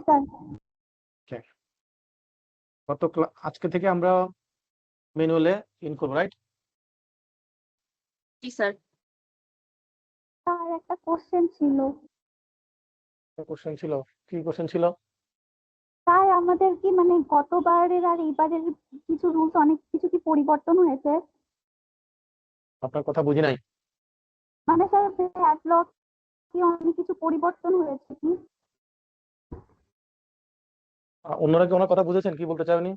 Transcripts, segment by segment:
Sir. Okay. আজকে থেকে আমরা ম্যানুয়ালে ইন করব, রাইট? জি স্যার। স্যার একটা কোশ্চেন ছিল। কোশ্চেন ছিল? কি কোশ্চেন ছিল? স্যার আমাদের কি মানে গতবারের আর এইবারের কিছু রুলস অনেক কিছু কি পরিবর্তন হয়েছে? আপনার কথা বুঝি নাই। মানে স্যার ব্যাকলগ কি অনেক কিছু পরিবর্তন হয়েছে কি? অন্যরা কি ওনার কথা বুঝেছেন কি বলতে চান উনি?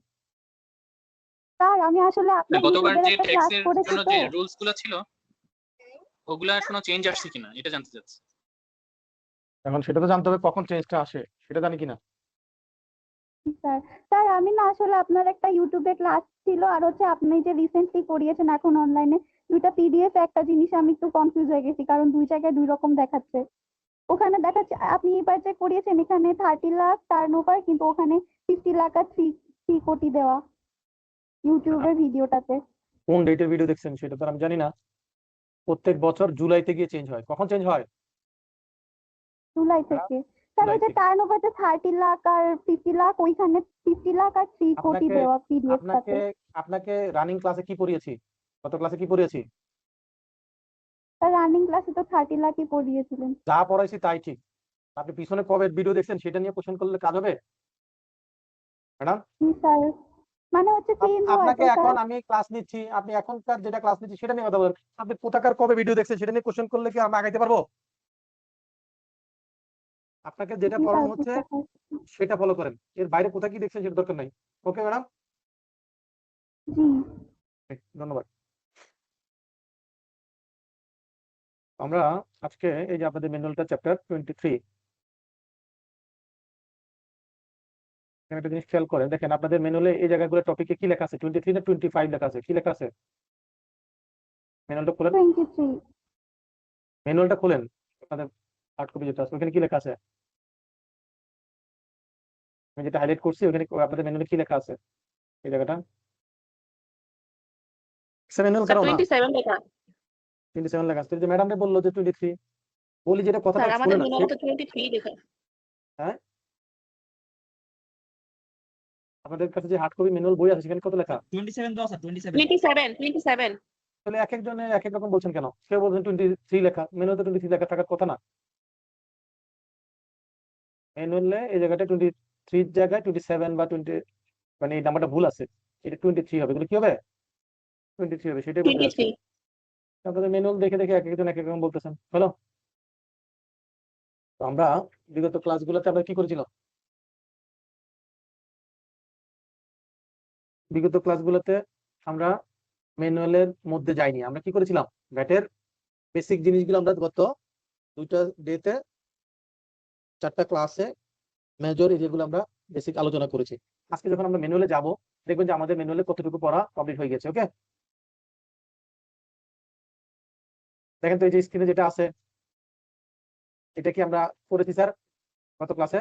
স্যার আমি আসলে আপনার গতবার ইউটিউবের যে একটা ট্যাক্স ক্লাস এর করেছি জন্য তো। যে রুলস গুলো ছিল ওগুলা কোনো চেঞ্জ আসছে কিনা এটা জানতে চাচ্ছি। এখন সেটা তো জানতে হবে কখন চেঞ্জটা আসে, সেটা জানি কিনা। স্যার স্যার আমি না আসলে আপনার একটা ইউটিউবে ক্লাস ছিল আর হচ্ছে আপনি যে রিসেন্টলি করিয়েছেন এখন অনলাইনে দুইটা পিডিএফ একটা জিনিস আমি একটু কনফিউজ হয়ে গেছি কারণ দুই জায়গায় দুই রকম দেখাচ্ছে। ওখানে দেখাচ্ছে আপনি এবার যে করিয়েছেন এখানে 30 লাখ টার্নওভার কিন্তু ওখানে 50 লাখ আর 3 কোটি দেওয়া ইউটিউবের ভিডিওটাতে। কোন ডেটের ভিডিও দেখছেন সেটা তো আমি জানি না। প্রত্যেক বছর জুলাইতে গিয়ে চেঞ্জ হয়। কখন চেঞ্জ হয়? জুলাই থেকে। স্যার ওই যে টার্নওভারটা 30 লাখ আর 50 লাখ ওইখানে 50 লাখ আর 3 কোটি আপনাকে দেওয়া পিডিএফটাতে। আপনাকে রানিং ক্লাসে কি পড়িয়েছি? কত ক্লাসে কি পড়িয়েছি? স্যার রানিং ক্লাসে তো 30 লাখই পড়িয়েছিলেন। যা পড়াইছি তাই ঠিক। আপনি পিছনে কবে ভিডিও দেখছেন সেটা নিয়ে কোশ্চেন করলে কাজ হবে ম্যাডাম? জি স্যার মানে হচ্ছে চেঞ্জ হয় আপনাকে তো এখন স্যার। আমি ক্লাস নিচ্ছি, আপনি এখনকার যেটা ক্লাস নিচ্ছি সেটা নিয়ে কথা বলেন। আপনি কোথাকার কবে ভিডিও দেখছেন সেটা নিয়ে কোশ্চেন করলে কি আমরা আগাইতে পারবো? আপনাকে যেটা জি স্যার পড়ানো হচ্ছে বুঝতে পারছি। সেটা ফলো করেন, এর বাইরে কোথায় কি দেখছেন সেটা দরকার নাই। ওকে ম্যাডাম, জি ধন্যবাদ। আমরা আজকে এই যে আপনাদের ম্যানুয়ালটা চ্যাপ্টার 23, একটা জিনিস খেয়াল করেন, দেখেন আপনাদের ম্যানুয়ালে এই জায়গাগুলো টপিকে কি লেখা আছে? 23 না 25 লেখা আছে? কি লেখা আছে? ম্যানুয়ালটা খুলেন, 23। ম্যানুয়ালটা খুলেন, আপনাদের হার্ড কপি যেটা আছে ওখানে কি লেখা আছে? আমি যেটা হাইলাইট করছি ওখানে আপনাদের ম্যানুয়ালে কি লেখা আছে এই জায়গাটা? ম্যানুয়াল কারো না 27 লেখা 27 লেখা আছে। যে ম্যাডামরে বললো যে 23, বলি যেটা কথাটা স্যার শুনে আমাদের না। মনে তো 23 লেখা। হ্যাঁ, আপনাদের কাছে যে হার্ড কপি ম্যানুয়াল বই আছে সেখানে কত লেখা? 27 দাও স্যার 27 27 তাহলে এক একজনে এক এক রকম বলছেন কেন? কেউ বলছেন 23 লেখা, ম্যানুয়ালে তো 23 লেখা থাকার কথা না। ম্যানুয়ালে এই জায়গাটা 23 জায়গায় 27 বা 20, মানে এই নাম্বারটা ভুল আছে। এটা 23 হবে, এগুলো কি হবে? 23 হবে, সেটাই বলতে যাচ্ছি। 23 আপনাদের ম্যানুয়াল দেখে দেখে এক একজন এক এক রকম বলতেছেন। হলো, তো আমরা বিগত ক্লাসগুলোতে আমরা কি করেছিলাম? বিগত ক্লাসগুলোতে আমরা ম্যানুয়ালের মধ্যে যাইনি। আমরা কি করেছিলাম? ব্যাটের বেসিক জিনিসগুলো আমরা গত দুইটা ডেতে 4টা ক্লাসে মেজর এরিয়াগুলো আমরা বেসিক আলোচনা করেছি। আজকে যখন আমরা ম্যানুয়ালে যাব দেখবেন যে আমাদের ম্যানুয়ালে কতটুকু পড়া কমপ্লিট হয়ে গেছে। ওকে, দেখেন তো এই যে স্ক্রিনে যেটা আছে এটা কি আমরা করেছি স্যার গত ক্লাসে?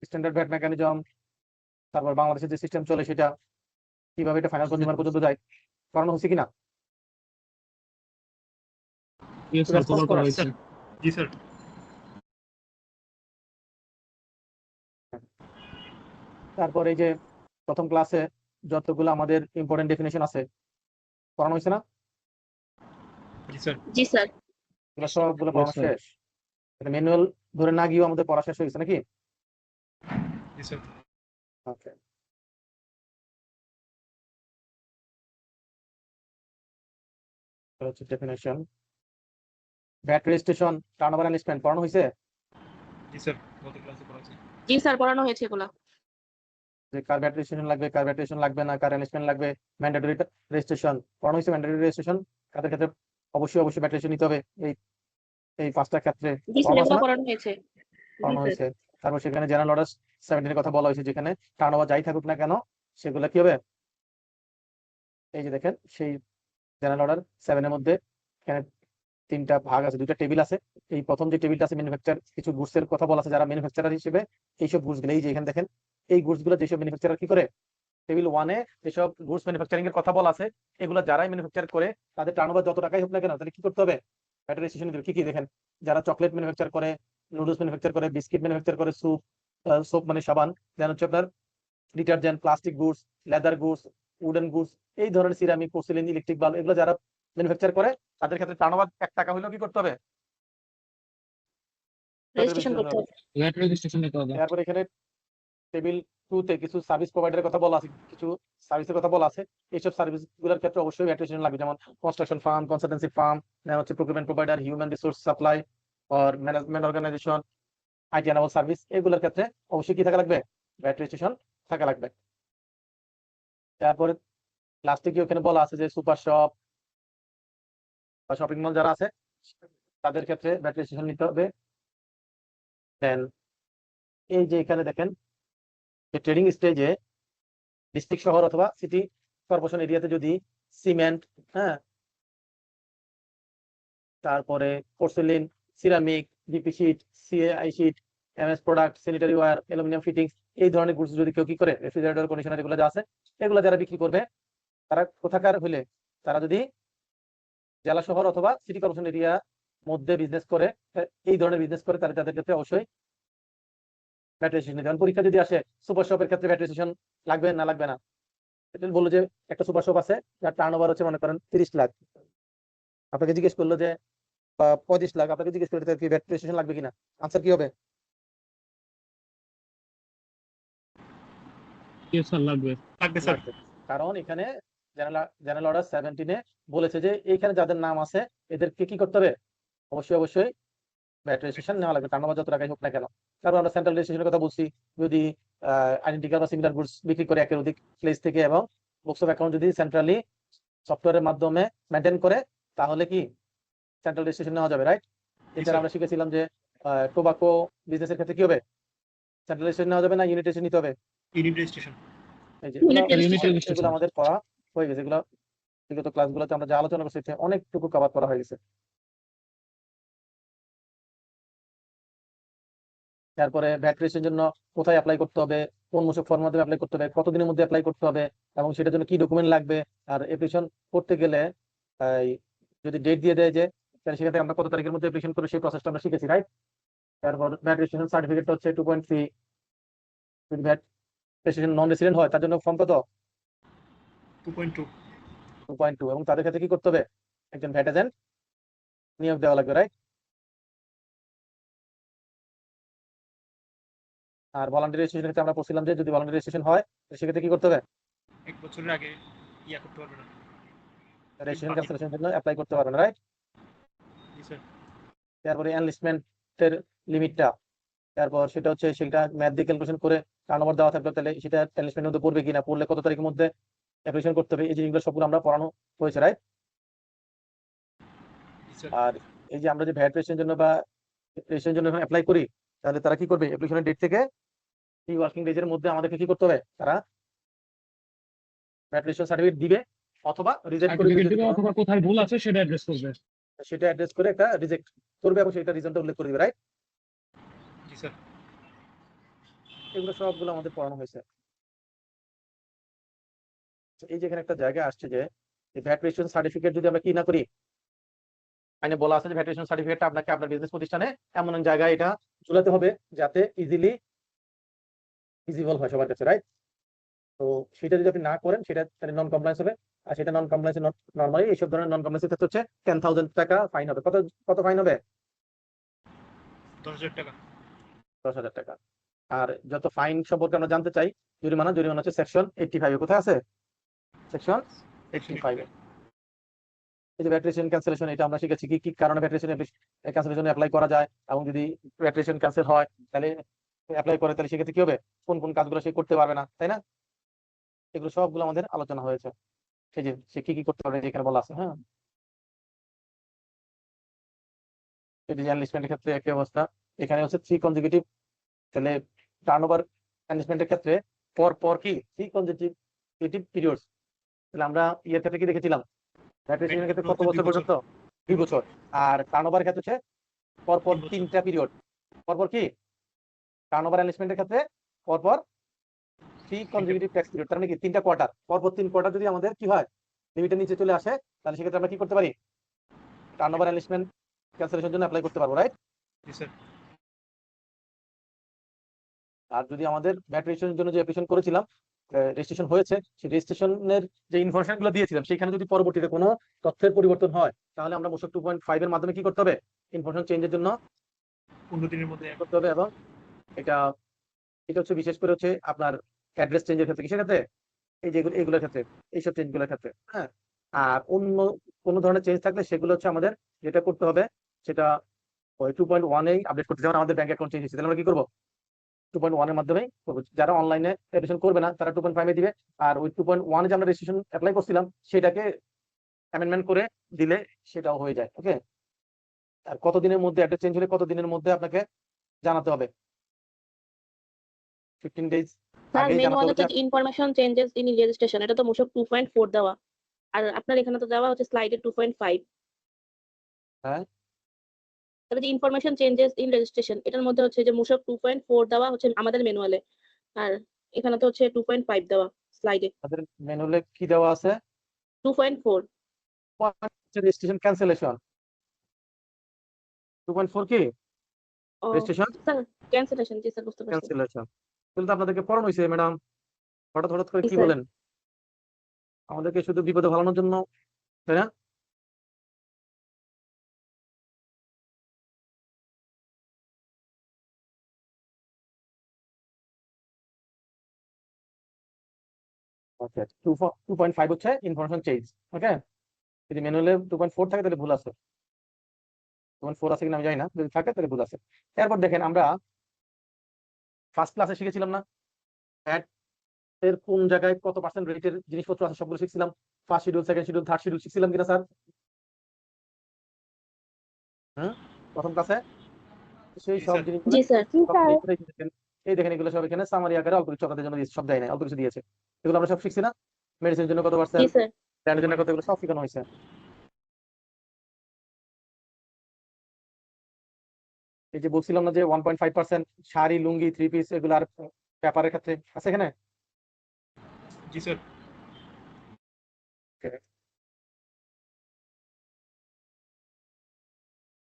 স্ট্যান্ডার্ড ভ্যাট মেকানিজম, তারপর বাংলাদেশের যে সিস্টেম চলে সেটা কিভাবে এটা ফাইনাল কনজিউমার পর্যন্ত যায়, করানো হচ্ছে কিনা? জি স্যার। তারপর এই যে প্রথম ক্লাসে যতগুলো আমাদের ইম্পর্টেন্ট ডেফিনেশন আছে পড়ানো হয়েছে না? জি স্যার এগুলো সবগুলো পড়ানো শেষ। ম্যানুয়াল ধরে না গিয়েও আমাদের পড়া শেষ হয়েছে নাকি? ওকে, হচ্ছে definition. VAT registration, turnover and spend পড়ানো হয়েছে? জি স্যার পড়ানো হয়েছে এগুলা। যে কার ভ্যাট রেজিস্ট্রেশন লাগবে, কার ভ্যাট রেজিস্ট্রেশন লাগবে না, কার এনস্পেন্ড লাগবে, ম্যান্ডেটরি রেজিস্ট্রেশন পড়ানো হয়েছে। ম্যান্ডেটরি রেজিস্ট্রেশন কাদের ক্ষেত্রে অবশ্যই ভ্যাট রেজিস্ট্রেশন নিতে হবে, এই 5টা ক্ষেত্রে জি স্যার এগুলো পড়ানো পড়ানো হয়েছে। হয়েছে। তারপর সেখানে জেনারেল অর্ডার 17 এর কথা বলা হয়েছে, যেখানে টার্নওভার যাই থাকুক না কেন সেগুলো কি হবে? এই যে দেখেন সেই জেনারেল অর্ডার 7 এর মধ্যে এখানে 3টা ভাগ আছে, 2টা টেবিল আছে। এই প্রথম যে টেবিলটা আছে ম্যানুফ্যাকচার কিছু গুডস এর কথা বলা আছে, যারা ম্যানুফ্যাকচারার হিসেবে এইসব গুডস গুলো, এই যে এখানে দেখেন এই গুডস গুলো যেসব ম্যানুফ্যাকচারার কি করে, টেবিল 1 এ যেসব গুডস ম্যানুফ্যাকচারিং এর কথা বলা আছে এগুলো যারাই ম্যানুফ্যাকচার করে তাদের টার্নওভার যত টাকাই হোক না কেন তাহলে কি করতে হবে? ভ্যাট রেজিস্ট্রেশন কি কি দেখেন, যারা চকলেট ম্যানুফ্যাকচার করে, নুডলস ম্যানুফ্যাকচার করে, বিস্কিট ম্যানুফ্যাকচার করে, সোপ মানে সাবান, দেন হচ্ছে আপনার detergent, plastic goods, leather goods, wooden goods, এই ধরনের সিরামিক, পোর্সেলিন, ইলেকট্রিক বাল্ব, এগুলো যারা ম্যানুফ্যাকচার করে তাদের ক্ষেত্রে টার্নওভার 1 টাকা হলেও কি করতে হবে? রেজিস্ট্রেশন করতে হবে। ভ্যাট রেজিস্ট্রেশন নিতে হবে। তারপর এখানে টেবিল 2 তে কিছু সার্ভিস প্রোভাইডারের কথা বলা আছে, কিছু সার্ভিসের কথা বলা আছে। এইসব সার্ভিস গুলোর ক্ষেত্রে অবশ্যই ভ্যাট রেজিস্ট্রেশন লাগবে, যেমন construction firm, consultancy firm, then হচ্ছে procurement provider, human resource supply or management organisation, IT enable service, এগুলোর ক্ষেত্রে অবশ্যই কি থাকা লাগবে? ভ্যাট রেজিস্ট্রেশন থাকা লাগবে। তারপরে লাস্টে কি ওখানে বলা আছে যে সুপার শপ বা শপিং মল যারা আছে তাদের ক্ষেত্রে ভ্যাট রেজিস্ট্রেশন নিতে হবে। দেন এই যে এখানে দেখেন যে ট্রেডিং স্টেজে ডিস্ট্রিক্ট শহর অথবা সিটি কর্পোরেশন এরিয়াতে যদি সিমেন্ট, হ্যাঁ, তারপরে porcelain, ceramic, DP sheet, CI sheet, MS product, sanitary ware, aluminium fittings, এই ধরনের গুডস যদি কেউ কি করে, রেফ্রিজারেটর, কন্ডিশনার, এগুলো যা আছে এগুলো যারা বিক্রি করবে তারা কোথাকার হলে, তারা যদি জেলা শহর অথবা সিটি কর্পোরেশন এরিয়া মধ্যে বিজনেস করে, এই ধরনের বিজনেস করে, তাহলে তাদের ক্ষেত্রে অবশ্যই ভ্যাট রেজিস্ট্রেশন নিতে হবে। পরীক্ষা যদি আসে সুপার শপের ক্ষেত্রে ভ্যাট রেজিস্ট্রেশন লাগবে না লাগবে না, এটা বললো যে একটা সুপার শপ আছে যার টার্নওভার হচ্ছে মনে করেন 30 লাখ, আপনাকে জিজ্ঞেস করলো যে 35 লাখ, আপনাকে জিজ্ঞেস করলো তার কি ভ্যাট রেজিস্ট্রেশন লাগবে কিনা, আনসার কি হবে? ইয়েস স্যার, লাগবে। লাগবে স্যার। লাগবে। কারণ এখানে জেনারেল অর্ডার 17-এ বলেছে যে এইখানে যাদের নাম আছে এদেরকে কি করতে হবে? অবশ্যই অবশ্যই ভ্যাট রেজিস্ট্রেশন নেওয়া লাগবে, টার্নওভার যত টাকাই হোক না কেন। তারপর আমরা সেন্ট্রাল রেজিস্ট্রেশনের কথা বলছি, যদি আইডেন্টিক্যাল বা সিমিলার গুডস বিক্রি করে একের অধিক প্লেস থেকে এবং বুকস অফ অ্যাকাউন্ট যদি সেন্ট্রালি সফটওয়্যারের মাধ্যমে মেনটেন করে, তাহলে কি সেন্ট্রাল রেজিস্ট্রেশন নেওয়া যাবে, রাইট? এছাড়া আমরা শিখেছিলাম যে টোবাকো বিজনেসের ক্ষেত্রে কি হবে? সেন্ট্রাল রেজিস্ট্রেশন নেওয়া যাবে না ইউনিট রেজিস্ট্রেশন নিতে হবে? Unit registration. এই যে Unit এগুলো registration. এগুলো আমাদের পড়া হয়ে গেছে, এগুলো বিগত ক্লাসগুলোতে আমরা যা আলোচনা করছি অনেকটুকু কভার করা হয়ে গেছে। তারপরে ভ্যাট রেজিস্ট্রেশনের জন্য কোথায় অ্যাপ্লাই করতে হবে, কোন মূসক ফর্ম মাধ্যমে অ্যাপ্লাই করতে হবে, কতদিনের মধ্যে অ্যাপ্লাই করতে হবে, এবং সেটার জন্য কি ডকুমেন্ট লাগবে, আর অ্যাপ্লিকেশন করতে গেলে যদি ডেট দিয়ে দেয় যে তাহলে সেখানে আমরা কত তারিখের মধ্যে অ্যাপ্লিকেশন করে সেই প্রসেসটা আমরা শিখেছি, রাইট? তারপর ভ্যাট রেজিস্ট্রেশন সার্টিফিকেট হচ্ছে 2.3, যদি ভ্যাট রেজিস্ট্রেশন নন রেসিডেন্ট হয় তার জন্য ফর্ম কত? 2.2। 2.2, এবং তাদের ক্ষেত্রে কি করতে হবে? একজন ভ্যাট এজেন্ট নিয়োগ দেওয়া লাগবে, রাইট? আর ভলান্টারি রেজিস্ট্রেশনের ক্ষেত্রে আমরা বলছিলাম যে যদি ভলান্টারি রেজিস্ট্রেশন হয় সেক্ষেত্রে কি করতে হবে? 1 বছরের আগে ইয়া করতে পারবে না। রেজিস্ট্রেশন ক্যান্সেলেশনের জন্য অ্যাপ্লাই করতে পারবেন, রাইট? জি স্যার। তারপরে এনলিস্টমেন্টের লিমিটটা, তারপর সেটা হচ্ছে সেটা ম্যাথ দিয়ে ক্যালকুলেশন করে টার্নওভার দেওয়া থাকবে, তাহলে সেটা এনলিস্টমেন্টের মধ্যে পড়বে কিনা, পড়লে কত তারিখের মধ্যে অ্যাপ্লিকেশন করতে হবে, এই জিনিসগুলো সবগুলো আমরা পড়ানো হয়েছে, রাইট? জি স্যার। আর এই যে আমরা যে ভ্যাট রেজিস্ট্রেশনের জন্য বা রেজিস্ট্রেশনের জন্য অ্যাপ্লাই করি, তাহলে তারা কি করবে? অ্যাপ্লিকেশনের ডেট থেকে 3 ওয়ার্কিং ডেজের মধ্যে আমাদেরকে কি করতে হবে? তারা ভ্যাট রেজিস্ট্রেশন সার্টিফিকেট দিবে অথবা রিজেক্ট করে সার্টিফিকেট দিবে, দিবে অথবা কোথায় ভুল আছে সেটা অ্যাড্রেস করবে। সেটা অ্যাড্রেস করে একটা রিজেক্ট করবে এবং সেটা রিজনটা উল্লেখ করে দিবে, রাইট? জি স্যার। এগুলো সবগুলো আমাদের পড়ানো হয়েছে। এই যে এখানে একটা জায়গা আসছে যে ভ্যাট রেজিস্ট্রেশন সার্টিফিকেট যদি আমরা কি না করি, আইনে বলা আছে যে ভ্যাট রেজিস্ট্রেশন সার্টিফিকেটটা আপনাকে আপনার বিজনেস প্রতিষ্ঠানে এমন এক জায়গায় এটা ঝুলাতে হবে যাতে ইজিলি ভিজিবল হয় সবার কাছে, রাইট? তো সেটা যদি আপনি না করেন সেটা নন কমপ্লায়েন্স হবে, আর সেটা নন কমপ্লায়েন্স নরমালি এইসব ধরনের নন কমপ্লায়েন্সের ক্ষেত্রে হচ্ছে 10,000 টাকা ফাইন হবে। কত কত ফাইন হবে? 10,000 টাকা। 10,000 টাকা। আর যত ফাইন সম্পর্কে আমরা জানতে চাই, জরিমানা হচ্ছে সেকশন 85 কোথায় আছে? সেকশন 85 এ। এই যে ভ্যাট রেজিস্ট্রেশন ক্যান্সেলেশন, এটা আমরা শিখেছি কি কি কারণে ভ্যাট রেজিস্ট্রেশন ক্যান্সেলেশন অ্যাপ্লাই করা যায়, এবং যদি ভ্যাট রেজিস্ট্রেশন ক্যান্সেল হয় তাহলে অ্যাপ্লাই করে তাহলে সেক্ষেত্রে কি হবে, কোন কোন কাজগুলো সে করতে পারবে না, তাই না? এগুলো সবগুলো আমাদের আলোচনা হয়েছে, সেই যে সে কি কি করতে পারবে এখানে বলা আছে। হ্যাঁ, এনলিস্টমেন্টের ক্ষেত্রে একই অবস্থা, এখানে হচ্ছে 3 কনজিকিউটিভ, তাহলে টার্নওভার এনলিস্টমেন্টের ক্ষেত্রে পর পর কি 3 কনজিকিউটিভ পিরিয়ডস, তাহলে আমরা ইয়ের ক্ষেত্রে কি দেখেছিলাম? ভ্যাট রেজিস্ট্রেশনের ক্ষেত্রে কত বছর পর্যন্ত? 2 বছর। আর টার্নওভার ক্ষেত্রে হচ্ছে পরপর 3টা পিরিয়ড, পরপর কি টার্নওভার এনলিস্টমেন্টের ক্ষেত্রে পরপর 3 কনজিকিউটিভ ট্যাক্স পিরিয়ড, তার মানে কি 3টা কোয়ার্টার, পরপর 3 কোয়ার্টার যদি আমাদের কি হয় লিমিটের নিচে চলে আসে, তাহলে সেক্ষেত্রে আমরা কি করতে পারি? টার্নওভার এনলিস্টমেন্ট ক্যান্সেলেশনের জন্য অ্যাপ্লাই করতে পারবো, রাইট? জি স্যার। আর যদি আমাদের ভ্যাট রেজিস্ট্রেশনের জন্য যে অ্যাপ্লিকেশন করেছিলাম, রেজিস্ট্রেশন হয়েছে, সেই রেজিস্ট্রেশনের যে ইনফরমেশন গুলো দিয়েছিলাম সেখানে যদি পরবর্তীতে কোনো তথ্যের পরিবর্তন হয়, তাহলে আমরা মোশক 2.5 এর মাধ্যমে কি করতে হবে? ইনফরমেশন চেঞ্জের জন্য 15 দিনের মধ্যে করতে হবে। এবং এটা এটা হচ্ছে বিশেষ করে হচ্ছে আপনার অ্যাড্রেস চেঞ্জের ক্ষেত্রে, কিসের ক্ষেত্রে? এই যে এগুলোর ক্ষেত্রে, এইসব চেঞ্জ গুলোর ক্ষেত্রে, হ্যাঁ। আর অন্য কোনো ধরনের চেঞ্জ থাকলে সেগুলো হচ্ছে আমাদের যেটা করতে হবে সেটা ওই 2.1 এই আপডেট করতে, যেমন আমাদের ব্যাংক অ্যাকাউন্ট চেঞ্জ হয়েছে, তাহলে আমরা কি করবো? 2.1 এর মাধ্যমেই করবো। যারা অনলাইনে রেজিস্ট্রেশন করবে না তারা 2.5 এ দিবে। আর ওই 2.1 এ যে আমরা রেজিস্ট্রেশন অ্যাপ্লাই করছিলাম সেটাকে অ্যামেন্ডমেন্ট করে দিলে সেটাও হয়ে যায়। ওকে। আর কতদিনের মধ্যে অ্যাড্রেস চেঞ্জ হলে কতদিনের মধ্যে আপনাকে জানাতে হবে? 15 ডেজ স্যার আগেই জানাতে ম্যানুয়ালে হবে তো ইনফরমেশন চেঞ্জেস ইন রেজিস্ট্রেশন, এটা তো মোশক 2.4 দেওয়া, আর আপনার এখানে তো দেওয়া হচ্ছে স্লাইডে 2.5। হ্যাঁ, তাহলে যে ইনফরমেশন চেঞ্জেস ইন রেজিস্ট্রেশন এটার মধ্যে হচ্ছে যে মোশক 2.4 দেওয়া হচ্ছে আমাদের ম্যানুয়ালে, আর এখানে তো হচ্ছে 2.5 দেওয়া স্লাইডে। তাদের ম্যানুয়ালে কি দেওয়া আছে? 2.4। রেজিস্ট্রেশন ক্যান্সেলেশন 2.4 কি ও রেজিস্ট্রেশন স্যার, ক্যান্সেলেশন, জি স্যার বুঝতে পারছি। ক্যান্সেলেশন। তাহলে তো আপনাদেরকে পড়ানো হয়েছে ম্যাডাম, হঠাৎ হঠাৎ করে জি কি স্যার। বলেন? আমাদেরকে শুধু বিপদে ফেলানোর জন্য, তাই না? আচ্ছা, 2.5 হচ্ছে ইনফরমেশন চেঞ্জ। ওকে। যদি ম্যানুয়ালে 2.4 থাকে তাহলে ভুল আছে। 2.4 আছে কিনা আমি জানি না, যদি থাকে তাহলে ভুল আছে। এরপর দেখেন, আমরা ফার্স্ট ক্লাসে শিখেছিলাম না ভ্যাট এর কোন জায়গায় কত পার্সেন্ট রেটের জিনিসপত্র আছে, সবগুলো শিখছিলাম। First schedule, second schedule, third schedule শিখছিলাম কিনা স্যার? হুম, প্রথম ক্লাসে সেই সব জিনিসগুলো জি স্যার। জি স্যার। দেখেন। এই দেখেন, এগুলো সব এখানে সামারি আকারে অল্প কিছু আপনাদের জন্য দিয়েছে, সব দেয় নাই, অল্প কিছু দিয়েছে। এগুলো আমরা সব শিখছি না? মেডিসিনের জন্য কত জি পার্সেন্ট, স্যার। ব্র্যান্ডের জন্য কত, এগুলো সব শেখানো হয়েছে। এই যে বলছিলাম না যে 1.5% শাড়ি, লুঙ্গি, থ্রি পিস, এগুলো আর পেপারের ক্ষেত্রে আছে এখানে। জি sir.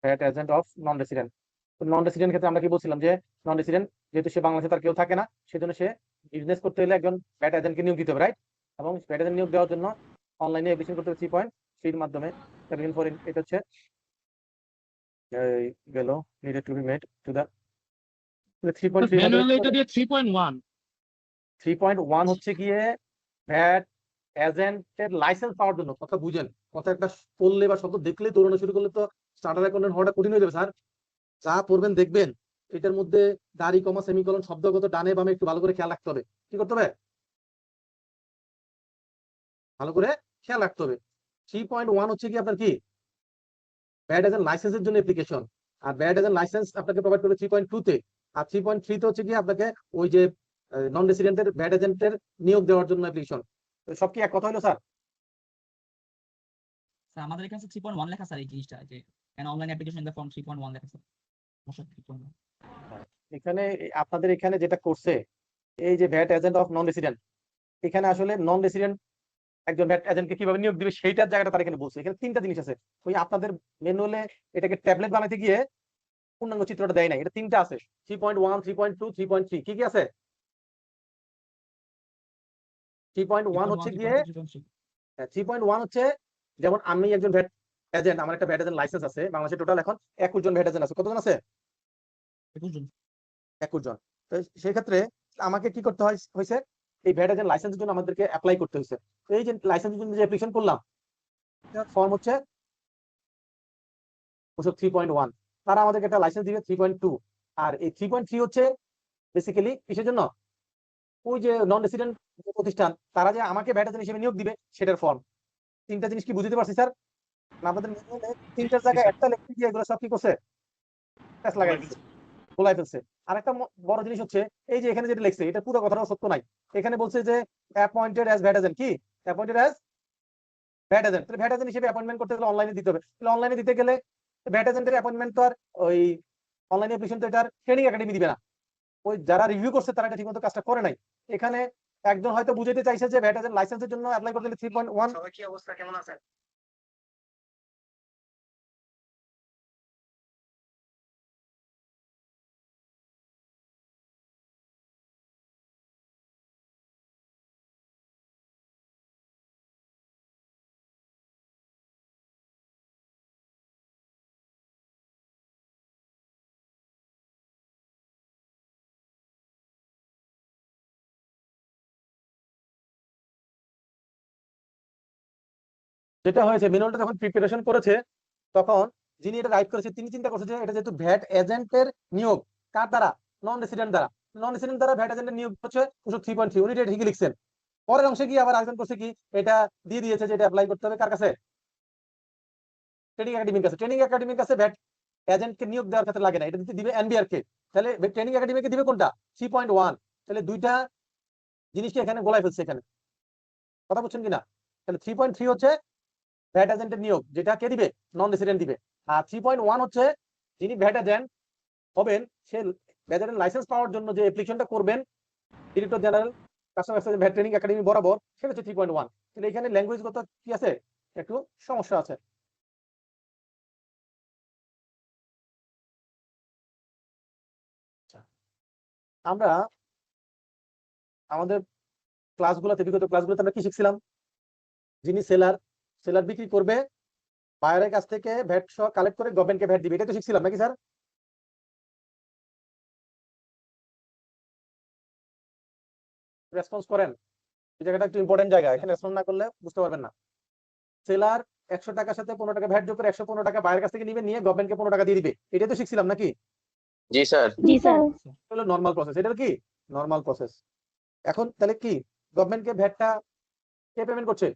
VAT agent of non resident. Non resident ক্ষেত্রে আমরা কি বলছিলাম যে নন রেসিডেন্ট যেহেতু সে বাংলাদেশে তার কেউ থাকে না, সেজন্য সে বিজনেস করতে হলে একজন ভ্যাট এজেন্টকে নিয়োগ দিতে হবে, রাইট? এবং ভ্যাট এজেন্ট নিয়োগ দেওয়ার জন্য অনলাইনে অ্যাপ্লিকেশন করতে হবে 3.3 এর মাধ্যমে। অ্যাপ্লিকেশন ফর এটা হচ্ছে গেল needed to be made to the 3.3 manually এটা দিয়ে 3.1। 3.1 হচ্ছে গিয়ে ভ্যাট এজেন্টের লাইসেন্স পাওয়ার জন্য। কথা বুঝেন, কথা একটা পড়লে বা শব্দ দেখলে দৌড়ানো শুরু করলে তো চার্টার্ড অ্যাকাউন্টেন্ট হওয়াটা কঠিন হয়ে যাবে স্যার। যা পড়বেন দেখবেন এটার মধ্যে দাড়ি, কমা, সেমিকোলন, শব্দগত ডানে বামে একটু ভালো করে খেয়াল রাখতে হবে। কি করতে হবে? ভালো করে খেয়াল রাখতে হবে। 3.1 হচ্ছে কি আপনার কি ভ্যাট এজেন্ট লাইসেন্সের জন্য অ্যাপ্লিকেশন। আর ভ্যাট এজেন্ট লাইসেন্স আপনাকে প্রোভাইড করবে 3.2 তে। আর 3.3 তে হচ্ছে কি আপনাকে ওই যে নন রেসিডেন্টের ভ্যাট এজেন্টের নিয়োগ দেওয়ার জন্য অ্যাপ্লিকেশন। সব কি এক কথা হলো স্যার? স্যার আমাদের এখানে 3.1 লেখা স্যার, এই জিনিসটা যে and online application in the form 3.1 লেখা স্যার। মোশক 3.1। এখানে আপনাদের এখানে যেটা করছে এই যে VAT agent of non resident, এখানে আসলে নন রেসিডেন্ট একজন ভ্যাট এজেন্টকে কিভাবে নিয়োগ দিবে সেইটার জায়গাটা তারা এখানে বলছে। এখানে তিনটা জিনিস আছে। ওই আপনাদের ম্যানুয়ালে এটাকে ট্যাবলেট বানাইতে গিয়ে পূর্ণাঙ্গ চিত্রটা দেয় নাই, এটা তিনটা আছে। 3.1, 3.2, 3.3 কি কি আছে? 3.1 হচ্ছে গিয়ে 3.1 হচ্ছে যেমন আমি একজন ভ্যাট এজেন্ট, আমার একটা ভ্যাট এজেন্ট লাইসেন্স আছে বাংলাদেশে। টোটাল এখন 21 জন ভ্যাট এজেন্ট আছে। কতজন আছে? 21 জন। 21 জন। তো সেই ক্ষেত্রে আমাকে কি করতে হয়েছে, এই ভ্যাট এজেন্ট লাইসেন্সের জন্য আমাদেরকে অ্যাপ্লাই করতে হয়েছে। তো এই যে লাইসেন্সের জন্য যে অ্যাপ্লিকেশন করলাম, ফর্ম হচ্ছে 3.1। তারা আমাদেরকে একটা লাইসেন্স দিবে 3.2। আর এই 3.3 হচ্ছে বেসিক্যালি কিসের জন্য? ওই যে নন রেসিডেন্ট প্রতিষ্ঠান তারা যে আমাকে ভ্যাট এজেন্ট হিসেবে নিয়োগ দিবে সেটার ফর্ম। তিনটা জিনিস কি বুঝতে পারছি স্যার? আমাদের তিনটার জায়গায় একটা লেখতে গিয়ে এগুলো সব কি করছে, প্যাচ লাগাই দিচ্ছে, গোলাই ফেলছে। আর একটা বড় জিনিস হচ্ছে এই যে এখানে যেটা লিখছে এটা পুরো কথাটাও সত্য নাই। এখানে বলছে যে অ্যাপয়েন্টেড অ্যাজ ভ্যাট এজেন্ট, কি অ্যাপয়েন্টেড অ্যাজ ভ্যাট এজেন্ট। তাহলে ভ্যাট এজেন্ট হিসেবে অ্যাপয়েন্টমেন্ট করতে গেলে অনলাইনে দিতে হবে। তাহলে অনলাইনে দিতে গেলে ভ্যাট এজেন্টের অ্যাপয়েন্টমেন্ট তো আর ওই অনলাইনে অ্যাপ্লিকেশন তো এটার ট্রেনিং একাডেমি দিবে না। ওই যারা রিভিউ করছে তারা এটা ঠিকমতো কাজটা করে নাই। এখানে একজন হয়তো বুঝাইতে চাইছে যে ভ্যাট এজেন্ট লাইসেন্সের জন্য অ্যাপ্লাই করতে গেলে 3.1। সবাই কি অবস্থা, কেমন আছেন? যেটা হয়েছে ম্যানুয়ালটা যখন প্রিপারেশন করেছে তখন যিনি এটা রাইট করেছে তিনি চিন্তা করছে যে এটা যেহেতু ভ্যাট এজেন্টের নিয়োগ কার দ্বারা, নন রেসিডেন্ট দ্বারা, নন রেসিডেন্ট দ্বারা ভ্যাট এজেন্টের নিয়োগ হচ্ছে 3.3, উনি এটা ঠিকই লিখছেন। পরের অংশে গিয়ে আবার আরেকজন করছে কি, এটা দিয়ে দিয়েছে যে এটা অ্যাপ্লাই করতে হবে কার কাছে, ট্রেনিং একাডেমির কাছে। ট্রেনিং একাডেমির কাছে ভ্যাট এজেন্টকে নিয়োগ দেওয়ার ক্ষেত্রে লাগে না, এটা দিতে দিবে এনবিআর কে। তাহলে ট্রেনিং একাডেমিকে দিবে কোনটা, 3.1। তাহলে দুইটা জিনিসকে এখানে গোলাই ফেলছে এখানে, কথা বুঝছেন কিনা? তাহলে 3.3 হচ্ছে ভ্যাট এজেন্টের নিয়োগ, যেটা কে দিবে, নন রেসিডেন্ট দিবে। আর 3.1 হচ্ছে যিনি ভ্যাট এজেন্ট হবেন সে ভ্যাট এজেন্ট লাইসেন্স পাওয়ার জন্য যে অ্যাপ্লিকেশনটা করবেন director general customer VAT training academy বরাবর, সেটা হচ্ছে 3.1। তাহলে এখানে ল্যাঙ্গুয়েজগত কি আছে, একটু সমস্যা আছে। আমরা আমাদের ক্লাসগুলোতে, বিগত ক্লাসগুলোতে আমরা কি শিখছিলাম, যিনি সেলার, সেলার বিক্রি করবে বায়ারের কাছ থেকে ভ্যাট সহ কালেক্ট করে গভর্নমেন্টকে ভ্যাট দিবে, এটা তো শিখছিলাম নাকি স্যার? রেসপন্স করেন, এই জায়গাটা একটু ইম্পর্টেন্ট জায়গা, এখানে রেসপন্স না করলে বুঝতে পারবেন না। সেলার 100 টাকার সাথে 15 টাকা ভ্যাট যোগ করে 115 টাকা বায়ারের কাছ থেকে নিবে, নিয়ে গভর্নমেন্টকে 15 টাকা দিয়ে দিবে, এটা তো শিখছিলাম নাকি? জি স্যার। জি স্যার। হলো নর্মাল প্রসেস, এটা কি নর্মাল প্রসেস। এখন তাহলে কি গভর্নমেন্টকে ভ্যাটটা কে পেমেন্ট করছে,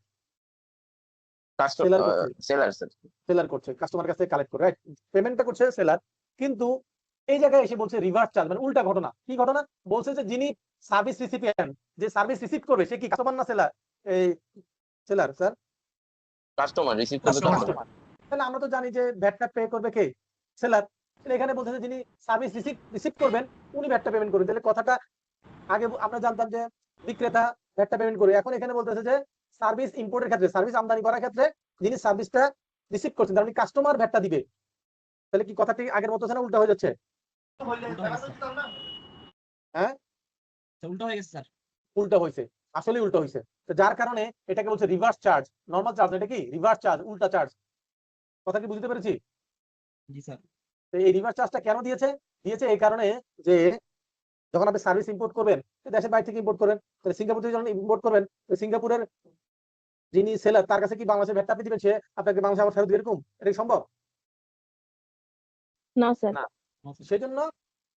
সেলার করছে, সেলার স্যার। সেলার করছে, কাস্টমার কাছ থেকে কালেক্ট করে, রাইট? পেমেন্টটা করছে সেলার। কিন্তু এই জায়গায় এসে বলছে রিভার্স চার্জ, মানে উল্টা ঘটনা। কি ঘটনা বলছে, যে যিনি সার্ভিস রিসিপিয়েন্ট, যে সার্ভিস রিসিভ করবে সে কি কাস্টমার না সেলার? এই সেলার স্যার, কাস্টমার রিসিভ করবে কাস্টমার। কাস্টমার। তাহলে আমরা তো জানি যে ভ্যাটটা পে করবে কে, সেলার। এখানে বলছে যে যিনি সার্ভিস রিসিভ করবেন উনি ভ্যাটটা পেমেন্ট করবেন। তাহলে কথাটা আগে আমরা জানতাম যে বিক্রেতা ভ্যাটটা পেমেন্ট করে, এখন এখানে বলতেছে যে সার্ভিস ইম্পোর্টের ক্ষেত্রে, সার্ভিস আমদানি করার ক্ষেত্রে যিনি সার্ভিসটা রিসিভ করছেন তার কাস্টমার ভ্যাটটা দিবে। তাহলে কি কথাটি আগের মতো না উল্টা হয়ে যাচ্ছে? উল্টো হয়ে গেছে। হ্যাঁ, উল্টো হয়ে গেছে স্যার। উল্টা হয়েছে, আসলে উল্টা হয়েছে। তো যার কারণে এটাকে বলছে রিভার্স চার্জ। নরমাল চার্জ এটা কি রিভার্স চার্জ, উল্টা চার্জ। কথা কি বুঝতে পেরেছি? জি স্যার। তো এই রিভার্স চার্জটা কেন দিয়েছে, দিয়েছে এই কারণে যে যখন আপনি সার্ভিস ইম্পোর্ট করবেন, দেশের বাইরে থেকে ইম্পোর্ট করবেন, তাহলে সিঙ্গাপুর থেকে যখন ইম্পোর্ট করবেন, সিঙ্গাপুরের যিনি সেলার তার কাছে কি বাংলাদেশের ভ্যাটটা আপনি দিবেন, সে আপনাকে বাংলাদেশে আবার ফেরত দিবে, এরকম এটা কি সম্ভব? না স্যার। না। সেই জন্য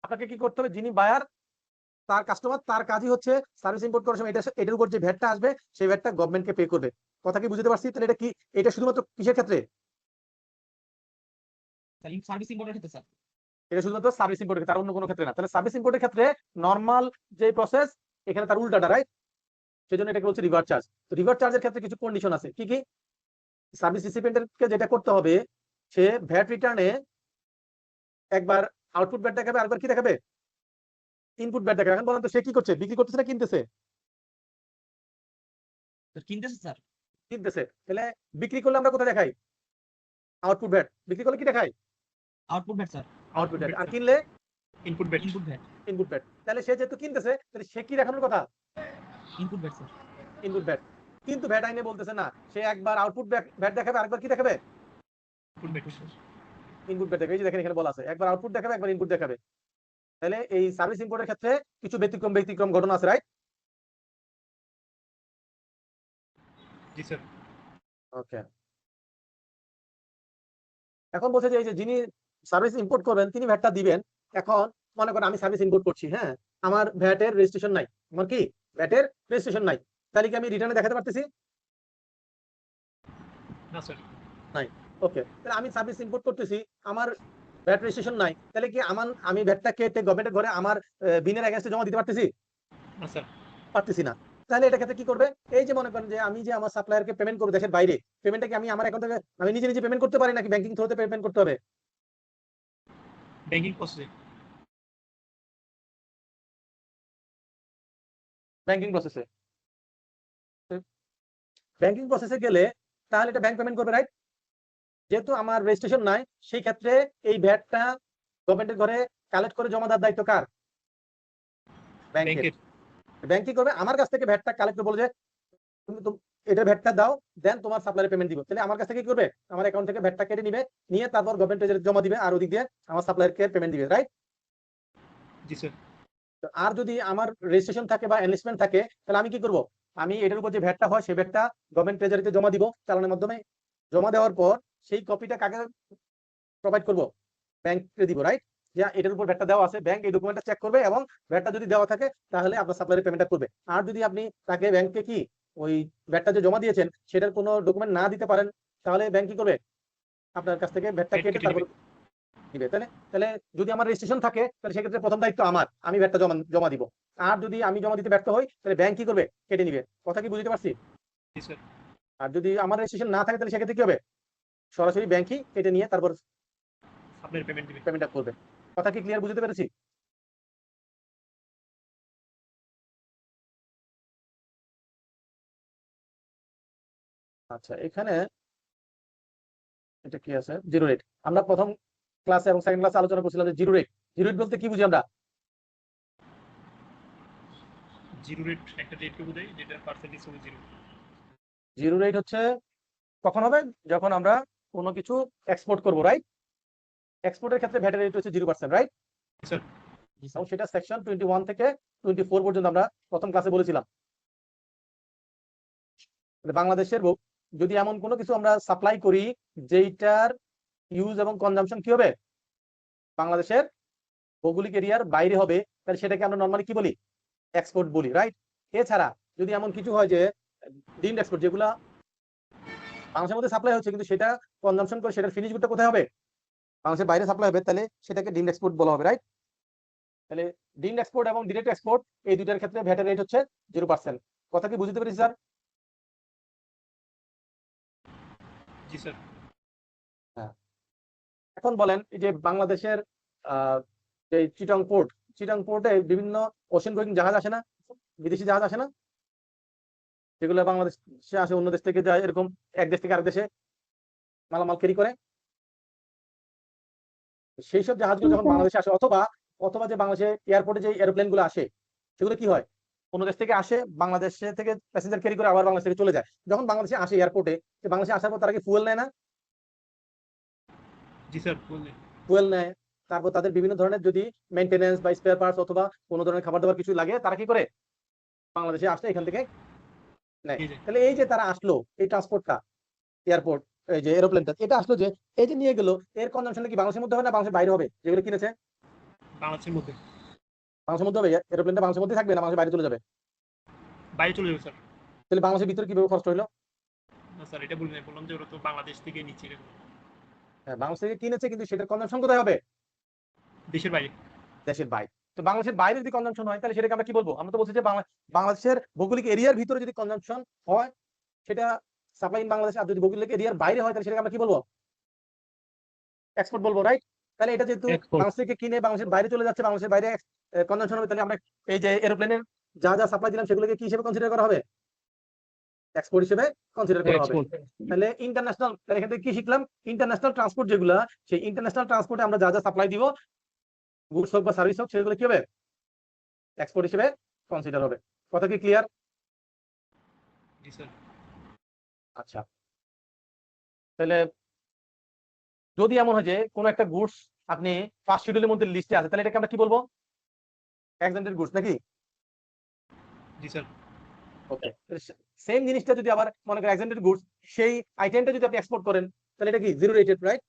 আপনাকে কি করতে হবে, যিনি বায়ার তার কাস্টমার, তার কাজই হচ্ছে সার্ভিস ইম্পোর্ট করার সময় এটার উপর যে ভ্যাটটা আসবে সেই ভ্যাটটা গভর্নমেন্টকে পে করবে। কথা কি বুঝতে পারছি? তাহলে এটা কি, এটা শুধুমাত্র কিসের ক্ষেত্রে? সার্ভিস ইম্পোর্টের ক্ষেত্রে স্যার। এটা শুধুমাত্র সার্ভিস ইম্পোর্টের ক্ষেত্রে, আর অন্য কোনো ক্ষেত্রে না। তাহলে সার্ভিস ইম্পোর্টের ক্ষেত্রে নরমাল যে প্রসেস, এখানে তার উল্টাটা, রাইট? সেজন্য এটাকে বলছে রিভার্স চার্জ। তো রিভার্স চার্জের ক্ষেত্রে কিছু কন্ডিশন আছে। কি কি? সার্ভিস রিসিপিয়েন্টকে যেটা করতে হবে, সে ভ্যাট রিটার্নে একবার আউটপুট ভ্যাট দেখাবে, আরেকবার কি দেখাবে, ইনপুট ভ্যাট দেখাবে। এখন বলেন তো সে কি করছে, বিক্রি করতেছে না কিনতেছে? কিনতেছে স্যার। কিনতেছে। তাহলে বিক্রি করলে আমরা কোথায় দেখাই, আউটপুট ভ্যাট। বিক্রি করলে কি দেখাই, output VAT sir. Output VAT. আর কিনলে ইনপুট ব্যাচ। Input VAT. Input VAT. তাহলে সে যেহেতু কিনতেছে, তাহলে সে কি দেখানোর কথা, input VAT sir. Input VAT. কিন্তু ভ্যাট আইনে বলতেছে না, সে একবার আউটপুট ভ্যাট দেখাবে, আরেকবার কি দেখাবে, ইনপুট ব্যাচ। ইনপুট ভ্যাট দেখাবে। এই যে দেখেন এখানে বলা আছে, একবার আউটপুট দেখাবে, একবার ইনপুট দেখাবে। তাহলে এই সার্ভিস ইম্পোর্টের ক্ষেত্রে কিছু ব্যতিক্রম ঘটনা আছে, রাইট? জি স্যার। ওকে। এখন বলছে যে এই যে যিনি সার্ভিস ইম্পোর্ট করবেন তিনি ভ্যাটটা দিবেন। এখন মনে করেন আমি সার্ভিস ইম্পোর্ট করছি, হ্যাঁ, আমার ভ্যাটের রেজিস্ট্রেশন নাই, আমার কি ভ্যাটের রেজিস্ট্রেশন নাই, তাহলে কি আমি রিটার্নে দেখাতে পারতেছি? না স্যার। নাই। ওকে, তাহলে আমি সার্ভিস ইম্পোর্ট করতেছি, আমার ভ্যাট রেজিস্ট্রেশন নাই, তাহলে কি আমি ভ্যাটটা কেটে গভর্নমেন্টের ঘরে আমার বিনের এগেইনস্টে জমা দিতে পারতেছি? না স্যার। পারতেছি না। তাহলে এটা ক্ষেত্রে কি করবে, এই যে মনে করেন যে আমি যে আমার সাপ্লায়ারকে পেমেন্ট করব দেশের বাইরে, পেমেন্টটা কি আমি আমার অ্যাকাউন্ট থেকে আমি নিজে নিজে পেমেন্ট করতে পারি, নাকি ব্যাংকিং থ্রুতে পেমেন্ট করতে হবে? ব্যাংকিং প্রসেসে। ব্যাংকিং প্রসেসে। ব্যাংকিং প্রসেসে গেলে তাহলে এটা ব্যাংক পেমেন্ট করবে, রাইট? যেহেতু আমার রেজিস্ট্রেশন নাই, সেই ক্ষেত্রে এই ভ্যাটটা গভর্নমেন্টের ঘরে কালেক্ট করে জমা দেওয়ার দায়িত্ব কার? ব্যাংকের। ব্যাংক কি করবে, আমার কাছ থেকে ভ্যাটটা কালেক্ট করে বলে যে তুমি এটা ভ্যাটটা দাও, দেন তোমার সাপ্লায়ারে পেমেন্ট দিব। তাহলে আমার কাছ থেকে কি করবে, আমার অ্যাকাউন্ট থেকে ভ্যাটটা কেটে নিবে, নিয়ে তারপর গভর্নমেন্টে জমা দিবে, আর ওদিক দিয়ে আমার সাপ্লায়ারকে পেমেন্ট দিবে, রাইট? জি স্যার। আর যদি আমার রেজিস্ট্রেশন থাকে বা এনলিস্টমেন্ট থাকে, তাহলে আমি কি করব, আমি এটার উপর যে ভ্যাটটা হয় সেই ভ্যাটটা গভর্নমেন্ট ট্রেজারিতে জমা দিব চালানের মাধ্যমে, জমা দেওয়ার পর সেই কপিটা কাকে প্রোভাইড করব? ব্যাংকে দিব, রাইট? যে এটার উপর ভ্যাটটা দেওয়া আছে, ব্যাংক এই ডকুমেন্টটা চেক করবে এবং ভ্যাটটা যদি দেওয়া থাকে তাহলে আপনার সাপ্লায়ারের পেমেন্টটা করবে। আর যদি আপনি তাকে ব্যাংকে কি ওই ভ্যাটটা যে জমা দিয়েছেন সেটার কোনো ডকুমেন্ট না দিতে পারেন, তাহলে ব্যাংক কি করবে? আপনার কাছ থেকে ভ্যাটটা ভ্যাট কেটে কেটে তারপর দিবে। তাহলে তাহলে যদি আমার রেজিস্ট্রেশন থাকে তাহলে সেক্ষেত্রে প্রথম দায়িত্ব আমার, আমি ভ্যাটটা জমা দিব। আর যদি আমি জমা দিতে ব্যর্থ হই তাহলে ব্যাংক কি করবে? কেটে নিবে। কথা কি বুঝতে পারছি? জি স্যার। আর যদি আমার রেজিস্ট্রেশন না থাকে তাহলে সেক্ষেত্রে কি হবে? সরাসরি ব্যাংকই কেটে নিয়ে তারপর আপনার পেমেন্ট দিবে। পেমেন্টটা করবে। কথা কি ক্লিয়ার বুঝতে পেরেছি? আচ্ছা, এখানে এটা কি আছে? Zero rate. আমরা প্রথম ক্লাসে এবং সেকেন্ড ক্লাসে আলোচনা করছিলাম যে জিরো রেট। জিরো রেট বলতে কি বুঝি আমরা? জিরো রেট একটা রেটকে বোঝায় যেটা পার্সেন্টেজ হবে জিরো। জিরো রেট হচ্ছে কখন হবে? যখন আমরা কোনো কিছু এক্সপোর্ট করবো, রাইট? এক্সপোর্টের ক্ষেত্রে ভ্যাটের রেট হচ্ছে 0%, রাইট? স্যার জি এবং স্যার। সেটা সেকশন 21 থেকে 24 পর্যন্ত আমরা প্রথম ক্লাসে বলেছিলাম। বাংলাদেশের যদি এমন কোনো কিছু আমরা সাপ্লাই করি যেইটার ইউজ এবং কনজাম্পশন কি হবে? বাংলাদেশের ভৌগোলিক এরিয়ার বাইরে হবে, তাহলে সেটাকে আমরা নরমালি কি বলি? এক্সপোর্ট বলি, রাইট? এছাড়া যদি এমন কিছু হয় যে ডিমড এক্সপোর্ট, যেগুলা বাংলাদেশের মধ্যে সাপ্লাই হচ্ছে কিন্তু সেটা কনজাম্পশন করে সেটার ফিনিশ গুডটা কোথায় হবে? বাংলাদেশের বাইরে সাপ্লাই হবে, তাহলে সেটাকে ডিমড এক্সপোর্ট বলা হবে, রাইট? তাহলে ডিমড এক্সপোর্ট এবং ডিরেক্ট এক্সপোর্ট এই দুইটার ক্ষেত্রে ভ্যাটের রেট হচ্ছে 0%। কথা কি বুঝতে পেরেছি স্যার? জি স্যার। এখন বলেন এই যে বাংলাদেশের যে চিটাং পোর্টে বিভিন্ন ওশেন গোয়িং জাহাজ আসে না? বিদেশি জাহাজ আসে না? যেগুলো বাংলাদেশে আসে, অন্য দেশ থেকে যায়, এরকম এক দেশ থেকে আরেক দেশে মালামাল ক্যারি করে। সেই সব জাহাজগুলো যখন বাংলাদেশে আসে, অথবা অথবা যে বাংলাদেশে এয়ারপোর্টে যে এরোপ্লেন গুলো আসে, সেগুলো কি হয়? অন্য দেশ থেকে আসে, বাংলাদেশে থেকে প্যাসেঞ্জার ক্যারি করে আবার বাংলাদেশ থেকে চলে যায়। যখন বাংলাদেশে আসে এয়ারপোর্টে, বাংলাদেশে আসার পর তারা কি ফুয়েল নেয় না? জি স্যার বললেন। ফুয়েল নেয়। তারপর তাদের বিভিন্ন ধরনের যদি মেইনটেনেন্স বা স্পেয়ার পার্টস অথবা কোনো ধরনের খাবার দাবার কিছু লাগে, তারা কি করে? বাংলাদেশে আসলে এখান থেকে নেয়। এই যে তাহলে এই যে তারা আসলো, এই ট্রান্সপোর্টটা, এয়ারপোর্ট, এই যে এরোপ্লেনটা এটা আসলো, যে এই যে নিয়ে গেল, এর কনজাম্পশনটা কি বাংলাদেশের মধ্যে হবে না বাংলাদেশের বাইরে হবে? যেগুলো কিনেছে বাংলাদেশের মধ্যে বাংলাদেশের মধ্যে হবে? এরোপ্লেনটা বাংলাদেশের মধ্যে থাকবে না বাংলাদেশের বাইরে চলে যাবে? বাইরে চলে যাবে স্যার। তাহলে বাংলাদেশের ভিতরে কিভাবে খরচ হইলো? না স্যার এটা বললেন, বললাম যে ওরা তো বাংলাদেশ থেকে নিচ্ছে এরকম। হ্যাঁ, বাংলাদেশ থেকে কিনেছে কিন্তু সেটার কনজাম্পশন কোথায় হবে? দেশের বাইরে। দেশের বাইরে। তো বাংলাদেশের বাইরে যদি কনজাম্পশন হয় তাহলে সেটাকে আমরা কি বলবো? আমরা তো বলছি যে বাংলাদেশের ভৌগোলিক এরিয়ার ভিতরে যদি কনজাম্পশন হয় সেটা সাপ্লাই ইন বাংলাদেশ, আর যদি ভৌগোলিক এরিয়ার বাইরে হয় তাহলে সেটাকে আমরা কি বলবো? এক্সপোর্ট বলবো, রাইট? তাহলে এটা যেহেতু Export। বাংলাদেশ থেকে কিনে বাংলাদেশের বাইরে চলে যাচ্ছে, বাংলাদেশের বাইরে কনজাম্পশন হবে, তাহলে আমরা এই যে এরোপ্লেনের যা যা সাপ্লাই দিলাম সেগুলোকে কি হিসেবে কনসিডার করা হবে? এক্সপোর্ট হিসেবে কনসিডার করা হবে। তাহলে ইন্টারন্যাশনাল, তাহলে এখান থেকে কি শিখলাম? ইন্টারন্যাশনাল ট্রান্সপোর্ট যেগুলা, সেই ইন্টারন্যাশনাল ট্রান্সপোর্টে আমরা যা যা সাপ্লাই দিব, গুডস হোক বা সার্ভিস হোক, সেগুলো কি হবে? এক্সপোর্ট হিসেবে কনসিডার হবে। কথা কি ক্লিয়ার? জি স্যার। আচ্ছা, তাহলে যদি এমন হয় যে কোনো একটা গুডস আপনি ফার্স্ট শিডিউলের মধ্যে লিস্টে আছে, তাহলে এটাকে আমরা কি বলবো? এক্সেন্টেড গুডস নাকি? জি স্যার। ওকে, সেম জিনিসটা যদি আবার মনে করেন এক্সেন্টেড গুডস, সেই আইটেমটা যদি আপনি এক্সপোর্ট করেন তাহলে এটা কি জিরো রেটেড, রাইট?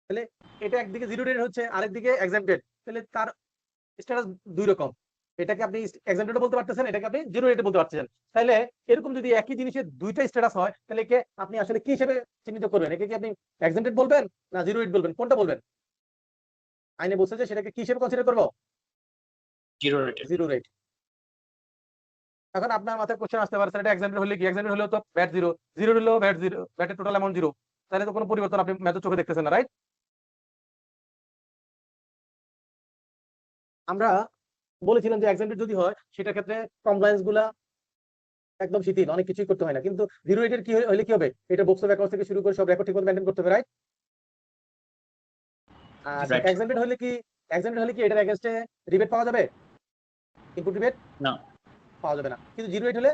তাহলে এটা একদিকে জিরো রেটেড হচ্ছে, আরেকদিকে এক্সেন্টেড, তাহলে তার স্ট্যাটাস দুই রকম। এটাকে আপনি এক্সেন্টেড বলতে পারতেছেন, এটাকে আপনি জিরো রেটেড বলতে পারতেছেন। তাহলে এরকম যদি একই জিনিসের দুইটা স্ট্যাটাস হয় তাহলে একে আপনি আসলে কি হিসেবে চিহ্নিত করবেন? একে কি আপনি এক্সেন্টেড বলবেন না জিরো রেট বলবেন? কোনটা বলবেন? আইনে বলছে যে সেটাকে কি হিসেবে কনসিডার করবো? Zero rated. Zero rate. এখন আপনার মাথায় কোশ্চেন আসতে পারে, এটা এক্সাম্পল হলে কি? এক্সাম্পল হলেও তো ভ্যাট জিরো, জিরো হলেও ভ্যাট জিরো, ভ্যাটের টোটাল অ্যামাউন্ট জিরো, তাহলে তো কোনো পরিবর্তন আপনি ম্যাথের চোখে দেখতেছেন না, রাইট? আমরা বলেছিলাম যে এক্সাম্পল যদি হয় সেটার ক্ষেত্রে কমপ্লায়েন্স গুলা একদম শিথিল, অনেক কিছুই করতে হয় না। কিন্তু জিরো রেটের কি হলে কি হবে? এটা বুকস অফ অ্যাকাউন্টস থেকে শুরু করে সব রেকর্ড ঠিকমতো মেইনটেইন করতে হবে, রাইট? আর Right. এক্সাম্পল হলে কি, এক্সাম্পল হলে কি এটার এগেইনস্টে রিবেট পাওয়া যাবে? ইনপুট রিবেট না। পাওয়া যাবে না। কিন্তু জিরো রেট হলে,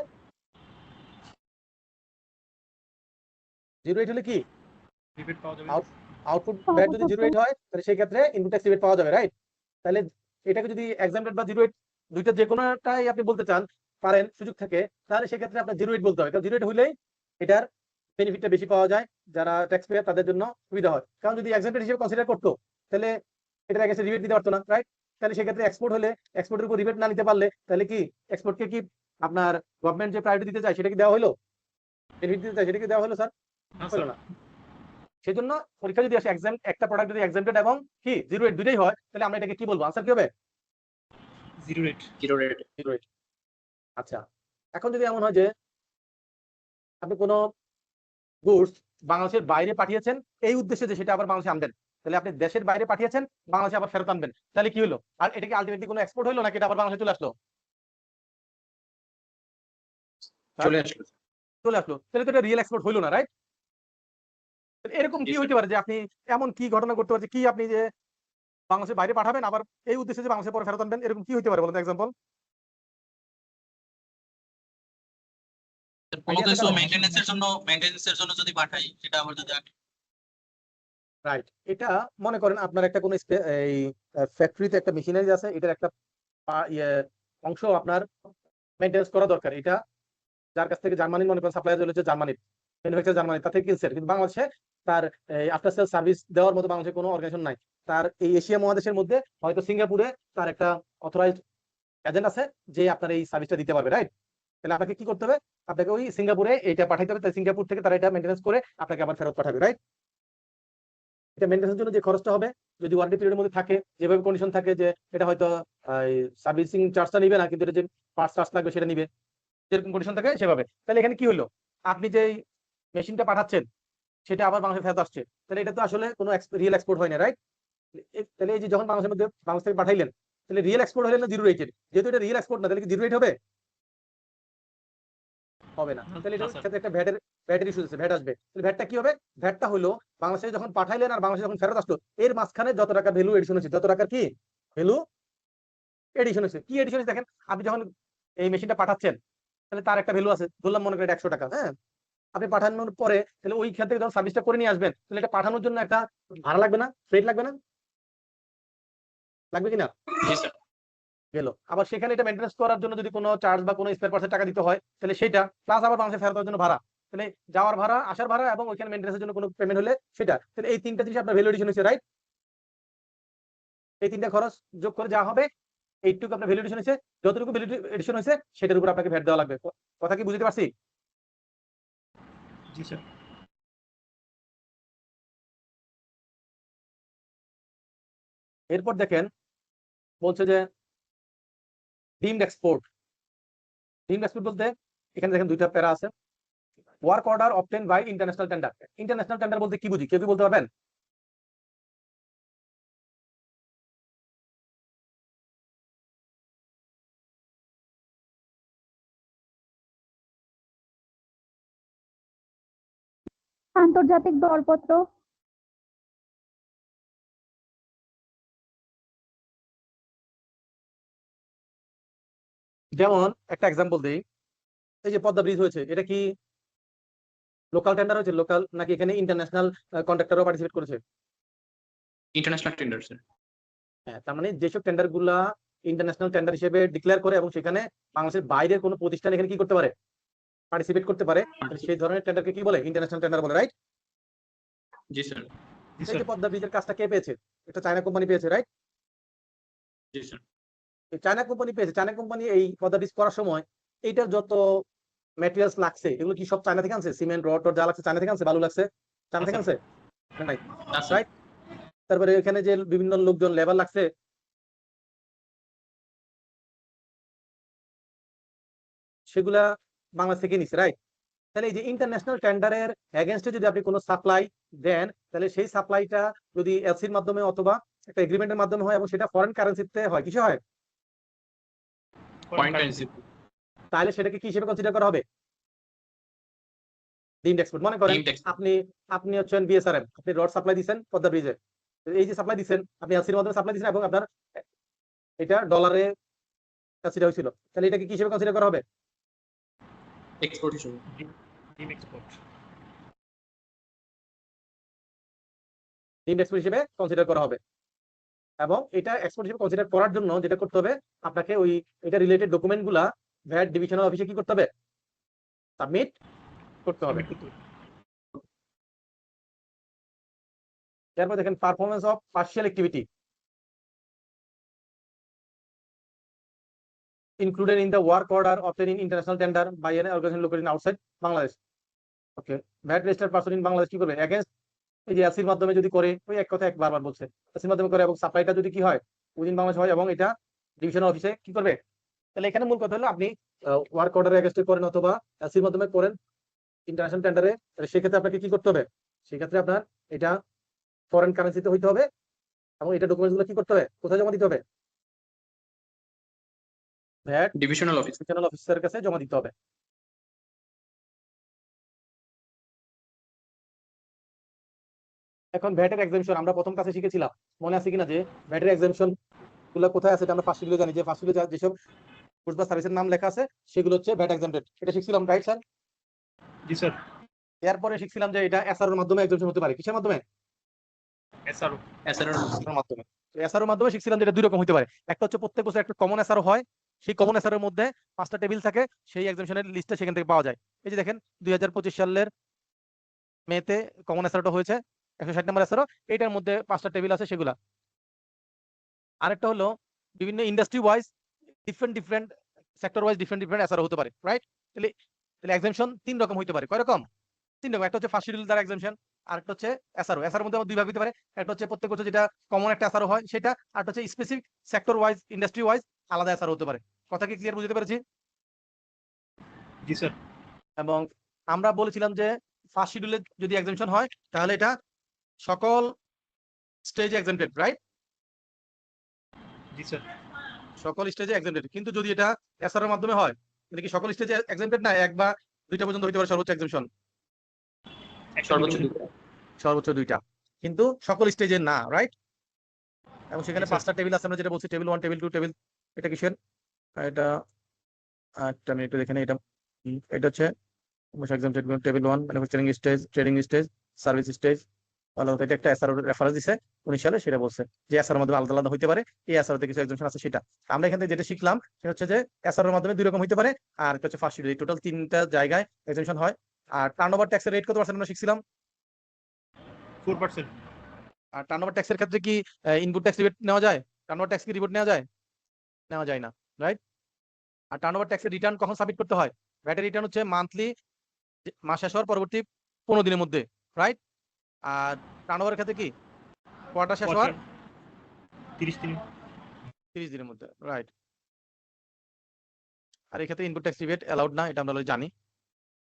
জিরো রেট হলে কি রিপিট পাওয়া যাবে। আউটপুট ভ্যাট যদি জিরো রেট হয় তাহলে সেই ক্ষেত্রে ইনপুট ট্যাক্স রিবেট পাওয়া যাবে, রাইট? তাহলে এটাকে যদি এক্সাম্পল বা জিরো রেট দুইটা যে কোনোটাই আপনি বলতে চান পারেন, সুযোগ থাকে, তাহলে সেক্ষেত্রে আপনার জিরো রেট বলতে হবে। কারণ জিরো রেট হইলেই এটার বেনিফিটটা বেশি পাওয়া যায়, যারা ট্যাক্স পেয়ার তাদের জন্য সুবিধা হয়। কারণ যদি এক্সাম্পল হিসেবে কনসিডার করতো তাহলে এটার আগে রিবেট দিতে পারতো না, রাইট? তাহলে সেক্ষেত্রে এক্সপোর্ট হলে এক্সপোর্টের উপর রিবেট না নিতে পারলে তাহলে কি এক্সপোর্টকে কি আপনার গভর্নমেন্ট যে প্রায়োরিটি দিতে চায় সেটা কি দেওয়া হলো? বেনিফিট দিতে চায় সেটা কি দেওয়া হলো স্যার? না হলো স্যার, না। সেই জন্য পরীক্ষা যদি আসে এক্সাম একটা প্রোডাক্ট যদি এক্সাম্পটেড এবং কি জিরো রেট দুটোই হয় তাহলে আমরা এটাকে কি বলবো? আনসার কি হবে? Zero rate. Zero rate. Zero rate. আচ্ছা, এখন যদি এমন হয় যে আপনি কোনো গুডস বাংলাদেশের বাইরে পাঠিয়েছেন এই উদ্দেশ্যে যে সেটা আবার বাংলাদেশে আনবেন, তাহলে আপনি দেশের বাইরে পাঠিয়েছেন বাংলাদেশে আবার ফেরত আনবেন, তাহলে কি হলো? আর এটা কি আলটিমেটলি কোনো এক্সপোর্ট হলো নাকি এটা আবার বাংলাদেশে চলে আসলো? চলে আসলো। চলে আসলো, তাহলে তো এটা রিয়েল এক্সপোর্ট হইলো না, রাইট? এরকম জি কি স্যার। হইতে পারে যে আপনি এমন কি ঘটনা করতে পারে কি আপনি যে বাংলাদেশের বাইরে পাঠাবেন আবার এই উদ্দেশ্যে যে বাংলাদেশে পরে ফেরত আনবেন, এরকম কি হইতে পারে বলুন এক্সাম্পল? কোনো Idea কিছু থাকা- মেইনটেনেন্সের জন্য যদি পাঠাই সেটা আবার যদি রাইট, এটা মনে করেন আপনার একটা কোনো এই ফ্যাক্টরিতে একটা মেশিনারি আছে, এটার একটা অংশ আপনার মেইনটেনেন্স করা দরকার, এটা যার কাছ থেকে জার্মানির মনে করেন সাপ্লায়ার চলেছে, জার্মানির ম্যানুফ্যাকচার জার্মানি, তাতে কিনছে, কিন্তু বাংলাদেশে তার আফটার সেল সার্ভিস দেওয়ার মতো বাংলাদেশে কোনো অর্গানাইজেশন নাই। তার এই এশিয়া মহাদেশের মধ্যে হয়তো সিঙ্গাপুরে তার একটা অথরাইজড এজেন্ট আছে যে আপনার এই সার্ভিসটা দিতে পারবে, রাইট? তাহলে আপনাকে কি করতে হবে? আপনাকে ওই সিঙ্গাপুরে এটা পাঠাইতে হবে, তাই সিঙ্গাপুর থেকে তারা এটা মেইনটেনেন্স করে আপনাকে আবার ফেরত পাঠাবে, রাইট? এটা মেইনটেনেন্সের জন্য যে খরচটা হবে যদি ওয়ারেন্টি পিরিয়ডের মধ্যে থাকে, যেভাবে কন্ডিশন থাকে যে এটা হয়তো সার্ভিসিং চার্জটা নিবে না, কিন্তু এটা যে পার্টস চার্জ লাগবে সেটা নিবে, যেরকম কন্ডিশন থাকে সেভাবে। তাহলে এখানে কি হলো? আপনি যে মেশিনটা পাঠাচ্ছেন সেটা আবার বাংলাদেশে ফেরত আসছে, তাহলে এটা তো আসলে কোনো রিয়েল এক্সপোর্ট হয় না, রাইট? তাহলে এই যে যখন বাংলাদেশের মধ্যে বাংলাদেশ থেকে পাঠাইলেন তাহলে রিয়েল এক্সপোর্ট হলে না জিরো রেটের? যেহেতু এটা রিয়েল এক্সপোর্ট না তাহলে কি জিরো রেট হবে? হবে না। তাহলে এটার ক্ষেত্রে একটা ভ্যাটের ইস্যু আছে, ভ্যাট আসবে। তাহলে ভ্যাটটা কি হবে? ভ্যাটটা হলো বাংলাদেশে যখন পাঠাইলেন আর বাংলাদেশে যখন ফেরত আসলো এর মাঝখানে যত টাকা ভ্যালু এডিশন হচ্ছে, যত টাকার কি ভ্যালু এডিশন হচ্ছে। কি এডিশন হচ্ছে দেখেন, আপনি যখন এই মেশিনটা পাঠাচ্ছেন তাহলে তার একটা ভ্যালু আছে, ধরলাম মনে করেন 100 টাকা, হ্যাঁ? আপনি পাঠানোর পরে তাহলে ওই ক্ষেত্রে যখন সার্ভিসটা করে নিয়ে আসবেন তাহলে এটা পাঠানোর জন্য একটা ভাড়া লাগবে না? ফ্রেট লাগবে না? লাগবে কিনা? জি স্যার। গেল। আবার সেখানে এটা মেইনটেনেন্স করার জন্য যদি কোনো চার্জ বা কোনো স্পেয়ার পার্টসের টাকা দিতে হয় তাহলে সেটা প্লাস আবার বাংলাদেশে ফেরত জন্য ভাড়া, তাহলে যাওয়ার ভাড়া, আসার ভাড়া এবং ওইখানে মেইনটেনেন্সের জন্য কোনো পেমেন্ট হলে সেটা, তাহলে এই তিনটা জিনিস আপনার ভ্যালু এডিশন হচ্ছে, রাইট? এই তিনটা খরচ যোগ করে যা হবে এইটুকু আপনার ভ্যালু এডিশন হয়েছে, যতটুকু ভ্যালু এডিশন হয়েছে সেটার উপর আপনাকে ভ্যাট দেওয়া লাগবে। কথা কি বুঝতে পারছি? জি স্যার। এরপর দেখেন বলছে যে ডিমড এক্সপোর্ট। ডিমড এক্সপোর্ট বলতে এখানে দেখেন দুইটা প্যারা আছে। Work order obtain by international tender. International tender বলতে কি বুঝি, কেউ কি বলতে পারবেন? আন্তর্জাতিক দরপত্র। যেমন একটা এক্সাম্পল দিই, এই যে পদ্মা ব্রিজ হয়েছে, এটা কি লোকাল টেন্ডার হয়েছে লোকাল, নাকি এখানে ইন্টারন্যাশনাল কন্ট্রাক্টরও পার্টিসিপেট করেছে? International tender sir. হ্যাঁ, তার মানে যেসব টেন্ডার গুলা ইন্টারন্যাশনাল টেন্ডার হিসেবে ডিক্লেয়ার করে এবং সেখানে বাংলাদেশের বাইরের কোনো প্রতিষ্ঠান এখানে কি করতে পারে, পার্টিসিপেট করতে পারে, সেই ধরনের টেন্ডারকে কি বলে? ইন্টারন্যাশনাল টেন্ডার বলে, রাইট? জি স্যার। জি এই স্যার। যে পদ্মা ব্রিজের কাজটা কে পেয়েছে? একটা চায়না কোম্পানি পেয়েছে, রাইট? জি স্যার। এই চায়না কোম্পানি পেয়েছে। চায়না কোম্পানি এই পদ্মা ব্রিজ করার সময় এইটার যত ম্যাটেরিয়ালস লাগছে এগুলো কি সব চায়না থেকে আনছে? সিমেন্ট, রড যা লাগছে চায়না থেকে আনছে? বালু লাগছে চায়না থেকে আনছে? নাই, না স্যার। রাইট? তারপরে এখানে যে বিভিন্ন লোকজন লেবার লাগছে সেগুলা বাংলাদেশ থেকে নিচ্ছে, রাইট? তাহলে এই যে ইন্টারন্যাশনাল টেন্ডারের এগেনস্টে যদি আপনি কোনো সাপ্লাই দেন তাহলে সেই সাপ্লাইটা যদি এলসির মাধ্যমে অথবা একটা এগ্রিমেন্টের মাধ্যমে হয় এবং সেটা ফরেন কারেন্সিতে হয়, কিসে হয়? Point currency. তাহলে সেটাকে কি হিসেবে কনসিডার করা হবে? Deemed export. মনে করেন Deemed export। আপনি হচ্ছেন বিএসআরএম, আপনি রড সাপ্লাই দিচ্ছেন পদ্মা ব্রিজে, এই যে সাপ্লাই দিচ্ছেন আপনি এলসির মাধ্যমে সাপ্লাই দিচ্ছেন এবং আপনার এটা ডলারে এলসিটা হয়েছিল, তাহলে এটাকে কি হিসেবে কনসিডার করা হবে? এক্সপোর্ট হিসেবে। ডিম এক্সপোর্ট। ডিমড এক্সপোর্ট হিসেবে কনসিডার করা হবে। এবং এটা এক্সপোর্ট হিসেবে কনসিডার করার জন্য যেটা করতে হবে আপনাকে ওই এটা রিলেটেড ডকুমেন্ট গুলা ভ্যাট ডিভিশনাল অফিসে কি করতে হবে? সাবমিট করতে হবে। এরপর দেখেন performance of partial activity included in the work order obtained in international tender by an organization located outside Bangladesh. Okay, VAT registered person in Bangladesh কি করবে against এই যে এসির মাধ্যমে যদি করে, ওই এক কথা বারবার বলছে, এসির মাধ্যমে করে এবং সাপ্লাইটা যদি কি হয় উইদিন বাংলাদেশ হয় এবং এটা ডিভিশনাল অফিসে কি করবে। তাহলে এখানে মূল কথা হলো আপনি ওয়ার্ক অর্ডারে এগেইনস্টে করেন অথবা এসির মাধ্যমে করেন ইন্টারন্যাশনাল টেন্ডারে, সেক্ষেত্রে আপনাকে কি করতে হবে, সেক্ষেত্রে আপনার এটা ফরেন কারেন্সিতে হইতে হবে এবং এটা ডকুমেন্টস গুলো কি করতে হবে, কোথায় জমা দিতে হবে, ভ্যাট ডিভিশনাল অফিস। ডিভিশনাল অফিসারের কাছে জমা দিতে হবে। এখন ভ্যাটের এক্সামশন আমরা প্রথম ক্লাসে শিখেছিলাম, মনে আছে কিনা, যে ভ্যাটের এক্সামশন গুলো কোথায় আছে, এটা আমরা ফার্স্ট শিডিউলে জানি যে ফার্স্ট শিডিউলে যেসব গুডস বা সার্ভিসের নাম লেখা আছে সেগুলো হচ্ছে ভ্যাট এক্সামটেড, এটা শিখছিলাম, রাইট স্যার? জি স্যার। এরপরে শিখছিলাম যে এটা এসআরওর মাধ্যমে এক্সামশন হতে পারে, কিসের মাধ্যমে, এসআরও। এসআরও এসআরওর মাধ্যমে। তো এসআরওর মাধ্যমে শিখছিলাম যে এটা দুই রকম হতে পারে, একটা হচ্ছে প্রত্যেক বছর একটা কমন এসআরও হয়, সেই কমন এসআরওর মধ্যে 5টা টেবিল থাকে, সেই এক্সামশনের লিস্টটা সেখান থেকে পাওয়া যায়। এই যে দেখেন 2025 সালের মেতে কমন এসআরওটা হয়েছে 160 নম্বর এসআরও, এটার মধ্যে 5টা টেবিল আছে সেগুলা। আরেকটা হলো বিভিন্ন industry wise different sector wise different SRO হতে পারে, রাইট? তাহলে এক্সামশন 3 রকম হতে পারে, কয় রকম? 3 রকম। একটা হচ্ছে ফার্স্ট শিডিউল দ্বারা এক্সামশন, আরেকটা হচ্ছে এসআরও। এসআরওর মধ্যে দুই ভাগ হতে পারে, একটা হচ্ছে প্রত্যেক বছর যেটা কমন একটা এসআরও হয় সেটা, আর হচ্ছে specific sector wise industry wise আলাদা এসআরও হতে পারে। কথা কি ক্লিয়ার বুঝতে পেরেছি? জি স্যার। এবং আমরা বলেছিলাম যে ফার্স্ট শিডিউলে যদি এক্সামশন হয় তাহলে এটা সকল স্টেজে এক্সামটেড, রাইট? জি স্যার। সকল স্টেজে এক্সামটেড। কিন্তু যদি এটা এসআরওর মাধ্যমে হয় তাহলে কি সকল স্টেজে এক্সামটেড না, এক বা দুইটা পর্যন্ত হইতে পারে সর্বোচ্চ এক্সামশন, সর্বোচ্চ 2টা, কিন্তু সকল স্টেজে না, রাইট? এবং সেখানে 5টা টেবিল আছে, আমরা যেটা বলছি টেবিল 1 টেবিল 2 টেবিল, এটা কিসের, এটা একটা আমি একটু দেখে নিই, এটা হচ্ছে exempted table 1 manufacturing stage, trading stage, service stage. আলাদা এটা একটা এসআরও রেফারেন্স দিছে 19 সালে, সেটা বলছে যে এসআরওর মাধ্যমে আলাদা আলাদা হইতে পারে, এই এসআরওতে কিছু এক্সামশন আছে সেটা। আমরা এখান থেকে যেটা শিখলাম সেটা হচ্ছে যে এসআরওর মাধ্যমে 2 রকম হইতে পারে, আর এটা হচ্ছে ফার্স্ট শিডিউল, টোটাল 3টা জায়গায় এক্সামশন হয়। আর টার্নওভার ট্যাক্সের রেট কত পার্সেন্ট আমরা শিখছিলাম? 4%। আর টার্নওভার ট্যাক্সের ক্ষেত্রে কি ইনপুট ট্যাক্স রিবেট নেওয়া যায়? টার্নওভার ট্যাক্স কি রিপোর্ট নেওয়া যায়? নেওয়া যায় না, রাইট? আর টার্নওভার ট্যাক্সের রিটার্ন কখন সাবমিট করতে হয়? ভ্যাটের রিটার্ন হচ্ছে মান্থলি, মাস শেষ হওয়ার পরবর্তী 15 দিনের মধ্যে, রাইট? আর টার্নওভারের ক্ষেত্রে কি কোয়ার্টার শেষ হওয়ার 30 দিনের মধ্যে, রাইট? আর এই ক্ষেত্রে ইনপুট ট্যাক্স রিবেট অ্যালাউড না, এটা আমরা জানি।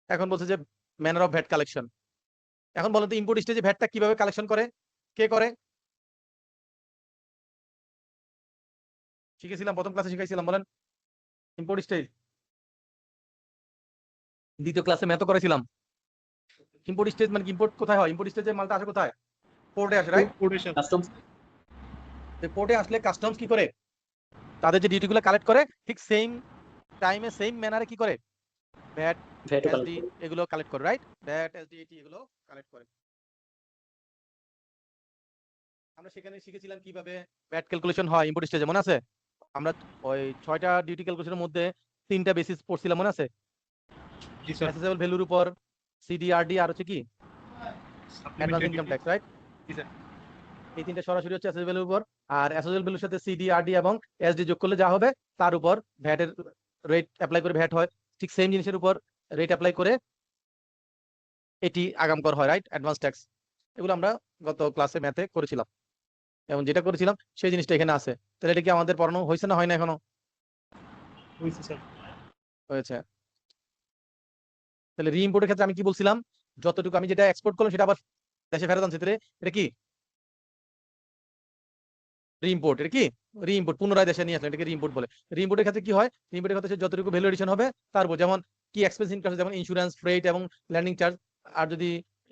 এখন বলছে যে ম্যানার অফ ভ্যাট কালেকশন। এখন বলেন তো ইনপুট স্টেজে ভ্যাটটা কিভাবে কালেকশন করে, কে করে? শিখেছিলাম, প্রথম ক্লাসে শিখাইছিলাম, বলেন। ইম্পোর্ট স্টেজ দ্বিতীয় ক্লাসে ম্যাথও করেছিলাম। ইম্পোর্ট স্টেজ মানে ইম্পোর্ট কোথায় হয়? ইম্পোর্ট স্টেজে মালটা আসে কোথায়? পোর্টে আসে, রাইট? কাস্টমস। পোর্টে আসলে কাস্টমস কি করে, তাদের যে ডিউটিগুলো কালেক্ট করে ঠিক সেম টাইমে সেম ম্যানারে কি করে, ভ্যাট এসডি এগুলো কালেক্ট করে, রাইট? ভ্যাট এসডি এটি এগুলো কালেক্ট করে। আমরা সেখানে শিখেছিলাম কিভাবে ভ্যাট ক্যালকুলেশন হয় ইম্পোর্ট স্টেজে, মনে আছে? আমরা ওই 6টা ডিউটি ক্যালকুলেশনের মধ্যে 3টা বেসিস পড়ছিলাম, মনে আছে? জি স্যার। অ্যাসেসেবল ভ্যালুর উপর সিডিআরডি আর হচ্ছে কি অ্যাডভান্স ইনকাম ট্যাক্স, রাইট? জি স্যার। এই 3টা সরাসরি হচ্ছে অ্যাসেসেবল ভ্যালুর উপর, আর অ্যাসেসেবল ভ্যালুর সাথে সিডিআরডি এবং এসডি যোগ করলে যা হবে তার উপর ভ্যাটের রেট অ্যাপ্লাই করে ভ্যাট হয়। ঠিক সেম জিনিসের উপর রেট অ্যাপ্লাই করে এটি আগাম কর হয়, রাইট? Advance tax. এগুলো আমরা গত ক্লাসে ম্যাথে করেছিলাম এবং যেটা করেছিলাম সেই জিনিসটা এখানে আছে। তাহলে এটা কি আমাদের পড়ানো হয়েছে না হয় না এখনো? হয়েছে স্যার। হয়েছে। তাহলে রি-ইম্পোর্টের ক্ষেত্রে আমি কি বলছিলাম, যতটুকু আমি যেটা এক্সপোর্ট করলাম সেটা আবার দেশে ফেরত আনছি, তাহলে এটা কি রি-ইম্পোর্ট? এটা কি রি-ইম্পোর্ট, পুনরায় দেশে নিয়ে আসলে এটাকে রি-ইম্পোর্ট বলে। রি-ইম্পোর্টের ক্ষেত্রে কি হয়, রি-ইম্পোর্টের ক্ষেত্রে যতটুকু ভ্যালু এডিশন হবে তার উপর, যেমন কি এক্সপেন্স ইনকাম, যেমন ইন্স্যুরেন্স, ফ্রেট এবং ল্যান্ডিং চার্জ, আর যদি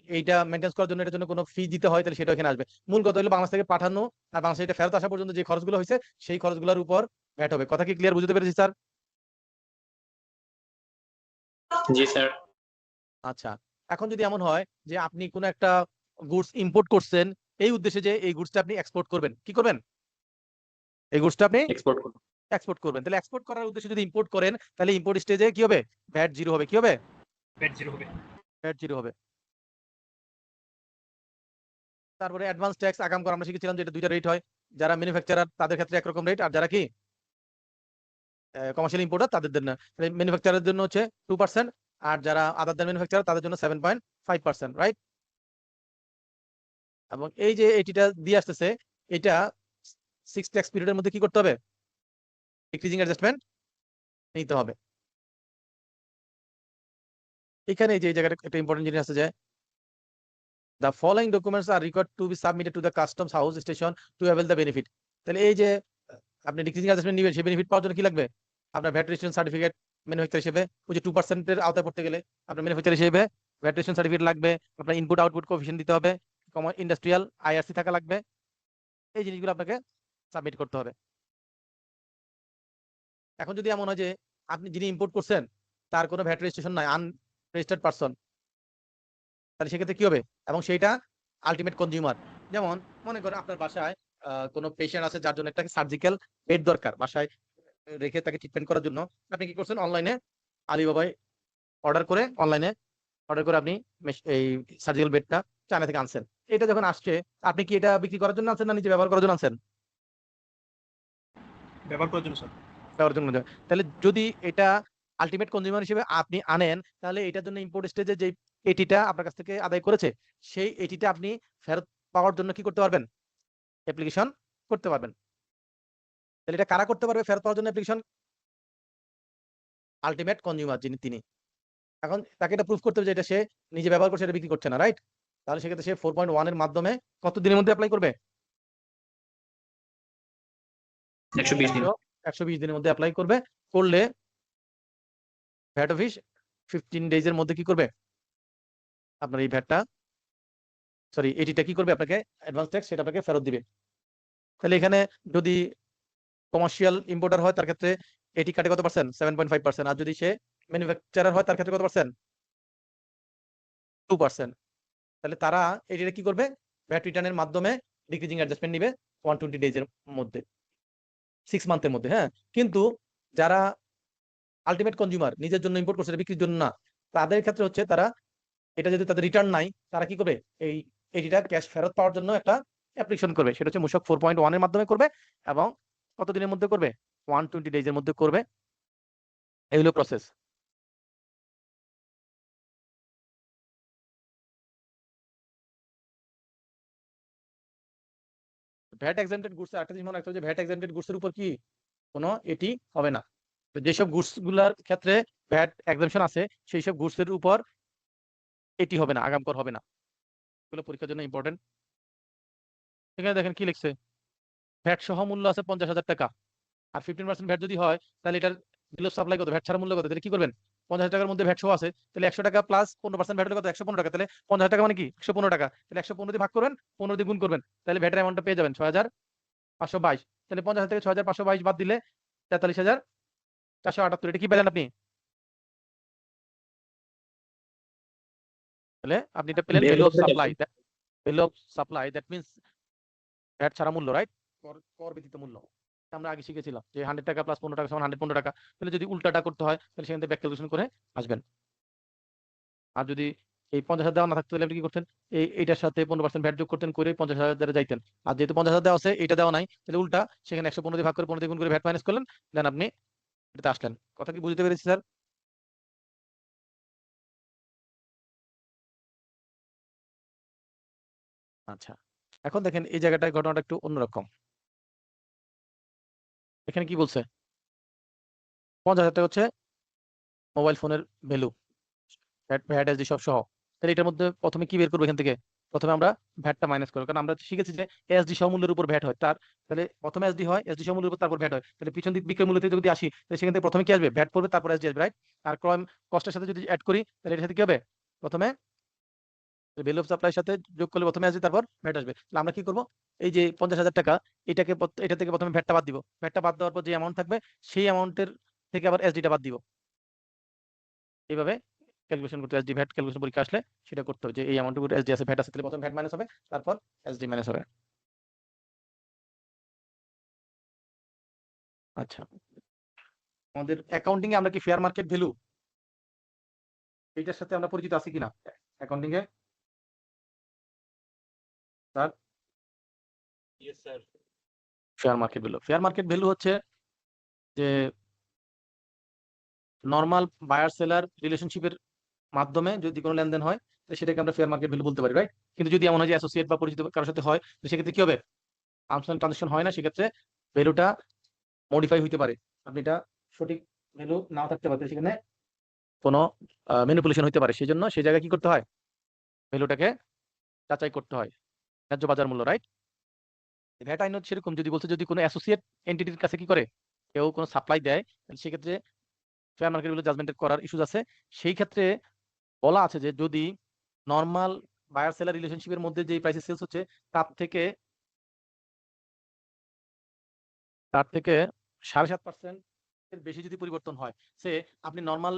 এইটা মেইনটেন্স করার জন্য এটার জন্য কোনো ফি দিতে হয় তাহলে সেটা এখানে আসবে। মূল কথা হলো বাংলাদেশ থেকে পাঠানো আর বাংলাদেশে এটা ফেরত আসা পর্যন্ত যে খরচগুলো হয়েছে সেই খরচগুলোর উপর ভ্যাট হবে। কথা কি ক্লিয়ার বুঝতে পেরেছি স্যার? জি স্যার। আচ্ছা, এখন যদি এমন হয় যে আপনি কোনো একটা গুডস ইম্পোর্ট করছেন, এই উদ্দেশ্যে যে এই গুডসটা আপনি এক্সপোর্ট করবেন, কি করবেন? এই গুডসটা আপনি এক্সপোর্ট করুন। এক্সপোর্ট করবেন। তাহলে এক্সপোর্ট করার উদ্দেশ্যে যদি ইম্পোর্ট করেন তাহলে ইম্পোর্ট স্টেজে কি হবে, ভ্যাট জিরো হবে। কি হবে? ভ্যাট জিরো হবে। ভ্যাট জিরো হবে। তারপরে অ্যাডভান্স ট্যাক্স আগাম কর আমরা শিখেছিলাম, যেটা দুইটা রেট হয়, যারা ম্যানুফ্যাকচারার তাদের ক্ষেত্রে একরকম রেট, আর যারা কি কমার্শিয়াল ইম্পোর্টার তাদের জন্য, ম্যানুফ্যাকচারের জন্য হচ্ছে 2%, আর যারা আদার দ্যান ম্যানুফ্যাকচারার তাদের জন্য 7.5%, রাইট? এবং এই যে এটিটা দিয়ে আসতেছে, এটা 6 ট্যাক্স পিরিয়ডের মধ্যে কি করতে হবে? ডিক্রিজিং অ্যাডজাস্টমেন্ট নিতে হবে। এখানে যে এই জায়গাটা একটা ইম্পর্টেন্ট জিনিস আছে যে the following documents are required to be submitted to the customs house station to avail the benefit। তাহলে এই যে আপনি ডিক্রিজিং অ্যাডজাস্টমেন্ট নেবেন, সেই বেনিফিট পাওয়ার জন্য কি লাগবে? আপনার ভ্যাট রেজিস্ট্রেশন সার্টিফিকেট, ম্যানুফ্যাকচার হিসেবে ওই যে 2% এর আওতায় পড়তে গেলে আপনার ম্যানুফ্যাকচার হিসেবে ভ্যাট রেজিস্ট্রেশন সার্টিফিকেট লাগবে, আপনার ইনপুট আউটপুট কোএফিশিয়েন্ট দিতে হবে, ইন্ডাস্ট্রিয়াল আইআরসি থাকা লাগবে। এই জিনিসগুলো আপনাকে সাবমিট করতে হবে। এখন যদি এমন হয় যে আপনি যিনি ইম্পোর্ট করছেন তার কোনো ভ্যাট রেজিস্ট্রেশন নাই, আনরেজিস্টার্ড পারসন, তাহলে সেক্ষেত্রে কি হবে? এবং সেইটা আলটিমেট কনজিউমার, যেমন মনে করেন আপনার বাসায় কোনো পেশেন্ট আছে যার জন্য একটা সার্জিক্যাল বেড দরকার, বাসায় রেখে তাকে ট্রিটমেন্ট করার জন্য আপনি কি করছেন? অনলাইনে আলিবাবায় অর্ডার করে আপনি এই সার্জিক্যাল বেডটা চায়না থেকে আনছেন। এটা যখন আসছে, আপনি কি এটা বিক্রি করার জন্য আনছেন না নিজে ব্যবহার করার জন্য আনছেন? ব্যবহার করার জন্য স্যার। ব্যবহারের জন্য। তাহলে যদি এটা আলটিমেট কনজিউমার হিসেবে আপনি আনেন, তাহলে এটার জন্য ইম্পোর্ট স্টেজে যে এটিটা আপনার কাছ থেকে আদায় করেছে, সেই এটিটা আপনি ফেরত পাওয়ার জন্য কি করতে পারবেন? অ্যাপ্লিকেশন করতে পারবেন। তাহলে এটা কারা করতে পারবে ফেরত পাওয়ার জন্য অ্যাপ্লিকেশন? আলটিমেট কনজিউমার যিনি, তিনি। এখন তাকে এটা প্রুফ করতে হবে যে এটা সে নিজে ব্যবহার করছে, এটা বিক্রি করছে না, রাইট? তাহলে সেক্ষেত্রে সে 4.1 এর মাধ্যমে কত দিনের মধ্যে অ্যাপ্লাই করবে? 120 দিন। 120 দিনের মধ্যে অ্যাপ্লাই করবে। করলে ভ্যাট অফিস 15 ডেজ এর মধ্যে কি করবে? আপনার এই ভ্যাটটা, সরি এটিটা কি করবে? আপনাকে অ্যাডভান্স ট্যাক্স সেটা আপনাকে ফেরত দিবে। তাহলে এখানে যদি কমার্শিয়াল ইম্পোর্টার হয় তার ক্ষেত্রে এটি কাটে কত পার্সেন্ট? 7.5%। আর যদি সে ম্যানুফ্যাকচারার হয় তার ক্ষেত্রে কত পার্সেন্ট? 2%। তাহলে তারা এটিটা কি করবে? ভ্যাট রিটার্নের মাধ্যমে ডিক্রিজিং অ্যাডজাস্টমেন্ট নিবে 120 ডেজ এর মধ্যে, 6 মান্থের মধ্যে। হ্যাঁ, কিন্তু যারা আলটিমেট কনজিউমার, নিজের জন্য ইম্পোর্ট করছে, বিক্রির জন্য না, তাদের ক্ষেত্রে হচ্ছে তারা এটা যদি তাদের রিটার্ন নাই, তারা কি করবে? এইটা ক্যাশ ফেরত পাওয়ার জন্য একটা অ্যাপ্লিকেশন করবে। সেটা হচ্ছে মূসক 4.1 এর মাধ্যমে করবে, এবং কত দিনের মধ্যে করবে? 120 ডেজ এর মধ্যে করবে। এই হলো প্রসেস। ভ্যাট এক্সাম্পটেড গুডস, একটা জিনিস মনে রাখতে হবে যে ভ্যাট এক্সাম্পটেড গুডস এর উপর কি কোনো এটি হবে না। তো যেসব গুডস গুলার ক্ষেত্রে ভ্যাট এক্সাম্পশন আছে, সেই সব গুডস এর উপর এটি হবে না, আগাম কর হবে না। এগুলো পরীক্ষার জন্য ইম্পর্টেন্ট। এখানে দেখেন কি লিখছে, ভ্যাট সহ মূল্য আছে 50,000 টাকা, আর 15% ভ্যাট যদি হয় তাহলে এটার বিল অফ সাপ্লাই কত? ভ্যাট ছাড়া মূল্য কত? তাহলে কি করবেন? 50,000 টাকার মধ্যে ভ্যাট সহ আছে, তাহলে 100 টাকা প্লাস 15% ভ্যাট হলে কত? 115 টাকা। তাহলে 50,000 টাকা মানে কি? 115 টাকা। তাহলে 115 দিয়ে ভাগ করবেন, 15 দিয়ে গুণ করবেন, তাহলে ভ্যাটের অ্যামাউন্টটা পেয়ে যাবেন 6,522। তাহলে 50,000 থেকে 6,522 বাদ দিলে 43,478। এটা কি পেলেন আপনি? তাহলে আপনি এটা পেলেন value of supply. Value of supply that means VAT ছাড়া মূল্য, রাইট? কর ব্যতীত মূল্য। আমরা আগে শিখেছিলাম যে 100 টাকা প্লাস 15 টাকা সমান 115 টাকা। তাহলে যদি উল্টাটা করতে হয় তাহলে সেখান থেকে ব্যাক ক্যালকুলেশন করে আসবেন। আর যদি এই 50,000 দেওয়া না থাকতো তাহলে আপনি কি করতেন? এইটার সাথে 15% ভ্যাট যোগ করতেন, করে 50,000 দ্বারা যাইতেন। আর যেহেতু 50,000 দেওয়া আছে, এটা দেওয়া নাই, তাহলে উল্টা সেখানে 115 দিয়ে ভাগ করে 15 দিয়ে গুণ করে ভ্যাট মাইনাস করলেন, দেন আপনি এটাতে আসলেন। কথা কি বুঝতে পেরেছি স্যার? আচ্ছা, এখন দেখেন এই জায়গাটায় ঘটনাটা একটু অন্যরকম। এখানে কি বলছে? 50,000 টাকা হচ্ছে মোবাইল ফোনের ভ্যালু, ভ্যাট এসডি সব সহ। তাহলে এটার মধ্যে প্রথমে কি বের করবো? এখান থেকে প্রথমে আমরা ভ্যাটটা মাইনাস করবো, কারণ আমরা শিখেছি যে এসডি সহ মূল্যের উপর ভ্যাট হয়। তাহলে প্রথমে এসডি হয়, এসডি সহ মূল্যের উপর তারপর ভ্যাট হয়। তাহলে পিছন দিক বিক্রয় মূল্য থেকে যদি আসি, তাহলে সেখান থেকে প্রথমে কি আসবে? ভ্যাট পড়বে, তারপর এসডি আসবে, রাইট? আর ক্রয় কস্টের সাথে যদি অ্যাড করি, তাহলে এর সাথে কি হবে? প্রথমে ভ্যালু অফ সাপ্লাইয়ের সাথে যোগ করলে প্রথমে আসবে, তারপর ভ্যাট আসবে। তাহলে আমরা কি করবো? এই যে 50,000 টাকা, এটা থেকে প্রথমে ভ্যাটটা বাদ দিব। ভ্যাটটা বাদ দেওয়ার পর যে অ্যামাউন্ট থাকবে, সেই অ্যামাউন্টের থেকে আবার এসডিটা বাদ দিব। এইভাবে ক্যালকুলেশন করতে, এসডি ভ্যাট ক্যালকুলেশন পরীক্ষা আসলে সেটা করতে হবে যে এই অ্যামাউন্টের উপর এসডি আছে, ভ্যাট আছে, তাহলে প্রথমে ভ্যাট মাইনাস হবে, তারপর এসডি মাইনাস হবে। আচ্ছা, আমাদের অ্যাকাউন্টিং এ আমরা কি ফেয়ার মার্কেট ভ্যালু এইটার সাথে আমরা পরিচিত আছি কিনা? অ্যাকাউন্টিং এ sir yes sir. Fair market value হচ্ছে যে নর্মাল বায়ার সেলার রিলেশনশিপের মাধ্যমে যদি কোনো লেনদেন হয় তো সেটাকে আমরা ফেয়ার মার্কেট ভ্যালু বলতে পারি, রাইট? কিন্তু যদি এমন হয় যে অ্যাসোসিয়েট বা পরিচিত কারোর সাথে হয় তো সেক্ষেত্রে কি হবে? আর্মস লেন্থ ট্রানজাকশন হয় না, সেক্ষেত্রে ভ্যালুটা মডিফাই হইতে পারে। আপনি এটা সঠিক ভ্যালু নাও থাকতে পারে, সেখানে কোনো ম্যানিপুলেশন হইতে পারে। সেই জন্য সেই জায়গায় কি করতে হয়? ভ্যালুটাকে যাচাই করতে হয়, ন্যায্য বাজার মূল্য, রাইট? ভ্যাট আইন সেরকম, যদি বলছে যদি কোনো অ্যাসোসিয়েট এন্টিটির কাছে কি করে কেউ কোনো সাপ্লাই দেয় তাহলে সেক্ষেত্রে ফেয়ার মার্কেট ভ্যালু জাজমেন্টের করার ইস্যুস আছে। সেই ক্ষেত্রে বলা আছে যে যদি নর্মাল বায়ার সেলার রিলেশনশিপের মধ্যে যে প্রাইসে সেলস হচ্ছে তার থেকে 7.5% এর বেশি যদি পরিবর্তন হয়, সে আপনি নর্মাল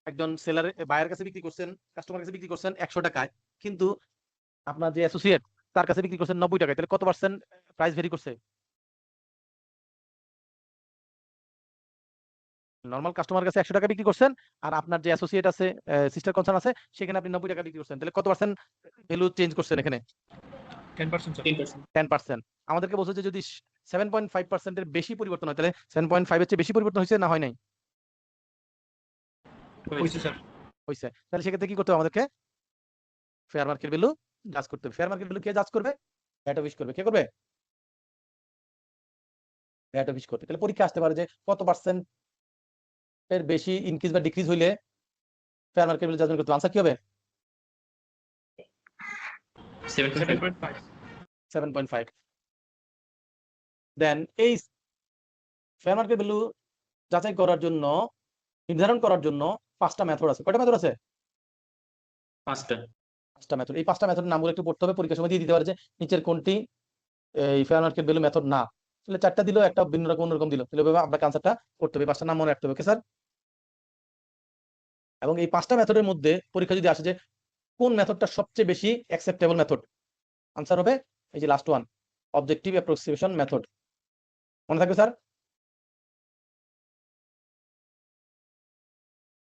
একজন সেলার বায়ার কাছে বিক্রি করছেন, কাস্টমার কাছে বিক্রি করছেন 100 টাকায়, কিন্তু আপনার যে অ্যাসোসিয়েট তার কাছে বিক্রি করছেন 90 টাকায়, তাহলে কত পার্সেন্ট প্রাইস ভেরি করছে? নর্মাল কাস্টমার কাছে 100 টাকা বিক্রি করছেন, আর আপনার যে অ্যাসোসিয়েট আছে, সিস্টার কনসার্ন আছে, সেখানে আপনি 90 টাকা বিক্রি করছেন, তাহলে কত পার্সেন্ট ভ্যালু চেঞ্জ করছেন এখানে? 10% স্যার। 10%। 10%। আমাদেরকে বলছে যে যদি 7.5% এর বেশি পরিবর্তন হয় তাহলে 7.5 এর চেয়ে বেশি পরিবর্তন হয়েছে না হয় নাই? হয়েছে স্যার। হয়েছে। তাহলে সেক্ষেত্রে কি করতে হবে? আমাদেরকে ফেয়ার মার্কেট ভ্যালু জাজ করতে হবে। ফেয়ার মার্কেট ভ্যালু কে জাজ করবে? ভ্যাট অফিস করবে। কে করবে? ভ্যাট অফিস করবে। তাহলে পরীক্ষা আসতে পারে যে কত পার্সেন্ট এর বেশি ইনক্রিজ বা ডিক্রিজ হইলে ফেয়ার মার্কেট ভ্যালু জাজমেন্ট করতে হবে। আনসার কি হবে? 7.5। 7.5। দেন এই ফেয়ার মার্কেট ভ্যালু যাচাই করার জন্য, নির্ধারণ করার জন্য 5টা মেথড আছে। কয়টা মেথড আছে? 5টা। 5টা মেথড। এই 5টা মেথডের নামগুলো একটু পড়তে হবে, পরীক্ষার সময় দিয়ে দিতে পারে যে নিচের কোনটি এই ফেয়ার মার্কেট ভ্যালু মেথড না। তাহলে 4টা দিল, একটা ভিন্ন রকম অন্যরকম দিল, তাহলে এভাবে আপনাকে আনসারটা করতে হবে। 5টা নাম মনে রাখতে হবে, ওকে স্যার? এবং এই 5টা মেথডের মধ্যে পরীক্ষা যদি আসে যে কোন মেথডটা সবচেয়ে বেশি অ্যাকসেপ্টেবল মেথড, আনসার হবে এই যে last one, objective approximation method. মনে থাকবে স্যার?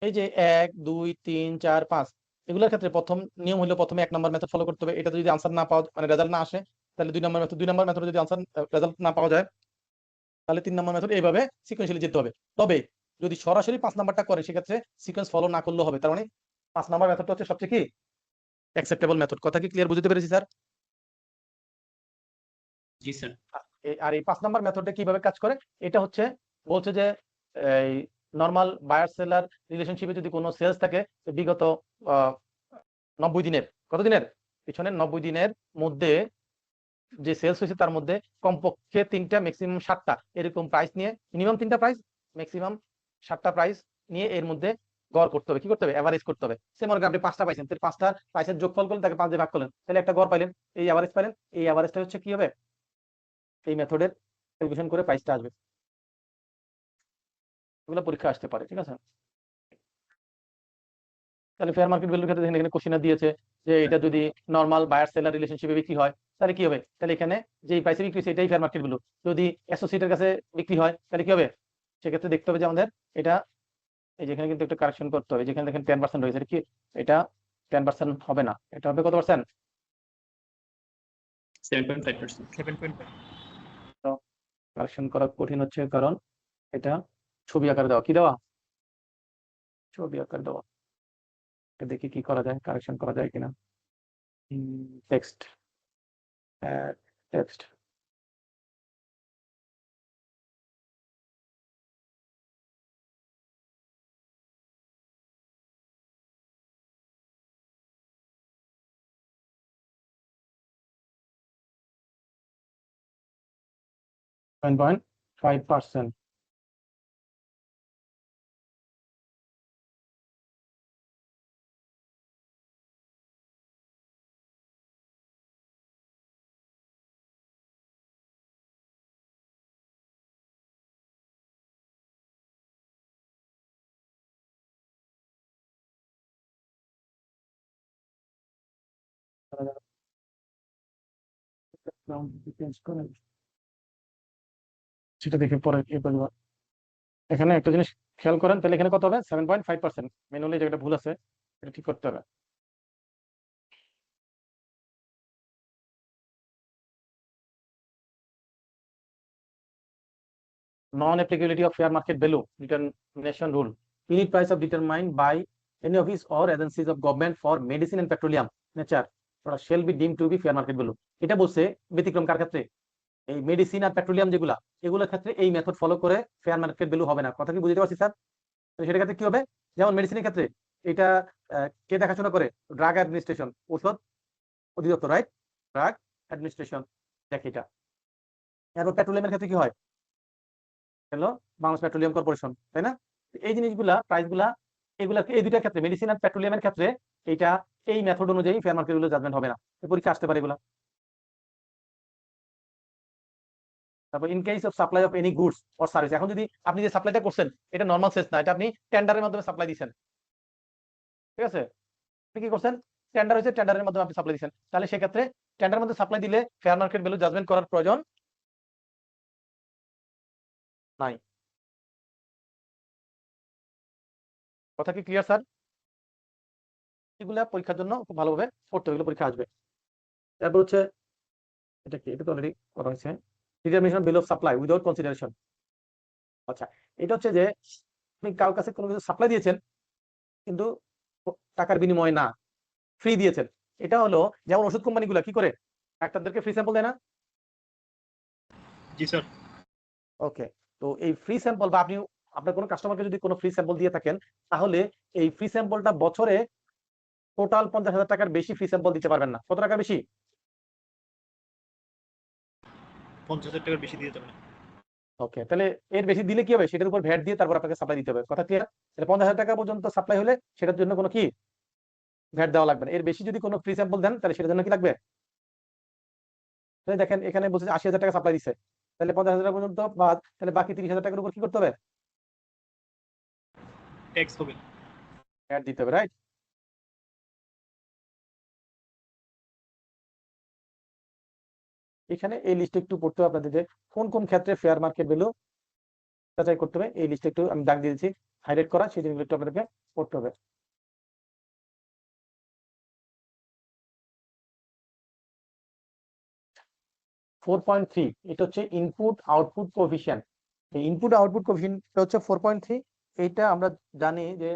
এই যে 1 2 3 4 5 এগুলোর ক্ষেত্রে প্রথম নিয়ম হলো প্রথমে 1 নম্বর মেথড ফলো করতে হবে। এটা যদি আনসার না পাওয়া, মানে রেজাল্ট না আসে, তাহলে 2 নম্বর মেথড, 2 নম্বর মেথডে যদি আনসার রেজাল্ট না পাওয়া যায় তাহলে 3 নম্বর মেথড, এইভাবে সিকোয়েন্সিয়ালি যেতে হবে। তবে যদি সরাসরি 5 নাম্বারটা করে সেক্ষেত্রে সিকোয়েন্স ফলো না করলেও হবে। তার মানে 5 নাম্বার মেথডটা হচ্ছে সবচেয়ে কি অ্যাকসেপ্টেবল মেথড। কথা কি ক্লিয়ার বুঝতে পেরেছি স্যার? জি স্যার। আর এই 5 নাম্বার মেথডটা কিভাবে কাজ করে, এটা হচ্ছে বলছে যে এই নরমাল বায়ার সেলার রিলেশনশিপে যদি কোনো সেলস থাকে বিগত 90 দিনের, কত দিনের পিছনের 90 দিনের মধ্যে যে সেলস হয়েছে তার মধ্যে কমপক্ষে 3টা ম্যাক্সিমাম 7টা এরকম প্রাইস নিয়ে, মিনিমাম 3টা প্রাইস ম্যাক্সিমাম 7টা প্রাইস নিয়ে এর মধ্যে গড় করতে হবে। কি করতে হবে? এভারেজ করতে হবে। সে মনে করেন আপনি 5টা পাইছেন, তাহলে 5টার প্রাইসের যোগফল করলেন, তাকে 5 দিয়ে ভাগ করলেন, তাহলে একটা গড় পাইলেন, এই এভারেজ পাইলেন। এই এভারেজটা হচ্ছে কি হবে? এই মেথডের ক্যালকুলেশন করে প্রাইসটা আসবে। এগুলো পরীক্ষা আসতে পারে, ঠিক আছে? তাহলে ফেয়ার মার্কেট ভ্যালুর ক্ষেত্রে এখানে কোশ্চেন দিয়েছে যে এটা যদি নরমাল বায়ার সেলার রিলেশনশিপে বিক্রি হয় তাহলে কি হবে? তাহলে এখানে যেই প্রাইসে বিক্রি সেটাই ফেয়ার মার্কেট ভ্যালু। যদি অ্যাসোসিয়েটের কাছে বিক্রি হয় তাহলে কি হবে? সেক্ষেত্রে দেখতে হবে যে আমাদের এটা, এই যেখানে কিন্তু একটা কারেকশন করতে হবে, যেখানে দেখেন 10% হয়েছে, কি এটা 10% হবে না, এটা হবে কত পার্সেন্ট? 7.5%। 7.5। কারেকশন করা কঠিন হচ্ছে কারণ এটা ছবি আকারে দেওয়া। কি দেওয়া? ছবি আকারে দেওয়া। দেখি কি করা যায়, কারেকশন করা যায় কিনা। Text, text, .5%। সেটা দেখে পরে কি করবো। এখানে একটা জিনিস খেয়াল করেন, তাহলে এখানে কত হবে? 7.5%। ম্যানুয়ালি যেটা ভুল আছে এটা ঠিক করতে হবে। non-applicability of fair market value determination rule. Unit price of determined by any office or agencies of government for medicine and petroleum nature shall be deemed to be fair market value. এটা বলছে ব্যতিক্রম কার ক্ষেত্রে? এই medicine আর petroleum যেগুলা, এগুলোর ক্ষেত্রে এই method follow করে ফেয়ার মার্কেট ভ্যালু হবে না। কথা কি বুঝতে পারছি স্যার? সেটার ক্ষেত্রে কি হবে? যেমন মেডিসিনের ক্ষেত্রে এটা কে দেখাশোনা করে? ড্রাগ অ্যাডমিনিস্ট্রেশন, ঔষধ অধিদপ্তর, রাইট? ড্রাগ অ্যাডমিনিস্ট্রেশন দেখে এটা। এরপর পেট্রোলিয়ামের ক্ষেত্রে কি হয়? হলো বাংলাদেশ পেট্রোলিয়াম কর্পোরেশন, তাই না? এই জিনিসগুলা প্রাইসগুলা এগুলা এই দুইটার ক্ষেত্রে মেডিসিন আর পেট্রোলিয়ামের ক্ষেত্রে এটা এই মেথড অনুযায়ী ফেয়ার মার্কেট ভ্যালু জাজমেন্ট হবে না। পরীক্ষা আসতে পারে এগুলা। তারপর in case of supply of any goods or service, এখন যদি আপনি যে সাপ্লাইটা করছেন এটা নরমাল সেলস না, এটা আপনি টেন্ডারের মাধ্যমে সাপ্লাই দিচ্ছেন, ঠিক আছে? আপনি কি করছেন? টেন্ডার হয়েছে, টেন্ডারের মাধ্যমে আপনি সাপ্লাই দিচ্ছেন, তাহলে সেক্ষেত্রে টেন্ডারের মধ্যে সাপ্লাই দিলে ফেয়ার মার্কেট ভ্যালু জাজমেন্ট করার প্রয়োজন নাই। কথা কি ক্লিয়ার স্যার? এগুলা পরীক্ষার জন্য খুব ভালোভাবে পড়তে হবে, এগুলো পরীক্ষা আসবে। তারপর হচ্ছে এটা কি? এটা তো অলরেডি করা হয়েছে, determination value of supply without consideration. আচ্ছা, এটা হচ্ছে যে আপনি কারোর কাছে কোনো কিছু সাপ্লাই দিয়েছেন কিন্তু টাকার বিনিময়ে না, ফ্রি দিয়েছেন। এটা হলো যেমন ওষুধ কোম্পানিগুলো কি করে, ডাক্তারদেরকে ফ্রি স্যাম্পল দেয় না? জি স্যার। ওকে, তো এই ফ্রি স্যাম্পল বা আপনি আপনার কোনো কাস্টমারকে যদি কোনো ফ্রি স্যাম্পল দিয়ে থাকেন, তাহলে এই ফ্রি স্যাম্পলটা বছরে টোটাল 50,000 টাকার বেশি ফ্রি স্যাম্পল দিতে পারবেন না। কত টাকা বেশি? 50,000 টাকার বেশি দিয়ে যাবে না। ওকে, তাহলে এর বেশি দিলে কি হবে? সেটার উপর ভ্যাট দিয়ে তারপর আপনাকে সাপ্লাই দিতে হবে। কথা ক্লিয়ার? তাহলে 50,000 টাকা পর্যন্ত সাপ্লাই হলে সেটার জন্য কোনো কি ভ্যাট দেওয়া লাগবে না। এর বেশি যদি কোনো ফ্রি স্যাম্পল দেন তাহলে সেটার জন্য কি লাগবে? তাহলে দেখেন এখানে বলছে 80,000 টাকা সাপ্লাই দিচ্ছে, তাহলে 50,000 টাকা পর্যন্ত বাদ, তাহলে বাকি 30,000 টাকার উপর কি করতে হবে? ট্যাক্স হবে। ভ্যাট দিতে হবে, রাইট? এখানে এই লিস্টে একটু পড়তে হবে আপনাদের যে কোন কোন ক্ষেত্রে ফেয়ার মার্কেট ভ্যালু যাচাই করতে হবে। এই লিস্টে একটু আমি দাগ দিয়ে দিয়েছি হাইলাইট করা, সেই জিনিসগুলো একটু আপনাদেরকে পড়তে হবে। ফোর 4.3 এটা হচ্ছে ইনপুট আউটপুট কোএফিসিয়েন্ট। এই ইনপুট আউটপুট কোএফিসিয়েন্টটা হচ্ছে 4.3। এইটা আমরা জানি যে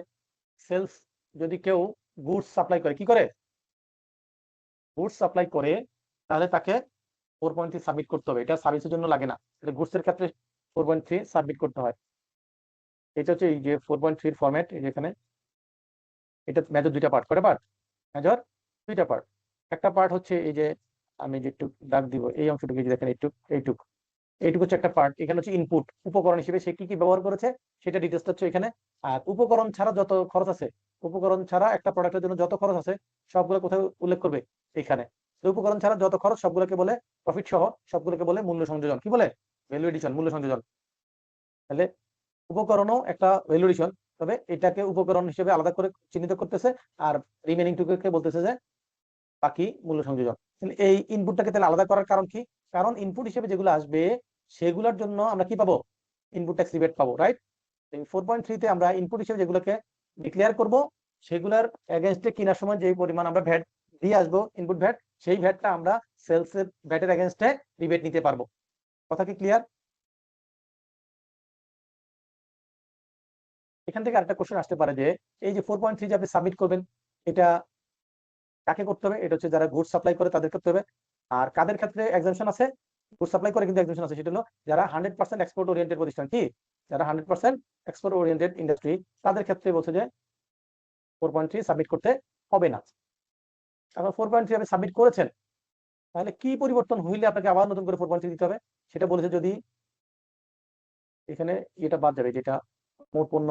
সেলস যদি কেউ গুডস সাপ্লাই করে, কি করে? গুডস সাপ্লাই করে, তাহলে তাকে 4.3 সাবমিট করতে হবে। এটা সার্ভিসের জন্য লাগে না, এটা গুডসের ক্ষেত্রে 4.3 সাবমিট করতে হয়। এটা হচ্ছে এই যে 4.3 এর ফরম্যাট। এই যেখানে এটা মেজর দুইটা পার্ট, কয়টা পার্ট? মেজর দুইটা পার্ট। একটা পার্ট হচ্ছে এই যে আমি যে একটু দাগ দিব এই অংশটুকু, যে দেখেন এইটুকু হচ্ছে একটা পার্ট। এখানে হচ্ছে ইনপুট উপকরণ হিসেবে সে কি কি ব্যবহার করেছে সেটা ডিটেইলস হচ্ছে এখানে। আর উপকরণ ছাড়া যত খরচ আছে, উপকরণ ছাড়া একটা প্রোডাক্টের জন্য যত খরচ আছে সবগুলো কোথায় উল্লেখ করবে? এখানে। তো উপকরণ ছাড়া যত খরচ সবগুলোকে বলে প্রফিট সহ, সবগুলোকে বলে মূল্য সংযোজন। কি বলে? ভ্যালু এডিশন, মূল্য সংযোজন। তাহলে উপকরণও একটা ভ্যালু এডিশন, তবে এটাকে উপকরণ হিসেবে আলাদা করে চিহ্নিত করতেছে, আর রিমেনিং টুকুকে বলতেছে যে বাকি মূল্য সংযোজন। এই ইনপুটটাকে তাহলে আলাদা করার কারণ কি? কারণ ইনপুট হিসেবে যেগুলো আসবে সেগুলোর জন্য আমরা কি পাবো? ইনপুট ট্যাক্স রিবেট পাবো, রাইট? 4.3 তে আমরা ইনপুট হিসেবে যেগুলোকে ডিক্লেয়ার করব সেগুলোর এগেইনস্টে কেনার সময় যে পরিমাণ আমরা ভ্যাট দিয়ে আসবো, ইনপুট ভ্যাট, সেই ভ্যাটটা আমরা সেলসের ভ্যাটের এগেইনস্টে রিবেট নিতে পারবো। কথা কি ক্লিয়ার? এখান থেকে আরেকটা কোশ্চেন আসতে পারে যে এই যে 4.3 যে আপনি সাবমিট করবেন, এটা কাকে করতে হবে? এটা হচ্ছে যারা গুড সাপ্লাই করে তাদের করতে হবে। আর কাদের ক্ষেত্রে এক্সাম্পশন আছে? গুড সাপ্লাই করে কিন্তু এক্সাম্পশন আছে, সেটা হলো যারা 100% এক্সপোর্ট ওরিয়েন্টেড প্রতিষ্ঠান। কি? যারা 100% এক্সপোর্ট ওরিয়েন্টেড ইন্ডাস্ট্রি, তাদের ক্ষেত্রে বলছে যে 4.3 সাবমিট করতে হবে না। এখন 4.3 আপনি সাবমিট করেছেন, তাহলে কি পরিবর্তন হইলে আপনাকে আবার নতুন করে 4.3 দিতে হবে? সেটা বলেছে যদি এখানে এটা বাদ যাবে, যেটা মোট পণ্য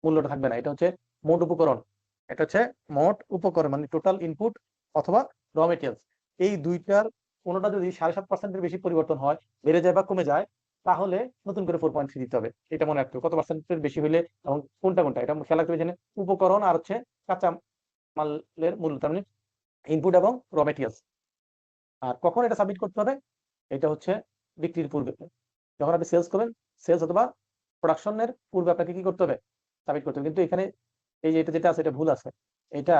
মূল্যটা থাকবে না, এটা হচ্ছে মোট উপকরণ। এটা হচ্ছে মোট উপকরণ মানে টোটাল ইনপুট অথবা র মেটেরিয়ালস। এই দুইটার কোনোটা যদি 7.5% বেশি পরিবর্তন হয়, বেড়ে যায় বা কমে যায়, তাহলে নতুন করে 4.3 দিতে হবে। এটা মনে রাখতে হবে, কত পার্সেন্টের বেশি হইলে এবং কোনটা এটা খেয়াল রাখতে হবে। এখানে উপকরণ আর হচ্ছে কাঁচা মালের মূল্য, তার মানে ইনপুট এবং র মেটেরিয়ালস। আর কখন এটা সাবমিট করতে হবে? এটা হচ্ছে বিক্রির পূর্বে, যখন আপনি সেলস করবেন, সেলস অথবা প্রোডাকশনের পূর্বে আপনাকে কি করতে হবে? সাবমিট করতে হবে। কিন্তু এখানে এই যে এটা যেটা আছে এটা ভুল আছে, এটা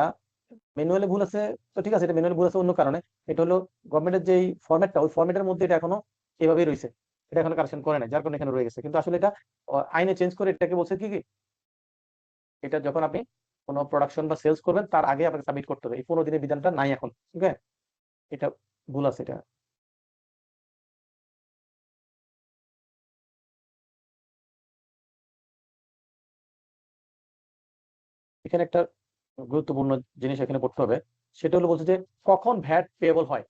ম্যানুয়ালি ভুল আছে। তো ঠিক আছে, এটা ম্যানুয়ালি ভুল আছে অন্য কারণে। এটা হলো গভর্নমেন্টের যেই ফরম্যাটটা, ওই ফরম্যাটের মধ্যে এটা এখনো এভাবেই রয়েছে। এটা এখনো কারেকশন করে নাই, যার কারণে এখানে রয়ে গেছে। কিন্তু আসলে এটা আইনে চেঞ্জ করে এটাকে বলছে কি কি, এটা যখন আপনি কোনো প্রোডাকশন বা সেলস করবেন তার আগে আপনাকে সাবমিট করতে হবে। এই 15 দিনের বিধানটা নাই এখন, ঠিক আছে? এটা ভুল আছে এটা। এখানে একটা গুরুত্বপূর্ণ জিনিস এখানে পড়তে হবে, সেটা হলো বলছে যে কখন ভ্যাট পেয়েবল হয়।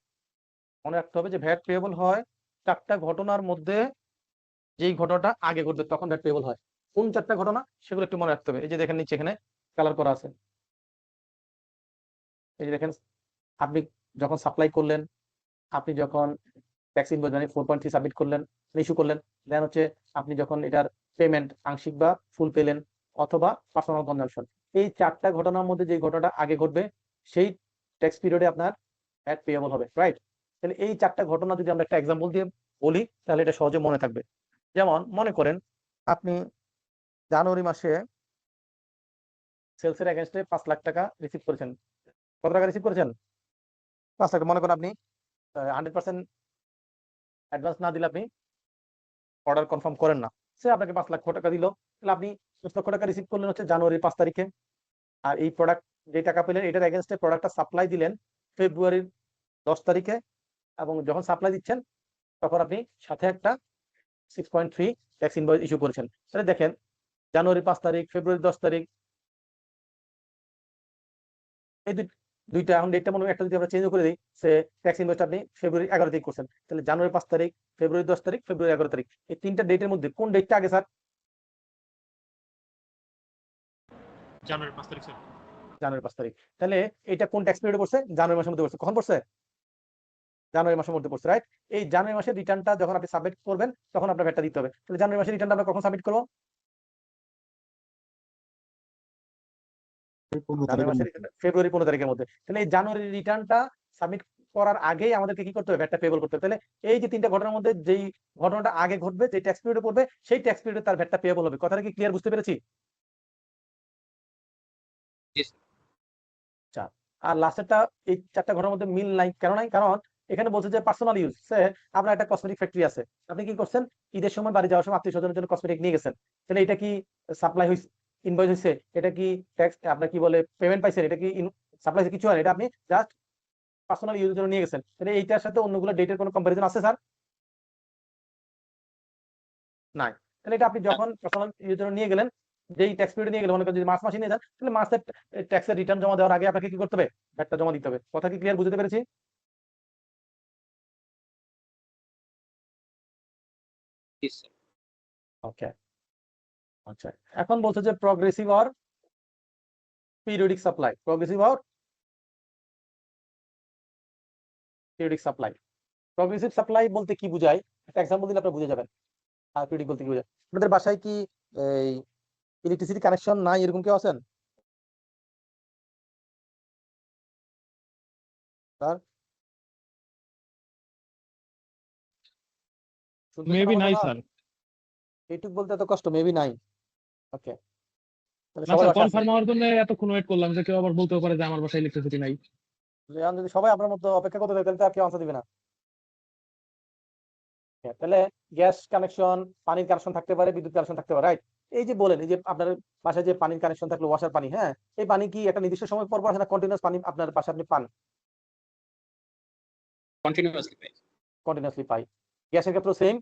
মনে রাখতে হবে যে ভ্যাট পেয়েবল হয় 4টা ঘটনার মধ্যে যেই ঘটনাটা আগে ঘটবে তখন ভ্যাট পেয়েবল হয়। কোন 4টা ঘটনা সেগুলো একটু মনে রাখতে হবে। এই যে দেখেন নিচে এখানে কালার করা আছে, এই যে দেখেন আপনি যখন সাপ্লাই করলেন, আপনি যখন ট্যাক্স ইনভয়েস মানে 4.3 সাবমিট করলেন, ইস্যু করলেন, দেন হচ্ছে আপনি যখন এটার পেমেন্ট আংশিক বা ফুল পেলেন, অথবা পার্সোনাল কনজাম্পশন। এই 4টা ঘটনার মধ্যে যে ঘটনাটা আগে ঘটবে সেই ট্যাক্স পিরিয়ডে আপনার ভ্যাট পেয়েবল হবে, রাইট? তাহলে এই 4টা ঘটনা যদি আমরা একটা এক্সাম্পল দিয়ে বলি তাহলে এটা সহজে মনে থাকবে। যেমন মনে করেন আপনি জানুয়ারি মাসে সেলসের এগেনস্টে 5 লাখ টাকা রিসিভ করেছেন। কত টাকা রিসিভ করেছেন? 5 লাখ। মনে করেন আপনি 100% অ্যাডভান্স না দিলে আপনি অর্ডার কনফার্ম করেন না, সে আপনাকে 5 লাখ টাকা দিল, তাহলে আপনি 5 লক্ষ টাকা রিসিভ করলেন হচ্ছে জানুয়ারির 5 তারিখে। আর এই প্রোডাক্ট যে টাকা পেলেন এটার এগেনস্টে প্রোডাক্টটা সাপ্লাই দিলেন ফেব্রুয়ারির 10 তারিখে, এবং যখন সাপ্লাই দিচ্ছেন তখন আপনি সাথে একটা 6.3 ট্যাক্স ইনভয়েস ইস্যু করেছেন। তাহলে দেখেন জানুয়ারি 5 তারিখ, ফেব্রুয়ারি 10 তারিখ, এই দুইটা এখন ডেটটা মনে হয় একটা যদি আমরা চেঞ্জ করে দিই, সে ট্যাক্স ইনভয়েসটা আপনি ফেব্রুয়ারি 11 তারিখ করছেন, তাহলে জানুয়ারি 5 তারিখ, ফেব্রুয়ারি 10 তারিখ, ফেব্রুয়ারি 11 তারিখ, এই 3টা ডেটের মধ্যে কোন ডেটটা আগে স্যার? জানুয়ারি 5 তারিখ স্যার। জানুয়ারি 5 তারিখ। তাহলে এটা কোন ট্যাক্স পিরিয়ডে পড়ছে? জানুয়ারি মাসের মধ্যে পড়ছে। কখন পড়ছে? জানুয়ারি মাসের মধ্যে পড়ছে, রাইট? এই জানুয়ারি মাসের রিটার্নটা যখন আপনি সাবমিট করবেন তখন আপনার ভ্যাটটা দিতে হবে। তাহলে জানুয়ারি মাসের রিটার্নটা আমরা কখন সাবমিট করবো? জানুয়ারি মাসের ফেব্রুয়ারি 15 তারিখের মধ্যে। তাহলে এই জানুয়ারি রিটার্নটা সাবমিট করার আগেই আমাদেরকে কি করতে হবে? ভ্যাটটা পেবল করতে হবে। তাহলে এই যে 3টা ঘটনার মধ্যে যেই ঘটনাটা আগে ঘটবে, যে ট্যাক্স পিরিয়ডে পড়বে, সেই ট্যাক্স পিরিয়ডে তার ভ্যাটটা পেবল হবে। কথাটা কি ক্লিয়ার, বুঝতে পেরেছি? Yes. আচ্ছা, আর লাস্টেরটা এই 4টা ঘটনার মধ্যে মিল নাই, কেন নাই? কারণ এখানে বলছে যে পার্সোনাল ইউজ। আপনার একটা কসমেটিক ফ্যাক্টরি আছে, আপনি কি করছেন? ঈদের সময় বাড়ি যাওয়ার সময় আত্মীয় স্বজনের জন্য কসমেটিক নিয়ে গেছেন, তাহলে এটা কি সাপ্লাই হয়েছে, ইনভয়েস হয়েছে? এটা কি ট্যাক্স, আপনার কি বলে পেমেন্ট পাইছেন? এটা কি সাপ্লাই কিছু হয়? এটা আপনি জাস্ট পার্সোনাল ইউজের জন্য নিয়ে গেছেন। তাহলে এইটার সাথে অন্যগুলো ডেটের কোনো কম্পারিজন আছে স্যার? নাই। তাহলে এটা আপনি যখন পার্সোনাল ইউজের জন্য নিয়ে গেলেন, যেই ট্যাক্স পিরিয়ড নিয়ে গেলেন, মনে করেন যদি মার্চ মাসে নিয়ে যান, তাহলে মার্চের ট্যাক্সের রিটার্ন জমা দেওয়ার আগে আপনাকে কি করতে হবে? ভ্যাটটা জমা দিতে হবে। কথা কি ক্লিয়ার, বুঝতে পেরেছি? Yes, sir. ওকে, আচ্ছা। এখন বলছে যে progressive or periodic supply. Progressive or periodic supply. Progressive supply বলতে কি বোঝায় একটা এক্সাম্পল দিলে আপনারা বুঝে যাবেন। আর পিরিয়ডিক বলতে কি বোঝায়? আপনাদের বাসায় কি এই ইলেকট্রিসিটি কানেকশন নাই, এরকম কেউ আছেন স্যার? শুনতেছেন মেবি আমার নাই কথা? স্যার। এইটুক বলতে এত কষ্ট? মেবি নাই। ওকে, তাহলে না সবার স্যার, বাসায় আছে। কনফার্ম হওয়ার জন্য এতক্ষণ ওয়েট করলাম যে কেউ আবার বলতেও পারে যে আমার বাসায় ইলেকট্রিসিটি নাই। এখন যদি সবাই আপনার মতো অপেক্ষা করতে থাকে তাহলে তো আর কেউ আনসার দিবে না। হ্যাঁ, তাহলে গ্যাস কানেকশন, পানির কানেকশন থাকতে পারে, বিদ্যুৎ কানেকশন থাকতে পারে, রাইট? এই যে বলেন, এই যে আপনার বাসায় যে পানির কানেকশন থাকলো, ওয়াসার পানি, হ্যাঁ, এই পানি কি একটা নির্দিষ্ট সময় পর পর আসে না কন্টিনিউয়াস পানি আপনার বাসায় আপনি পান? Continuously পাই। কন্টিনিউয়াসলি পাই। গ্যাসের ক্ষেত্রেও সেম,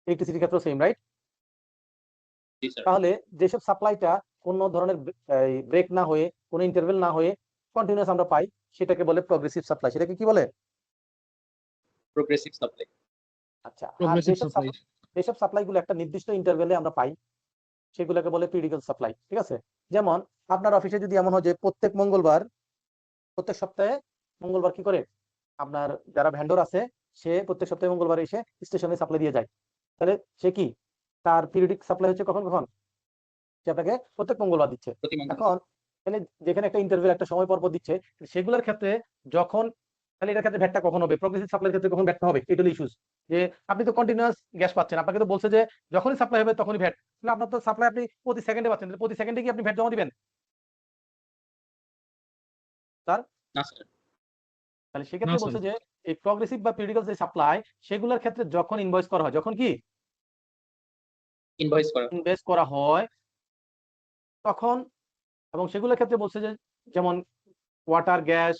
ইলেকট্রিসিটির ক্ষেত্রেও সেম, রাইট? জি স্যার। তাহলে যেসব সাপ্লাইটা কোনো ধরনের ব্রেক না হয়ে, কোনো ইন্টারভেল না হয়ে কন্টিনিউয়াস আমরা পাই, সেটাকে বলে প্রগ্রেসিভ সাপ্লাই। সেটাকে কি বলে? Progressive supply. আচ্ছা, আর প্রগ্রেসিভ সাপ্লাই। যেসব সাপ্লাই গুলো একটা নির্দিষ্ট ইন্টারভেলে আমরা পাই সেগুলোকে বলে পিরিয়ডিক্যাল সাপ্লাই, ঠিক আছে? যেমন আপনার অফিসে যদি এমন হয় যে প্রত্যেক মঙ্গলবার, প্রত্যেক সপ্তাহে মঙ্গলবার কি করে আপনার যারা ভেন্ডর আছে, সে প্রত্যেক সপ্তাহে মঙ্গলবার এসে স্টেশনে সাপ্লাই দিয়ে যায়, তাহলে সে কি, তার পিরিয়ডিক সাপ্লাই হচ্ছে কখন কখন? সে আপনাকে প্রত্যেক মঙ্গলবার দিচ্ছে। প্রতি মঙ্গলবার। এখন এখানে যেখানে একটা ইন্টারভেল একটা সময় পর পর দিচ্ছে, সেগুলোর ক্ষেত্রে যখন, তাহলে এটার ক্ষেত্রে ভ্যাটটা কখন হবে? প্রগ্রেসিভ সাপ্লাইয়ের ক্ষেত্রে কখন ভ্যাটটা হবে? এটা হলো ইস্যুস। যে আপনি তো কন্টিনিউয়াস গ্যাস পাচ্ছেন, আপনাকে তো বলছে যে যখনই সাপ্লাই হবে তখনই ভ্যাট, তাহলে আপনার তো সাপ্লাই আপনি প্রতি সেকেন্ডে পাচ্ছেন, তাহলে প্রতি সেকেন্ডে কি আপনি ভ্যাট জমা দিবেন স্যার? না স্যার। তাহলে না সেক্ষেত্রে স্যার। বলছে যে এই প্রগ্রেসিভ বা পিরিয়ডিক্যাল যে সাপ্লাই সেগুলোর ক্ষেত্রে যখন ইনভয়েস করা হয়, যখন কি ইনভয়েস করা ইনভয়েস করা হয় তখন, এবং সেগুলোর ক্ষেত্রে বলছে যে যেমন ওয়াটার, গ্যাস,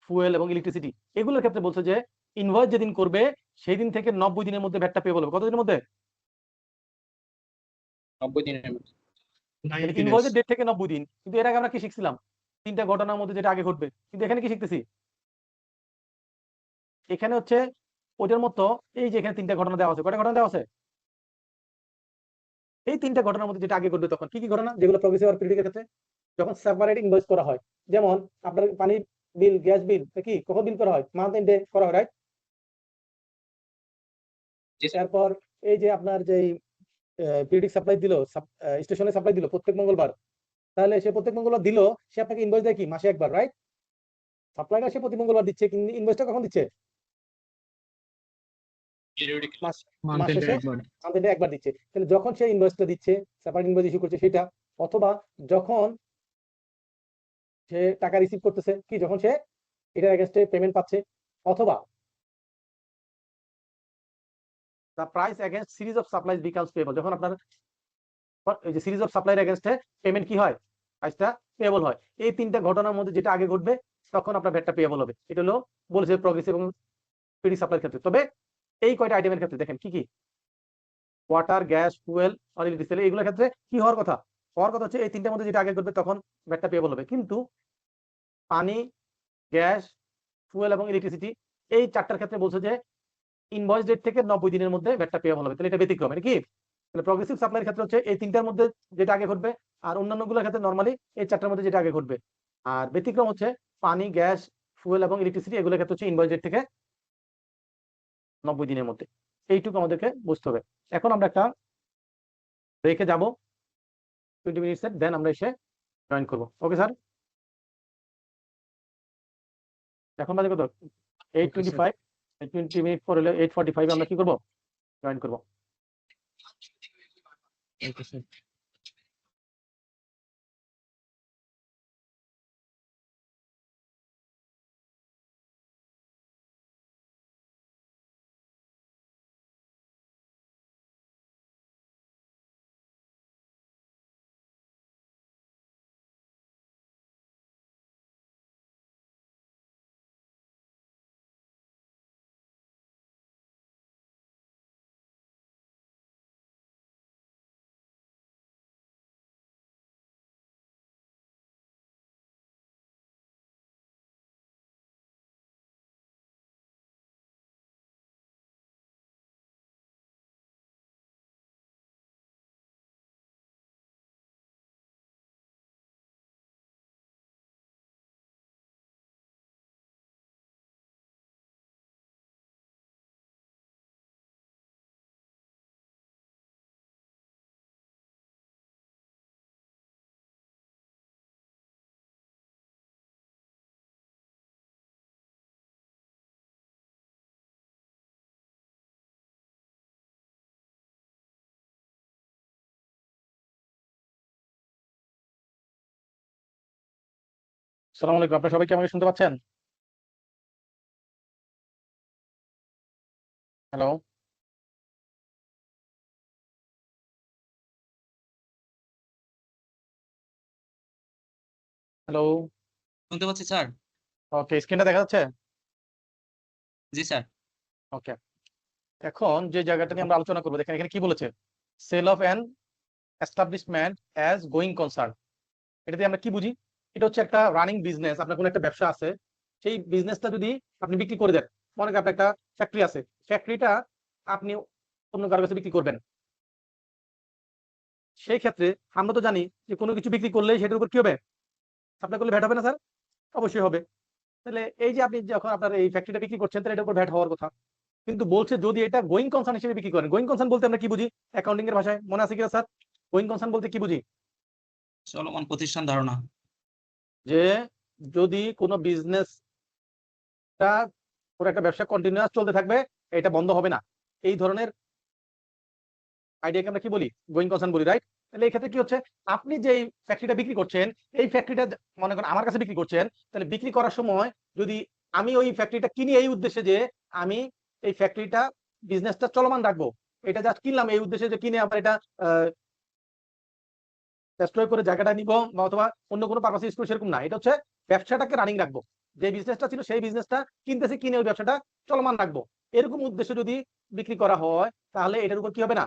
ফুয়েল এবং ইলেকট্রিসিটি, এগুলোর ক্ষেত্রে বলছে যে ইনভয়েস যেদিন করবে সেই দিন থেকে 90 দিনের মধ্যে ভ্যাটটা পেয়েবল হবে। কতদিনের মধ্যে? 90 দিনের মধ্যে। 90 days। ইনভয়েসের ডেট থেকে 90 দিন। কিন্তু এর আগে আমরা কি শিখছিলাম? তিনটা ঘটনার মধ্যে যেটা আগে ঘটবে। কিন্তু এখানে কি শিখতেছি? এখানে হচ্ছে ওইটার মতো, এই যে এখানে তিনটা ঘটনা দেওয়া আছে। কয়টা ঘটনা দেওয়া আছে? এই তিনটা ঘটনার মধ্যে যেটা আগে ঘটবে তখন কি কি ঘটনা, যেগুলো প্রগ্রেসিভ আর পিরিয়ডিক্যাল ক্ষেত্রে যখন সেপারেট ইনভয়েস করা হয়। যেমন আপনার পানি বিল, গ্যাস বিল কি কখন বিল করা হয়? মান্থ এন্ডে করা হয়, রাইট? জি স্যার। তারপর এই যে আপনার যে পিরিয়ডিক সাপ্লাই দিল, স্টেশনে সাপ্লাই দিল প্রত্যেক মঙ্গলবার, তাহলে সে প্রত্যেক মঙ্গলবার দিল, সে আপনাকে ইনভয়েস দেয় কি মাসে একবার, রাইট? সাপ্লাইটা সে প্রতি মঙ্গলবার দিচ্ছে, কিন্তু ইনভয়েসটা কখন দিচ্ছে? Periodic- মাস Month end শেষে একবার। মান্থ এন্ডে একবার দিচ্ছে। তাহলে যখন সে ইনভয়েসটা দিচ্ছে, সেপারেট ইনভয়েস ইস্যু করছে সেটা, অথবা যখন সে টাকা রিসিভ করতেছে, কি যখন সে এটার এগেইনস্টে পেমেন্ট পাচ্ছে, অথবা the price against series of supplies becomes payable, যখন আপনার এই যে সিরিজ অফ সাপ্লাইয়ের এগেইনস্টে পেমেন্ট কি হয়, প্রাইসটা পেয়েবল হয়। এই তিনটা ঘটনার মধ্যে যেটা আগে ঘটবে তখন আপনার ভ্যাটটা পেয়েবল হবে। এটা হলো বলেছে প্রগ্রেসিভ এবং পিরিয়ডিক সাপ্লাইয়ের ক্ষেত্রে। তবে এই কয়টা আইটেমের ক্ষেত্রে দেখেন কি কি, ওয়াটার, গ্যাস, ফুয়েল আর ইলেকট্রিসিটি, এগুলোর ক্ষেত্রে কি হওয়ার কথা? হওয়ার কথা হচ্ছে এই তিনটার মধ্যে যেটা আগে ঘটবে তখন ভ্যাটটা পেয়েবল হবে। কিন্তু পানি, গ্যাস, ফুয়েল এবং ইলেকট্রিসিটি, এই চারটার ক্ষেত্রে বলছে যে ইনভয়েস ডেট থেকে 90 দিনের মধ্যে ভ্যাটটা পেয়েবল হবে। তাহলে এটা ব্যতিক্রম, এটা কি? তাহলে প্রগ্রেসিভ সাপ্লাইয়ের ক্ষেত্রে হচ্ছে এই তিনটার মধ্যে যেটা আগে ঘটবে, আর অন্যান্যগুলোর ক্ষেত্রে নরমালি এই চারটার মধ্যে যেটা আগে ঘটবে। আর ব্যতিক্রম হচ্ছে পানি, গ্যাস, ফুয়েল এবং ইলেকট্রিসিটি, এগুলোর ক্ষেত্রে হচ্ছে ইনভয়েস ডেট থেকে 90 দিনের মধ্যে। এইটুকু আমাদেরকে বুঝতে হবে। এখন আমরা একটা ব্রেকে যাব 20 মিনিটসের, দেন আমরা এসে জয়েন করবো। Okay sir? এখন বাজে কত? 8:25। 20 মিনিট পর হলে 8:45 আমরা কি করবো? জয়েন করবো। আসসালামু আলাইকুম, আপনারা সবাই কি আমাকে শুনতে পাচ্ছেন? হ্যালো? হ্যালো? শুনতে পাচ্ছি স্যার। ওকে, স্ক্রিনটা দেখা যাচ্ছে? জি স্যার। ওকে, এখন যে জায়গাটা নিয়ে আমরা আলোচনা করবো, দেখেন এখানে কি বলেছে, sale of an establishment as going concern. এটাতে আমরা কি বুঝি? এটা হচ্ছে একটা রানিং বিজনেস। আপনার কোনো একটা ব্যবসা আছে, সেই বিজনেসটা যদি আপনি বিক্রি করে দেন, মনে করেন আপনার একটা ফ্যাক্টরি আছে, ফ্যাক্টরিটা আপনি অন্য কারো কাছে বিক্রি করবেন, সেই ক্ষেত্রে আমরা তো জানি যে কোনো কিছু বিক্রি করলে সেটার উপর কি হবে? সাপ্লাই করলে ভ্যাট হবে না স্যার? অবশ্যই হবে। তাহলে এই যে আপনি যখন আপনার এই ফ্যাক্টরিটা বিক্রি করছেন, তাহলে এটার উপর ভ্যাট হওয়ার কথা। কিন্তু বলছে যদি এটা গোয়িং কনসার্ন হিসেবে বিক্রি করেন। গোয়িং কনসার্ন বলতে আমরা কি বুঝি অ্যাকাউন্টিং এর ভাষায়, মনে আছে কিনা স্যার? গোয়িং কনসার্ন বলতে কি বুঝি? চলমান প্রতিষ্ঠান ধারণা। যে যদি কোনো বিজনেসটা, পুরো একটা ব্যবসা কন্টিনিউয়াস চলতে থাকবে, এটা বন্ধ হবে না, এই ধরনের আইডিয়াকে আমরা কি বলি? গোয়িং কনসার্ন বলি, রাইট? তাহলে এই ক্ষেত্রে কি হচ্ছে, আপনি যে ফ্যাক্টরিটা বিক্রি করছেন, এই ফ্যাক্টরিটা মনে করেন আমার কাছে বিক্রি করছেন, তাহলে বিক্রি করার সময় যদি আমি ওই ফ্যাক্টরিটা কিনি এই উদ্দেশ্যে যে আমি এই ফ্যাক্টরিটা বিজনেসটা চলমান রাখবো, এটা জাস্ট কিনলাম এই উদ্দেশ্যে যে কিনে আবার এটা ডেস্ট্রয় করে জায়গাটা নিব বা অথবা অন্য কোনো পারপাসে ইউজ করবো সেরকম না, এটা হচ্ছে ব্যবসাটাকে রানিং রাখবো, যে বিজনেসটা ছিল সেই বিজনেসটা কিনতেছি, কিনে ওই ব্যবসাটা চলমান রাখবো, এরকম উদ্দেশ্যে যদি বিক্রি করা হয় তাহলে এটার উপর কি হবে না,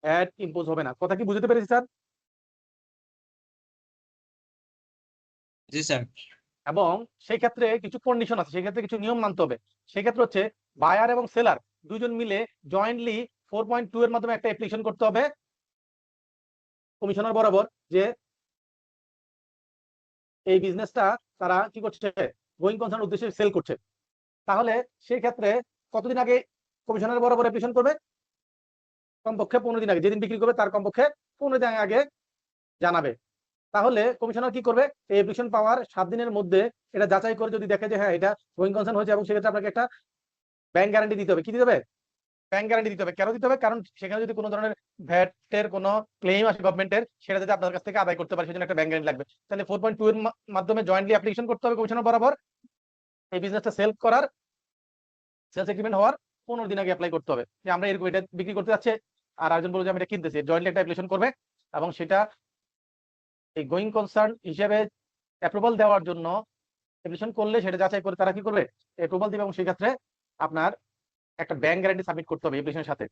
অ্যাড ইম্পোজ হবে না। কথা কি বুঝতে পেরেছি স্যার? জি স্যার। এবং সেই ক্ষেত্রে কিছু কন্ডিশন আছে, সেই ক্ষেত্রে কিছু নিয়ম মানতে হবে। সেই ক্ষেত্রে হচ্ছে বায়ার এবং সেলার দুজন মিলে জয়েন্টলি 4.2 এর মাধ্যমে একটা অ্যাপ্লিকেশন করতে হবে কমিশনার বরাবর, যে এই বিজনেসটা তারা কি করছে, গোয়িং কনসার্ন উদ্দেশ্যে সেল করছে। তাহলে সেই ক্ষেত্রে কতদিন আগে কমিশনার বরাবর অ্যাপ্লিকেশন করবে? কমপক্ষে 15 দিন আগে, যেদিন বিক্রি করবে তার কমপক্ষে 15 দিন আগে জানাবে। তাহলে কমিশনার কি করবে, এই অ্যাপ্লিকেশন পাওয়ার 7 দিনের মধ্যে এটা যাচাই করে যদি দেখে যে হ্যাঁ এটা গোয়িং কনসার্ন হয়েছে, এবং সেক্ষেত্রে আপনাকে একটা ব্যাংক গ্যারান্টি দিতে হবে। কি দিতে হবে? ব্যাংক গ্যারান্টি দিতে হবে। কেন দিতে হবে? কারণ সেখানে যদি কোনো ধরনের ভ্যাটের কোনো ক্লেম আসে গভর্নমেন্টের, সেটা যদি আপনার কাছ থেকে আদায় করতে পারে সেজন্য একটা ব্যাংক গ্যারান্টি লাগবে। তাহলে 4.2 এর মাধ্যমে জয়েন্টলি অ্যাপ্লিকেশন করতে হবে কমিশনার বরাবর, এই বিজনেসটা সেল করার, সেলস এগ্রিমেন্ট হওয়ার 15 দিন আগে অ্যাপ্লাই করতে হবে যে আমরা এরকম এটা বিক্রি করতে যাচ্ছে, আর আরেকজন বলবে যে আমি এটা কিনতেছি, জয়েন্টলি একটা অ্যাপ্লিকেশন করবে, এবং সেটা এই গোয়িং কনসার্ন হিসেবে অ্যাপ্রুভাল দেওয়ার জন্য অ্যাপ্লিকেশন করলে সেটা যাচাই করে তারা কি করবে, অ্যাপ্রুভাল দিবে, এবং সেই ক্ষেত্রে আপনার একটা ব্যাংক গ্যারান্টি সাবমিট করতে হবে অ্যাপ্লিকেশনের সাথে।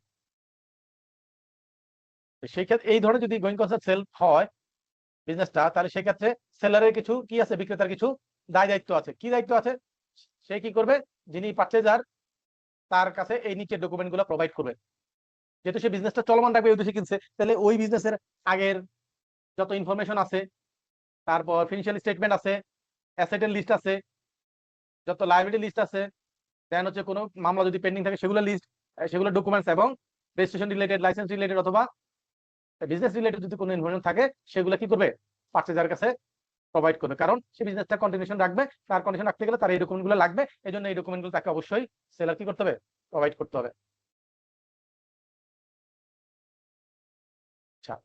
সেই ক্ষেত্রে এই ধরনের যদি গোয়িং কনসার্ন সেল হয় বিজনেসটা, তাহলে সেই ক্ষেত্রে সেলারের কিছু কি আছে, বিক্রেতার কিছু দায় দায়িত্ব আছে। কি দায়িত্ব আছে? সে কি করবে, যিনি পারচেজার তার কাছে এই নিচের ডকুমেন্ট গুলো প্রোভাইড করবে। যেহেতু সে বিজনেসটা চলমান রাখবে উদ্দেশ্যে কিনছে, তাহলে ওই বিজনেসের আগের যত ইনফরমেশন আছে, তারপর ফিনান্সিয়াল স্টেটমেন্ট আছে, অ্যাসেটের লিস্ট আছে, যত লায়াবিলিটি লিস্ট আছে, দেন হচ্ছে কোনো মামলা যদি পেন্ডিং থাকে সেগুলো লিস্ট, সেগুলো ডকুমেন্টস, এবং রেজিস্ট্রেশন রিলেটেড, লাইসেন্স রিলেটেড অথবা বিজনেস রিলেটেড যদি কোনো ইনফরমেশন থাকে সেগুলো কি করবে, পারচেজারের কাছে প্রোভাইড করবে। কারণ সে বিজনেসটা কন্টিনিউশন রাখবে, তার কন্ডিশন রাখতে গেলে তার এই ডকুমেন্টগুলো লাগবে, এই জন্য এই ডকুমেন্টগুলো তাকে অবশ্যই সেলার কি করতে হবে, প্রোভাইড করতে হবে। আচ্ছা,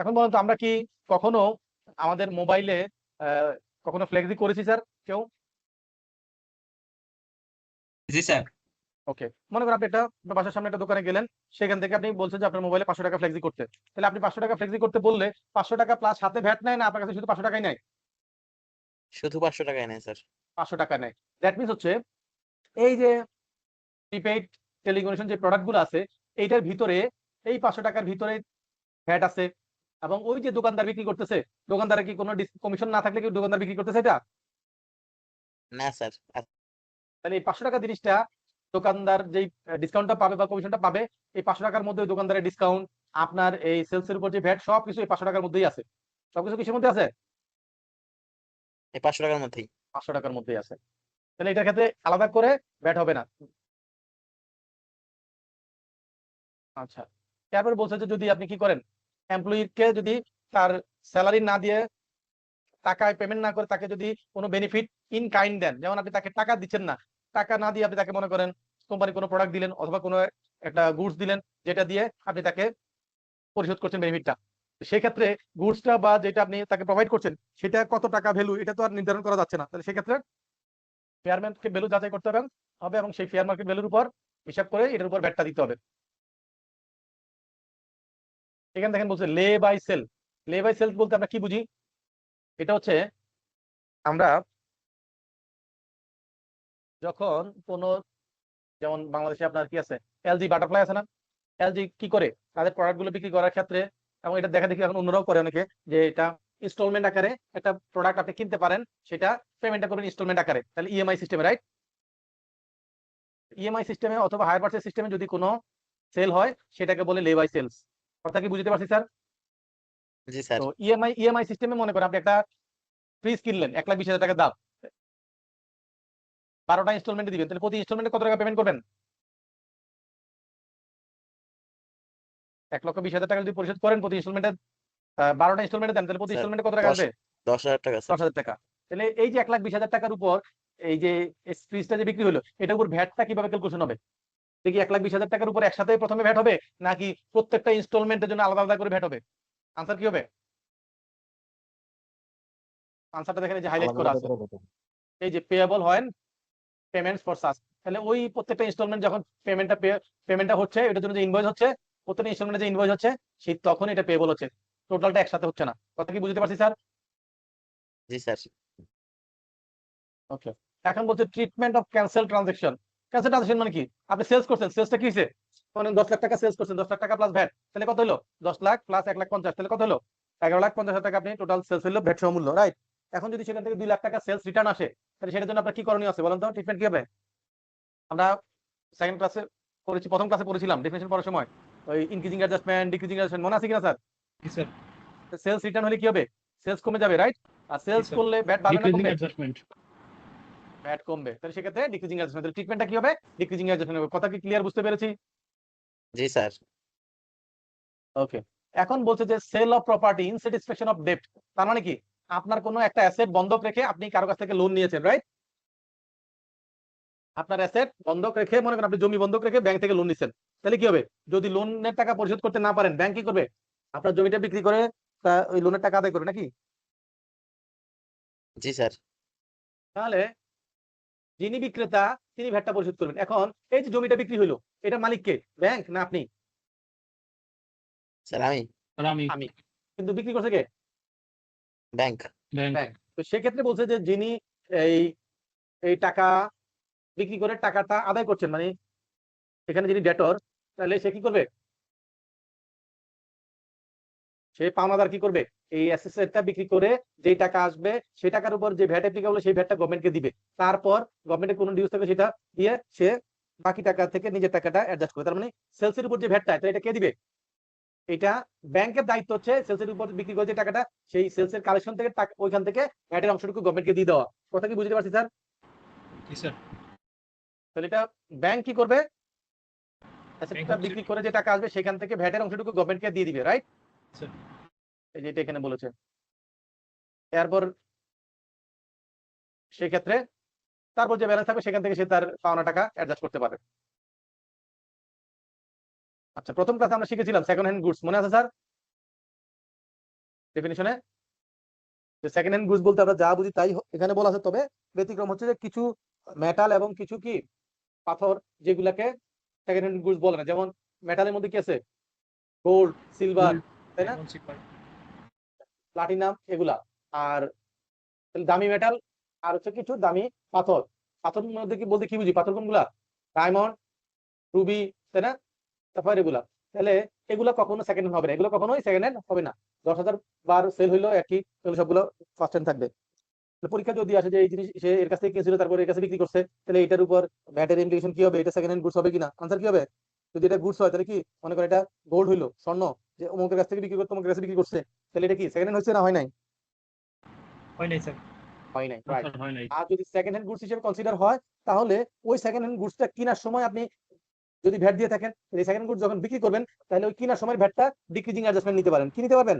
এখন বলুন তো আমরা কি কখনো আমাদের মোবাইলে কখনো ফ্লেক্সি করেছি স্যার কেউ? জি স্যার। ওকে, মনে করেন আপনি একটা আপনার বাসার সামনে একটা দোকানে গেলেন, সেখান থেকে আপনি বলছেন যে আপনার মোবাইলে 500 টাকা ফ্লেক্সি করতে, তাহলে আপনি 500 টাকা ফ্লেক্সি করতে বললে 500 টাকা প্লাস হাতে ভ্যাট নেয় না আপনার কাছে শুধু 500 টাকাই নেয়? শুধু 500 টাকায় নেয় স্যার। 500 টাকা নেয়। দ্যাট মিনস হচ্ছে এই যে প্রিপেইড টেলিকমিউনিকেশন যে প্রোডাক্টগুলো আছে, এইটার ভিতরে এই 500 টাকার ভিতরে ভ্যাট আছে, এবং ওই যে দোকানদার বিক্রি করতেছে, দোকানদারের কি কোনো কমিশন না থাকলে কি দোকানদার বিক্রি করতেছে এটা? না স্যার। তাহলে এই 500 টাকা জিনিসটা দোকানদার যেই ডিসকাউন্টটা পাবে বা কমিশনটা পাবে, এই 500 টাকার মধ্যে ওই দোকানদারের ডিসকাউন্ট, আপনার এই সেলসের উপর যে ভ্যাট, সবকিছু এই 500 টাকার মধ্যেই আছে। সবকিছু কিসের মধ্যে আছে? এই 500 টাকার মধ্যেই। 500 টাকার মধ্যেই আছে। তাহলে এটার ক্ষেত্রে আলাদা করে ভ্যাট হবে না। আচ্ছা, তারপরে বলছে যে যদি আপনি কি করেন, এমপ্লয়িকে যদি তার স্যালারি না দিয়ে, টাকায় পেমেন্ট না করে তাকে যদি কোনো বেনিফিট ইন কাইন্ড দেন, যেমন আপনি তাকে টাকা দিচ্ছেন না, টাকা না দিয়ে আপনি তাকে মনে করেন কোম্পানি কোনো প্রোডাক্ট দিলেন অথবা কোনো একটা গুডস দিলেন, যেটা দিয়ে আপনি তাকে পরিশোধ করছেন বেনিফিটটা, সেই ক্ষেত্রে গুডসটা বা যেটা আপনি তাকে প্রোভাইড করছেন সেটা কত টাকা ভ্যালু, এটা তো আর নির্ধারণ করা যাচ্ছে না। তাহলে সেক্ষেত্রে ফেয়ার মার্কেট ভ্যালু যাচাই করতে হবে, এবং সেই ফেয়ার মার্কেট ভ্যালুর উপর হিসাব করে এটার উপর ভ্যাটটা দিতে হবে। এখানে দেখেন বলছে lay by sale. Lay by sale বলতে আমরা কি বুঝি? এটা হচ্ছে আমরা যখন কোনো, যেমন বাংলাদেশে আপনার কি আছে, এলজি বাটারফ্লাই আছে না, এলজি কি করে তাদের প্রোডাক্ট গুলো বিক্রি করার ক্ষেত্রে, এবং এটা দেখা দেখি এখন অন্যরাও করে অনেকে, যে এটা ইনস্টলমেন্ট আকারে একটা প্রোডাক্ট আপনি কিনতে পারেন, সেটা পেমেন্টটা করবেন ইনস্টলমেন্ট আকারে, তাহলে ইএমআই সিস্টেমে, রাইট? ইএমআই সিস্টেমে অথবা হায়ার পারচেজ সিস্টেমে যদি কোনো সেল হয় সেটাকে বলে লে বাই সেলস। কথা কি বুঝতে পারছি স্যার? জি স্যার। তো ইএমআই সিস্টেমে মনে করেন আপনি একটা ফ্রিজ কিনলেন 1,20,000 টাকা দাম, 12টা ইনস্টলমেন্টে দিবেন, তাহলে প্রতি ইনস্টলমেন্টে কত টাকা পেমেন্ট করবেন? 1,20,000 টাকা যদি পরিশোধ করেন প্রতি ইনস্টলমেন্টে, 12টা ইনস্টলমেন্টে দেন, তাহলে প্রতি স্যার, ইনস্টলমেন্টে কত টাকা আসবে? 10,000 টাকা স্যার। 10,000 টাকা। তাহলে এই যে 1,20,000 টাকার উপর এই যে ফ্রিজটা যে বিক্রি হলো, এটার উপর ভ্যাটটা কিভাবে ক্যালকুলেশন হবে? দেখি 1,20,000 টাকার উপর একসাথে প্রথমে ভ্যাট হবে, নাকি প্রত্যেকটা ইনস্টলমেন্টের জন্য আলাদা আলাদা করে ভ্যাট হবে? আনসার কি হবে? আনসারটা দেখেন এই যে হাইলাইট করা আছে, এই যে পেয়েবল হয় পেমেন্টস ফর সাস, তাহলে ওই প্রত্যেকটা ইনস্টলমেন্ট যখন পেমেন্টটা হচ্ছে, এটার জন্য যে ইনভয়েস হচ্ছে, প্রত্যেকটা ইনস্টলমেন্টে যে ইনভয়েস হচ্ছে, সেই তখন এটা পেয়েবল হচ্ছে, টোটালটা একসাথে হচ্ছে না। কথা কি বুঝতে পারছি স্যার? জি স্যার। ওকে, এখন বলছে treatment of cancel transaction. Cancel transaction মানে কি? আপনি সেলস করছেন, সেলসটা কি হয়েছে? মানে 10 লাখ টাকা সেলস করছেন, 10 লাখ টাকা প্লাস ভ্যাট, তাহলে কত হলো? 10 লাখ প্লাস 1,50,000, তাহলে কত হলো? 11,50,000 টাকা আপনি টোটাল সেলস হলো ভ্যাট সহ মূল্য, রাইট? এখন যদি সেখান থেকে 2 লাখ টাকা সেলস রিটার্ন আসে, তাহলে সেটার জন্য আপনার কি করণীয় আছে বলেন তো? ট্রিটমেন্ট কি হবে? আমরা সেকেন্ড ক্লাসে পড়েছি, প্রথম ক্লাসে পড়েছিলাম ডেফিনিশন পড়ার সময়, ওই ইনক্রিজিং অ্যাডজাস্টমেন্ট, ডিক্রিজিং অ্যাডজাস্টমেন্ট, মনে আছে কিনা স্যার? জি স্যার। সেলস রিটার্ন হলে কি হবে? সেলস কমে যাবে, রাইট? আর সেলস sir. করলে ভ্যাট বাড়বে না ডিক্রিজিং কমবে? অ্যাডজাস্টমেন্ট। ভ্যাট কমবে, তাহলে সেক্ষেত্রে ডিক্রিজিং অ্যাডজাস্টমেন্ট। তাহলে ট্রিটমেন্টটা কি হবে? ডিক্রিজিং অ্যাডজাস্টমেন্ট হবে। কথা কি ক্লিয়ার বুঝতে পেরেছি? জি স্যার। ওকে, এখন বলছে যে sale of property in satisfaction of ডেপ্ট, তার মানে কি? আপনার কোনো একটা অ্যাসেট বন্ধক রেখে আপনি কারো কাছ থেকে লোন নিয়েছেন, রাইট? আপনার অ্যাসেট বন্ধক রেখে, মনে করেন আপনি জমি বন্ধক রেখে ব্যাংক থেকে লোন নিছেন, তাহলে কি হবে? যদি লোনের টাকা পরিশোধ করতে না পারেন, ব্যাংক কি করবে? আপনার জমিটা বিক্রি করে ওই লোনের টাকা আদায় করবে নাকি? জি স্যার। তাহলে যিনি বিক্রেতা তিনি ভ্যাটটা পরিশোধ করবেন। এখন এই যে জমিটা বিক্রি হইলো, এটা মালিক কে? ব্যাংক না আপনি? স্যার আমি। আর আমি আমি। কিন্তু বিক্রি করছে কে? ব্যাংক। ব্যাংক। ব্যাংক। তো সেক্ষেত্রে বলছে যে যিনি এই এই টাকা বিক্রি করে টাকাটা আদায় করছেন, মানে এখানে যিনি ডেটর, তাহলে সে কি করবে? সে পাওনাদার কি করবে? এই অ্যাসেটটা বিক্রি করে যে টাকা আসবে, সেই টাকার উপর যে ভ্যাট অ্যাপ্লিকেবল, সেই ভ্যাটটা গভর্নমেন্টকে দিবে। তারপর গভর্নমেন্টের কোনো ডিউস থাকে সেটা দিয়ে সে বাকি টাকা থেকে নিজের টাকাটা অ্যাডজাস্ট করে। তার মানে সেলসের উপর যে ভ্যাটটা, এটা কে দিবে? এটা ব্যাংকের দায়িত্ব হচ্ছে সেলসের উপর বিক্রি করে যে টাকাটা, সেই সেলসের কালেকশন থেকে ওইখান থেকে ভ্যাটের অংশটুকু গভর্নমেন্টকে দিয়ে দেওয়া। কথা কি বুঝতে পারছি স্যার? জি স্যার। তাহলে এটা ব্যাংক কি করবে? ব্যাংক অ্যাসেটটা হচ্ছে- বিক্রি করে যে টাকা আসবে সেখান থেকে ভ্যাটের অংশটুকু গভর্নমেন্টকে দিয়ে দিবে, রাইট? স্যার। এই যে এটা এখানে বলেছে। এরপর সেই ক্ষেত্রে তারপর যে ব্যালেন্স থাকবে সেখান থেকে সে তার পাওনা টাকা অ্যাডজাস্ট করতে পারবে। আচ্ছা, প্রথম ক্লাসে আমরা শিখেছিলাম সেকেন্ড হ্যান্ড গুডস, মনে আছে স্যার? ডেফিনিশনে যে সেকেন্ড হ্যান্ড গুডস বলতে আমরা যা বুঝি তাই এখানে বলা আছে, তবে ব্যতিক্রম হচ্ছে যে কিছু মেটাল এবং কিছু কি পাথর, যেগুলাকে সেকেন্ড হ্যান্ড গুডস বলে না। যেমন মেটালের মধ্যে কি আছে? গোল্ড, সিলভার, তাই না? প্লাটিনাম, এগুলা। আর দামি মেটাল, আর হচ্ছে কিছু দামি পাথর। পাথরের মধ্যে কি বলতে কি বুঝি? পাথর কোনগুলা? ডায়মন্ড, রুবি, তাই না? তারপর এগুলা। তাহলে এগুলো কখনো সেকেন্ড হ্যান্ড হবে না, এগুলো কখনোই সেকেন্ড হ্যান্ড হবে না। 10,000 বার সেল হইলো একই, সবগুলো ফার্স্ট হ্যান্ড থাকবে। পরীক্ষা যদি আসে যে এই জিনিস সে এর কাছ থেকে কিনছিল তারপরে এর কাছে বিক্রি করছে, তাহলে এটার উপর ভ্যাটের ইমপ্লিকেশন কি হবে? এটা সেকেন্ড হ্যান্ড গুডস হবে কিনা? আনসার কি হবে? যদি এটা গুডস হয় তাহলে কি, মনে করে এটা গোল্ড হইলো, স্বর্ণ, যে অমুকের কাছ থেকে বিক্রি করতে অমুকের কাছে বিক্রি করছে, তাহলে এটা কি সেকেন্ড হ্যান্ড হচ্ছে না হয় নাই? হয় নাই স্যার। হয় নাই, রাইট। স্যার হয় নাই। আর যদি সেকেন্ড হ্যান্ড গুডস হিসেবে কনসিডার হয়, তাহলে ওই সেকেন্ড হ্যান্ড গুডসটা কেনার সময় আপনি যদি ভ্যাট দিয়ে থাকেন, এই সেকেন্ড গুডস যখন বিক্রি করবেন, তাহলে ওই কেনার সময় ভ্যাটটা ডিক্রিজিং অ্যাডজাস্টমেন্ট নিতে পারেন। কি নিতে পারবেন?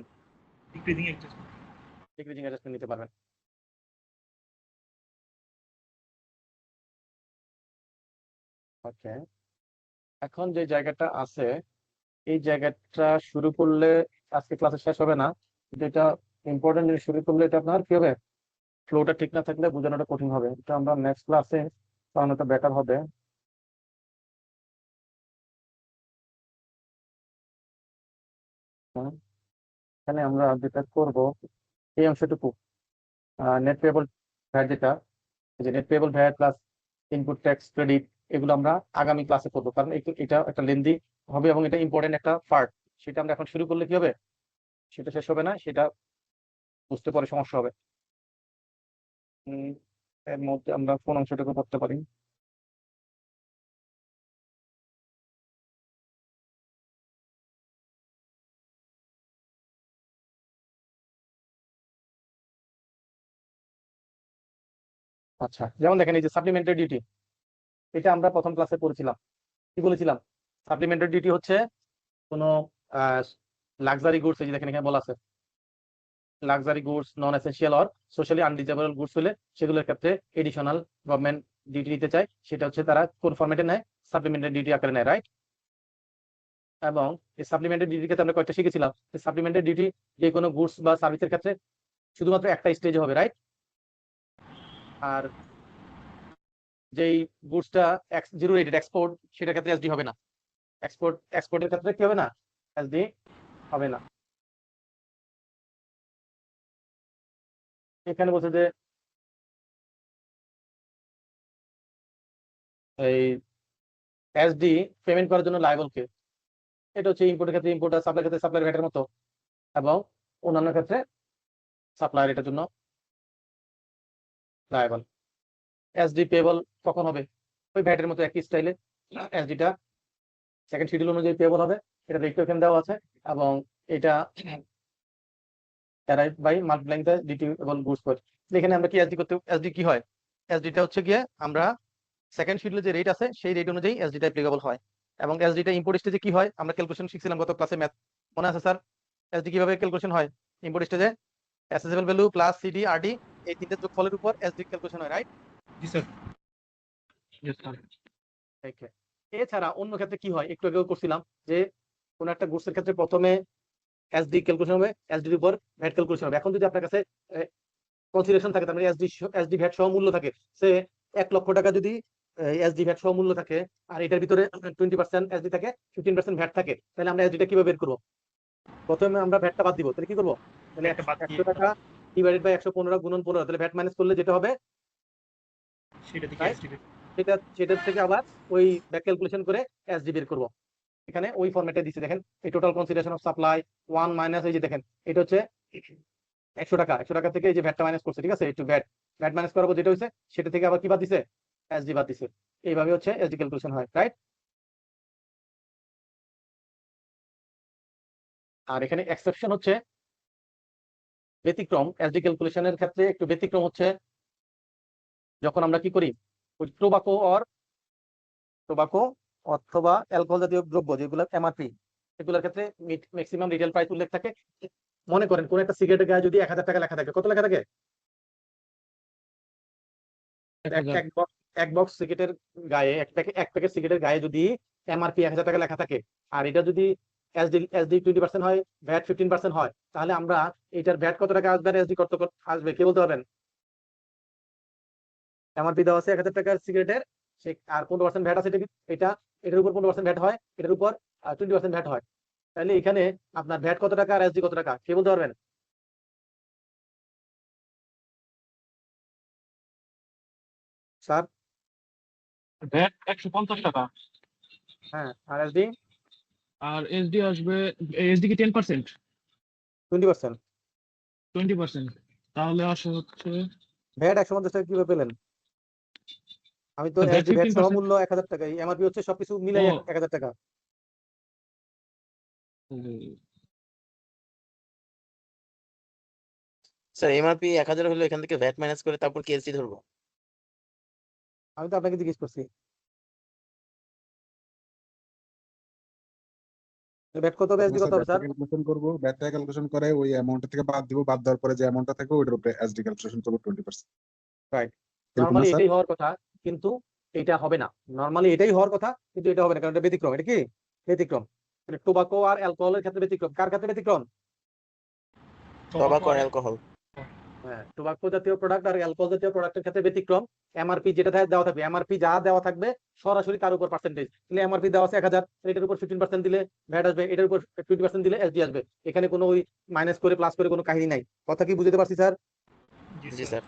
Decreasing adjustment. ডিক্রিজিং অ্যাডজাস্টমেন্ট নিতে পারবেন। ওকে, এখন যে জায়গাটা আছে, এই জায়গাটা শুরু করলে আজকে ক্লাসে শেষ হবে না, কিন্তু এটা ইম্পর্টেন্ট জিনিস শুরু করলে এটা আপনার কি হবে? ফ্লোটা ঠিক না থাকলে বোঝানোটা কঠিন হবে। এটা আমরা নেক্সট ক্লাসে বানানোটা বেটার হবে। এখানে আমরা যেটা করব, এই অংশটুকু নেট পেয়েবল ভ্যাট, যেটা যে net payable VAT plus input tax credit, এগুলো আমরা আগামী ক্লাসে করবো, কারণ এটা একটা লেন্দি হবে এবং এটা ইম্পর্টেন্ট একটা পার্ট। সেটা আমরা এখন শুরু করলে কি হবে? সেটা শেষ হবে না, সেটা বুঝতে পরে সমস্যা হবে। এর মধ্যে আমরা কোন অংশটুকু করতে পারি? আচ্ছা, যেমন দেখেন এই যে সাপ্লিমেন্টারি ডিউটি, এটা আমরা প্রথম ক্লাসে পড়েছিলাম। কি বলেছিলাম? সাপ্লিমেন্টারি ডিউটি হচ্ছে কোনো লাক্সারি গুডস, এই যে দেখেন এখানে বলা আছে luxury goods, non essential or socially undesirable goods হলে সেগুলোর ক্ষেত্রে এডিশনাল গভর্নমেন্ট ডিউটি নিতে চায়। সেটা হচ্ছে তারা কোন ফরম্যাটে নেয়? সাপ্লিমেন্টারি ডিউটি আকারে নেয়, রাইট? এবং এই সাপ্লিমেন্টারি ডিউটির ক্ষেত্রে আমরা কয়েকটা শিখেছিলাম। সাপ্লিমেন্টারি ডিউটি যে কোনো গুডস বা সার্ভিসের ক্ষেত্রে শুধুমাত্র একটা স্টেজে হবে, রাইট? আর যেই গুডসটা জিরো রেটেড এক্সপোর্ট, সেটার ক্ষেত্রে এসডি হবে না। এক্সপোর্টের ক্ষেত্রে কি হবে না, এসডি হবে না। এখানে বলছে যে এই এসডি পেমেন্ট করার জন্য লায়াবল কে, এটা হচ্ছে ইম্পোর্টের ক্ষেত্রে ইম্পোর্টার, সাপ্লাই ক্ষেত্রে সাপ্লাইয়ের ভ্যাটের মতো, এবং অন্যান্য ক্ষেত্রে সাপ্লায়ার এটার জন্য লায়াবল। এসডি পেবল কখন হবে, ওই ভ্যাটের মতো একই স্টাইলে এসডিটা সেকেন্ড শিডিউল অনুযায়ী পেবল হবে, এটা রেটটা এখানে দেওয়া আছে, এবং এটা arrive by multiplying the dutiable goods for. এখানে আমরা কি এসডি করতে, এসডি কি হয়, এসডিটা হচ্ছে গিয়ে আমরা সেকেন্ড শিডিউলে যে রেট আছে সেই রেট অনুযায়ী এসডিটা অ্যাপ্লিকেবল হয়। এবং এসডিটা ইম্পোর্ট স্টেজে কি হয়, আমরা ক্যালকুলেশন শিখছিলাম গত ক্লাসে, ম্যাথ মনে আছে স্যার? এসডি কিভাবে ক্যালকুলেশন হয় ইম্পোর্ট স্টেজে, অ্যাসেসেবল ভ্যালু প্লাস সিডি আরডি, এই তিনটে যোগফলের উপর এসডি ক্যালকুলেশন হয়, রাইট? জি স্যার। ওকে। এছাড়া অন্য ক্ষেত্রে কি হয়, একটু আগেও করছিলাম যে কোন একটা গুডসের ক্ষেত্রে প্রথমে এসডি ক্যালকুলেশন হবে, এসডির উপর ভ্যাট ক্যালকুলেশন হবে। এখন যদি আপনার কাছে কনসিডারেশন থাকে, তার মানে এসডি ভ্যাট সহ মূল্য থাকে, সে 1 লক্ষ টাকা যদি এসডি ভ্যাট সহ মূল্য থাকে, আর এটার ভিতরে 20% এসডি থাকে, 15% ভ্যাট থাকে, তাহলে আমরা এসডিটা কিভাবে বের করবো? প্রথমে আমরা ভ্যাটটা বাদ দিব, তাহলে কি করবো, তাহলে ভ্যাটটা বাদ দিয়ে 100 টাকা ডিভাইডেড বাই 115 গুণন 15, তাহলে ভ্যাট মাইনাস করলে যেটা হবে সেটা থেকে Right? এসডি সেটার থেকে আবার ওই ব্যাক ক্যালকুলেশন করে এসডি বের করবো। এখানে ওই ফরম্যাটে দিচ্ছে, দেখেন এই total consideration of supply 1 minus, এই যে দেখেন এটা হচ্ছে 100 টাকা, 100 টাকা থেকে এই যে ভ্যাটটা মাইনাস করছে, ঠিক আছে, একটু ভ্যাট মাইনাস করার পর যেটা হয়েছে সেটা থেকে আবার কি বাদ দিছে, এসডি বাদ দিছে। এইভাবে হচ্ছে এসডি ক্যালকুলেশন হয়, রাইট? আর এখানে এক্সেপশন হচ্ছে ব্যতিক্রম, এসডি ক্যালকুলেশনের ক্ষেত্রে একটু ব্যতিক্রম হচ্ছে যখন আমরা কি করি, ওই টোবাকো অথবা অ্যালকোহল জাতীয় দ্রব্য যেগুলো এমআরপি, এগুলোর ক্ষেত্রে ম্যাক্সিমাম রিটেল প্রাইস উল্লেখ থাকে। মনে করেন কোন একটা সিগারেটের গায়ে যদি 1000 টাকা লেখা থাকে, কত লেখা থাকে, এক বক্স সিগারেটের গায়ে, এক প্যাকেট সিগারেটের গায়ে যদি এমআরপি 1000 টাকা লেখা থাকে, আর এটা যদি এসডি 20% হয়, ভ্যাট 15% হয়, তাহলে আমরা এটার ভ্যাট কত টাকা আসবে আর এসডি কত আসবে কে বলতে পারবেন? এমআরপি দেওয়া আছে 1000 টাকার সিগারেটের, সে আর 15% ভ্যাট আছে, এটা এটার উপর 15% ভ্যাট হয়, এটার উপর 20% ভ্যাট হয়, তাহলে এখানে আপনার ভ্যাট কত টাকা আর এসডি কত টাকা কে বলতে পারবেন? স্যার? ভ্যাট 150 টাকা, হ্যাঁ, আর এসডি আর এসডি আসবে, এসডি কি 10%? 20%। 20%, তাহলে আসে হচ্ছে ভ্যাট 150 টাকা কিভাবে পেলেন? আমি তো ভ্যাট এসডি ভ্যাট সহ 15%। মূল্য 1000 টাকা, এমআরপি হচ্ছে সবকিছু মিলাই ও। 1000 টাকা। স্যার এমআরপি 1000 হলো, এখান থেকে ভ্যাট মাইনাস করে তারপর কি এসডি ধরবো? আমি তো আপনাকে জিজ্ঞেস করছি ভ্যাট কত হবে, এসডি কত হবে স্যার? ক্যালকুলেশন করব, ব্যাটটা ক্যালকুলেশন করে ওই অ্যামাউন্ট থেকে বাদ দিব, বাদ দেওয়ার পরে যে অ্যামাউন্টটা থাকে ওইটার উপরে এসডি ক্যালকুলেশন করব 20%। রাইট, এরকম না নরমালি স্যার? এটাই হওয়ার কথা, কিন্তু এটা হবে না। নরমালি এটাই হওয়ার কথা, কিন্তু এটা হবে না, কারণ এটা ব্যতিক্রম। এটা কি ব্যতিক্রম? টোবাকো আর অ্যালকোহলের ক্ষেত্রে ব্যতিক্রম। কার ক্ষেত্রে ব্যতিক্রম? টোবাকো আর অ্যালকোহল। হ্যাঁ, টোবাকো জাতীয় প্রোডাক্ট আর অ্যালকোহল জাতীয় প্রোডাক্টের ক্ষেত্রে ব্যতিক্রম। এমআরপি যেটা দেওয়া থাকবে, এমআরপি যা দেওয়া থাকবে সরাসরি তার উপর পার্সেন্টেজ। তাহলে এমআরপি দেওয়া আছে 1000, এটার উপর 15% দিলে ভ্যাট আসবে, এটার উপর 20% দিলে এসডি আসবে। এখানে কোনো ওই মাইনাস করে প্লাস করে কোনো কাহিনী নাই। কথা কি বুঝতে পারছি স্যার? জি স্যার।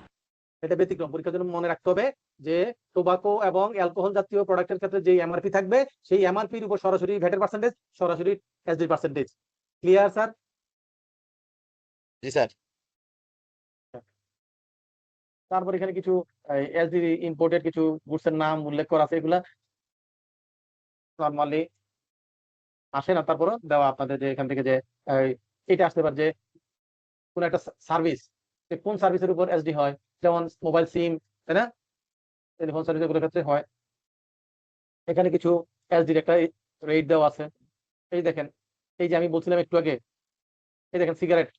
এটা ব্যতিক্রম, পরীক্ষার জন্য মনে রাখতে হবে যে টোবাকো এবং অ্যালকোহল জাতীয় প্রোডাক্টের ক্ষেত্রে যে এমআরপি থাকবে, সেই এমআরপির উপর সরাসরি ভ্যাটের পার্সেন্টেজ, সরাসরি এসডি পার্সেন্টেজ। Clear sir? জি স্যার। তারপর এখানে কিছু এসডি ইম্পোর্টেড কিছু গুডস এর নাম উল্লেখ করা আছে, এগুলা নরমালি আসে না, তারপরও দেওয়া আপনাদের যে এখান থেকে যে এটা আসতে পারে যে কোন একটা সার্ভিস, কোন সার্ভিসের উপর এসডি হয়, যেমন মোবাইল সিম, তাই না, টেলিফোন সার্ভিস এগুলোর ক্ষেত্রে হয়। এখানে কিছু এসডির একটা রেট দেওয়া আছে। এই দেখেন, এই যে আমি বলছিলাম একটু আগে, এই দেখেন সিগারেট,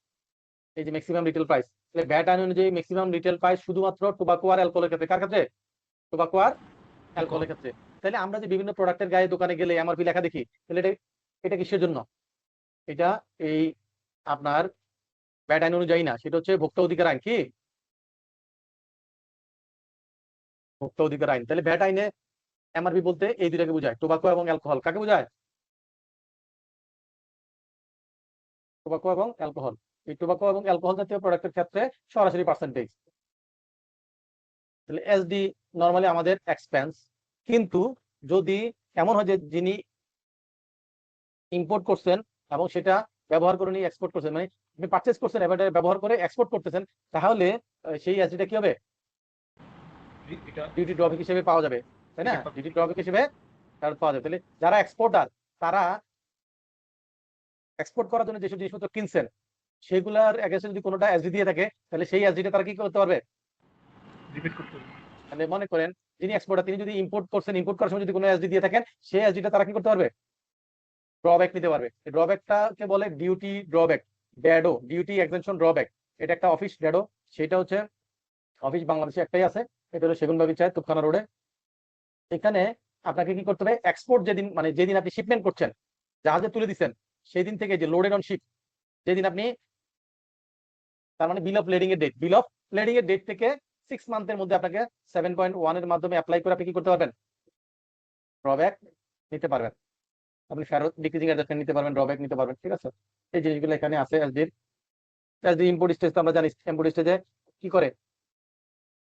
এই যে ম্যাক্সিমাম রিটেল প্রাইস, তাহলে ভ্যাট আইন অনুযায়ী ম্যাক্সিমাম রিটেল প্রাইস শুধুমাত্র টোবাকো আর অ্যালকোহলের ক্ষেত্রে। কার ক্ষেত্রে? টোবাকো আর অ্যালকোহলের ক্ষেত্রে। তাহলে আমরা যে বিভিন্ন প্রোডাক্টের গায়ে দোকানে গেলে এমআরপি লেখা দেখি, তাহলে এটা কিসের জন্য? এটা এই আপনার ভ্যাট আইন অনুযায়ী না, সেটা হচ্ছে ভোক্তা অধিকার আইন। কি ভোক্তা অধিকার আইন। তাহলে ভ্যাট আইনে এমআরপি বলতে এই দুটাকে বোঝায়, টোবাকো এবং অ্যালকোহল। কাকে বোঝায়? টোবাকো এবং অ্যালকোহল। এই টোবাকো এবং অ্যালকোহল জাতীয় প্রোডাক্টের ক্ষেত্রে সরাসরি পার্সেন্টেজ। তাহলে এসডি নরমালি আমাদের এক্সপেন্স, কিন্তু যদি এমন হয় যে যিনি ইম্পোর্ট করছেন এবং সেটা ব্যবহার করে নিয়ে এক্সপোর্ট করছেন, মানে আপনি পারচেজ করছেন এবার এটা ব্যবহার করে এক্সপোর্ট করতেছেন, তাহলে সেই এসডিটা কি হবে? এটা ডিউটি ড্রব্যাক হিসেবে পাওয়া যাবে, তাই না? ডিউটি ড্রব্যাক হিসেবে পাওয়া যাবে। তাহলে যারা এক্সপোর্টার তারা এক্সপোর্ট করার জন্য যেসব জিনিসপত্র কিনছেন সেগুলার এগেইনস্টে যদি কোনোটা এসডি দিয়ে থাকে, তাহলে সেই এসডিটা তারা কি করতে পারবে? রিপিট করতে হবে। মানে মনে করেন যিনি এক্সপোর্টার তিনি যদি ইম্পোর্ট করছেন, ইম্পোর্ট করার সময় যদি কোনো এসডি দিয়ে থাকেন, সেই এসডিটা তারা কি করতে পারবে? ড্রব্যাক নিতে পারবে। ড্রব্যাকটাকে বলে ডিউটি ড্রব্যাক, ড্যাডো, ডিউটি এক্সেম্পশন ড্রব্যাক। এটা একটা অফিস ড্যাডো, সেটা হচ্ছে অফিস বাংলাদেশে একটাই আছে, এটা হলো সেগুনবাগিচায় তুপখানা রোডে। এখানে আপনাকে কি করতে হবে? এক্সপোর্ট যেদিন, মানে যেদিন আপনি শিপমেন্ট করছেন, জাহাজে তুলে দিচ্ছেন, সেই দিন থেকে যে লোডেড অন শিপ, যেদিন আপনি, তার মানে বিল অফ লেডিং এর ডেট, বিল অফ লেডিং এর ডেট থেকে 6 মান্থের মধ্যে আপনাকে 7.1 এর মাধ্যমে অ্যাপ্লাই করে আপনি কি করতে পারবেন? ড্রব্যাক নিতে পারবেন। আপনি ফেরত ডিক্রিজিং অ্যাডজাস্টমেন্ট নিতে পারবেন, ড্রব্যাক নিতে পারবেন, ঠিক আছে? এই জিনিসগুলো এখানে আছে এসডির। এসডি ইম্পোর্ট স্টেজ তো আমরা জানি, ইম্পোর্ট স্টেজে কি করে?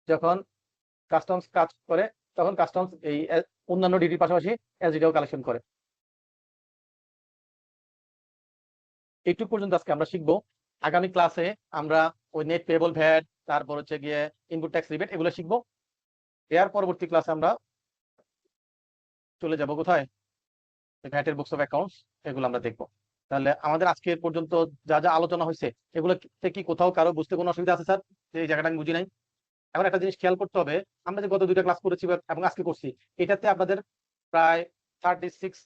যখন কাস্টমস কাজ করে তখন কাস্টমস এই অন্যান্য ডিউটির পাশাপাশি এসডিটাও কালেকশন করে। এইটুকু পর্যন্ত আজকে আমরা শিখবো। আগামী ক্লাসে আমরা ওই নেট পেয়েবল ভ্যাট, তারপর হচ্ছে গিয়ে ইনপুট ট্যাক্স রিবেট, এগুলো শিখবো। এর পরবর্তী ক্লাসে আমরা চলে যাব কোথায়? ভ্যাটের বুকস অফ অ্যাকাউন্টস, এগুলো আমরা দেখবো। তাহলে আমাদের আজকের পর্যন্ত যা যা আলোচনা হয়েছে এগুলো কি কোথাও কারো বুঝতে কোনো অসুবিধা আছে স্যার? এই জায়গাটা আমি বুঝি নাই। এখন একটা জিনিস খেয়াল করতে হবে, আমরা যে গত 2টা ক্লাস করেছি এবং আজকে করছি, এটাতে আপনাদের প্রায় 36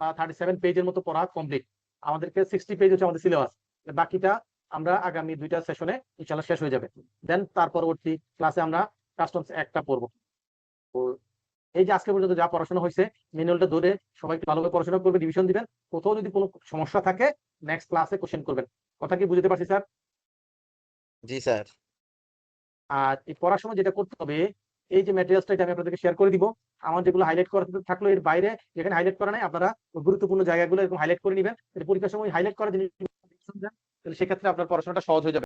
বা 37 পেজের মতো পড়া কমপ্লিট। আমাদেরকে 60 পেজ হচ্ছে আমাদের সিলেবাস। বাকিটা আমরা আগামী 2টা সেশনে ইনশাআল্লাহ শেষ হয়ে যাবে। দেন তার পরবর্তী ক্লাসে আমরা কাস্টমস একটা পড়বো। তো এই যে আজকে পর্যন্ত যা পড়াশোনা হয়েছে, ম্যানুয়ালটা ধরে সবাই ভালোভাবে পড়াশোনা করবে, ডিভিশন দিবেন। কোথাও যদি কোনো সমস্যা থাকে নেক্সট ক্লাসে কোশ্চেন করবেন। কথা কি বুঝতে পারছি স্যার? জি স্যার। আর এই পড়ার সময় যেটা করতে হবে, এই যে ম্যাটেরিয়ালসটা এটা আমি আপনাদেরকে শেয়ার করে দিব, আমার যেগুলো হাইলাইট করা থাকলো এর বাইরে যেখানে হাইলাইট করা নাই, আপনারা গুরুত্বপূর্ণ জায়গাগুলো এরকম হাইলাইট করে নেবেন। পরীক্ষার সময় হাইলাইট করা জিনিস, তাহলে সেক্ষেত্রে আপনার পড়াশোনাটা সহজ হয়ে যাবে।